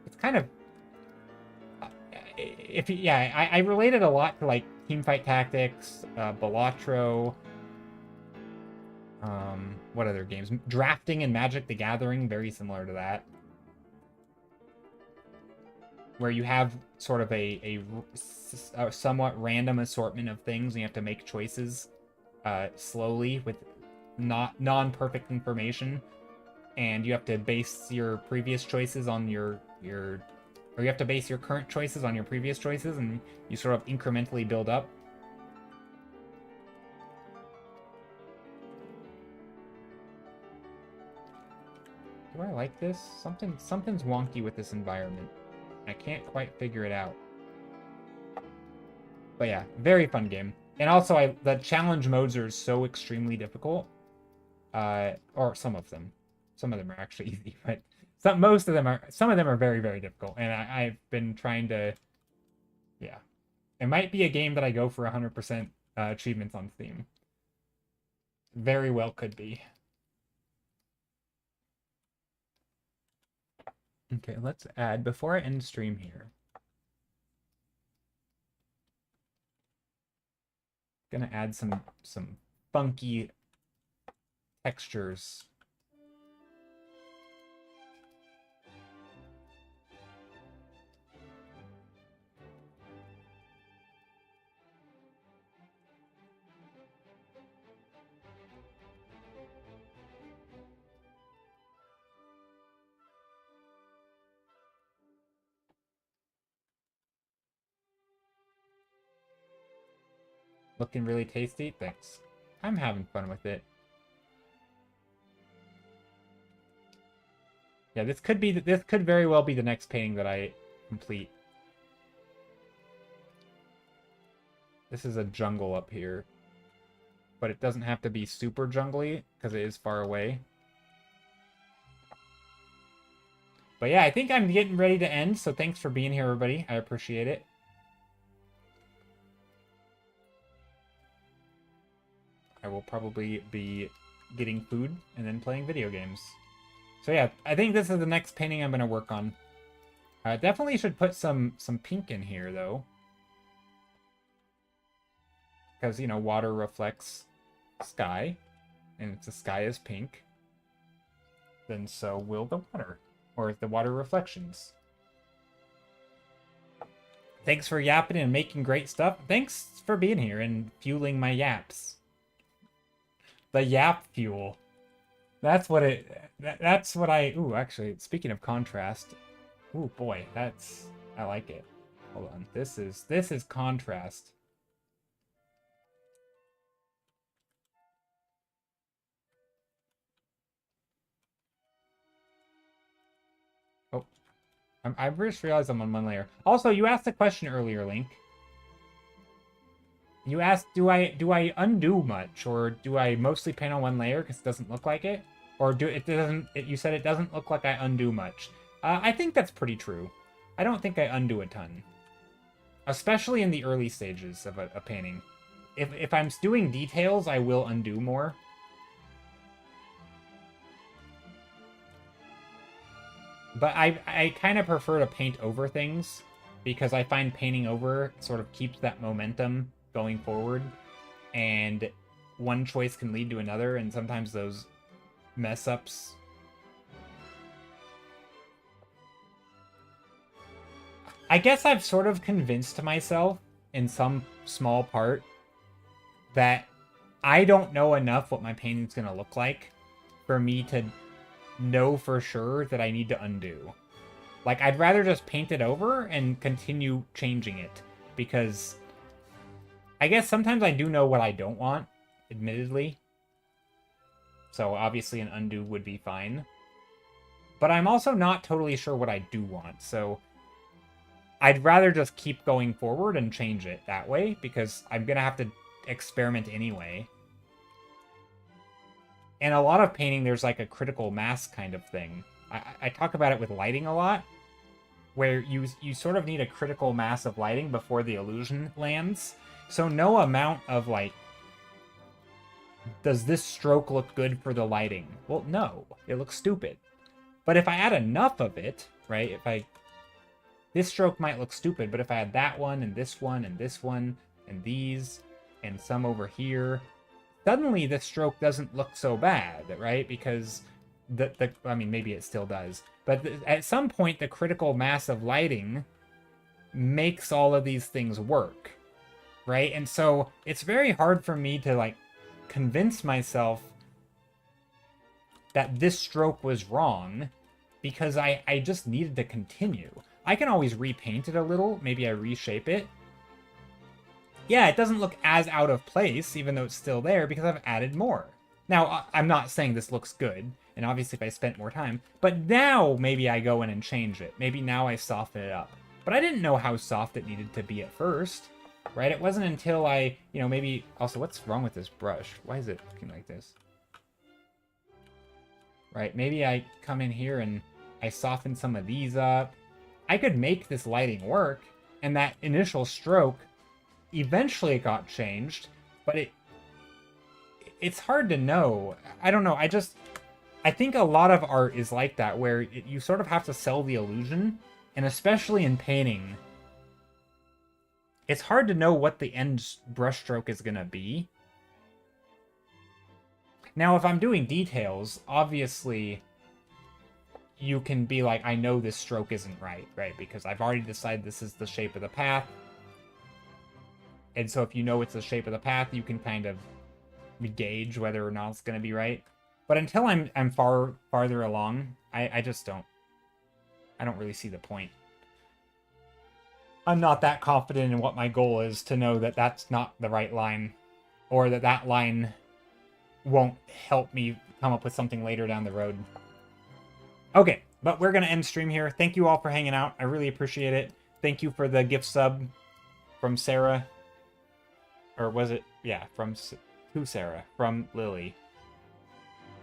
A: It's kind of... I relate it a lot to like Teamfight Tactics, Balatro, what other games? Drafting and Magic the Gathering, very similar to that. where you have sort of a somewhat random assortment of things, and you have to make choices slowly with non-perfect information, and you have to base your previous choices on or you have to base your current choices on your previous choices, and you sort of incrementally build up. Do I like this? Something's wonky with this environment. I can't quite figure it out. But yeah, very fun game. And also, the challenge modes are so extremely difficult. Or some of them. Some of them are actually easy, but some of them are very, very difficult. And I've been trying to, yeah. It might be a game that I go for 100% achievements on Steam. Very well could be. Okay, let's add, before I end stream here, gonna add some funky textures. Looking really tasty? Thanks. I'm having fun with it. Yeah, this could very well be the next painting that I complete. This is a jungle up here. But it doesn't have to be super jungly, because it is far away. But yeah, I think I'm getting ready to end, so thanks for being here, everybody. I appreciate it. I will probably be getting food and then playing video games. So yeah, I think this is the next painting I'm going to work on. Definitely should put some pink in here, though. Because, you know, water reflects sky. And if the sky is pink, then so will the water. Or the water reflections. Thanks for yapping and making great stuff. Thanks for being here and fueling my yaps. The yap fuel. That's what I... Ooh, actually, speaking of contrast. Ooh, boy, I like it. Hold on. This is contrast. Oh. I just realized I'm on one layer. Also, you asked a question earlier, Link. You asked, do I undo much, or do I mostly paint on one layer because it doesn't look like it, or you said it doesn't look like I undo much. I think that's pretty true. I don't think I undo a ton, especially in the early stages of a painting. If I'm doing details, I will undo more. But I kind of prefer to paint over things, because I find painting over sort of keeps that momentum going forward, and one choice can lead to another, and sometimes those mess ups. I guess I've sort of convinced myself in some small part that I don't know enough what my painting's gonna look like for me to know for sure that I need to undo. Like, I'd rather just paint it over and continue changing it, because I guess sometimes I do know what I don't want, admittedly. So obviously an undo would be fine. But I'm also not totally sure what I do want, so I'd rather just keep going forward and change it that way, because I'm gonna have to experiment anyway. And a lot of painting, there's like a critical mass kind of thing. I talk about it with lighting a lot, where you sort of need a critical mass of lighting before the illusion lands. So no amount of, like, does this stroke look good for the lighting? Well, no. It looks stupid. But if I add enough of it, right, this stroke might look stupid, but if I had that one, and this one, and this one, and these, and some over here, suddenly this stroke doesn't look so bad, right? Because I mean, maybe it still does. But at some point, the critical mass of lighting makes all of these things work, right? And so it's very hard for me to like convince myself that this stroke was wrong because I just needed to continue. I can always repaint it a little. Maybe I reshape it. Yeah, it doesn't look as out of place, even though it's still there, because I've added more. Now, I'm not saying this looks good, and obviously if I spent more time, but now maybe I go in and change it. Maybe now I soften it up. But I didn't know how soft it needed to be at first, right? It wasn't until I, maybe... Also, what's wrong with this brush? Why is it looking like this? Right, maybe I come in here and I soften some of these up. I could make this lighting work, and that initial stroke, eventually it got changed, but it's hard to know. I don't know, I think a lot of art is like that, where you sort of have to sell the illusion, and especially in painting, it's hard to know what the end brushstroke is going to be. Now, if I'm doing details, obviously, you can be like, I know this stroke isn't right? Because I've already decided this is the shape of the path. And so if you know it's the shape of the path, you can kind of gauge whether or not it's going to be right. But until I'm farther along, I just don't. I don't really see the point. I'm not that confident in what my goal is to know that that's not the right line, or that line won't help me come up with something later down the road. Okay, but we're going to end stream here. Thank you all for hanging out. I really appreciate it. Thank you for the gift sub from Sarah. Or was it? Yeah, from Sarah? From Lily.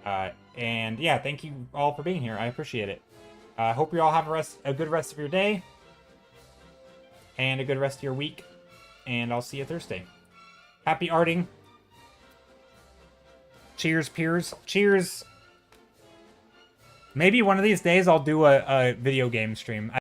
A: And yeah, thank you all for being here. I appreciate it. I hope you all have a good rest of your day. And a good rest of your week. And I'll see you Thursday. Happy arting. Cheers, peers. Cheers. Maybe one of these days I'll do a video game stream.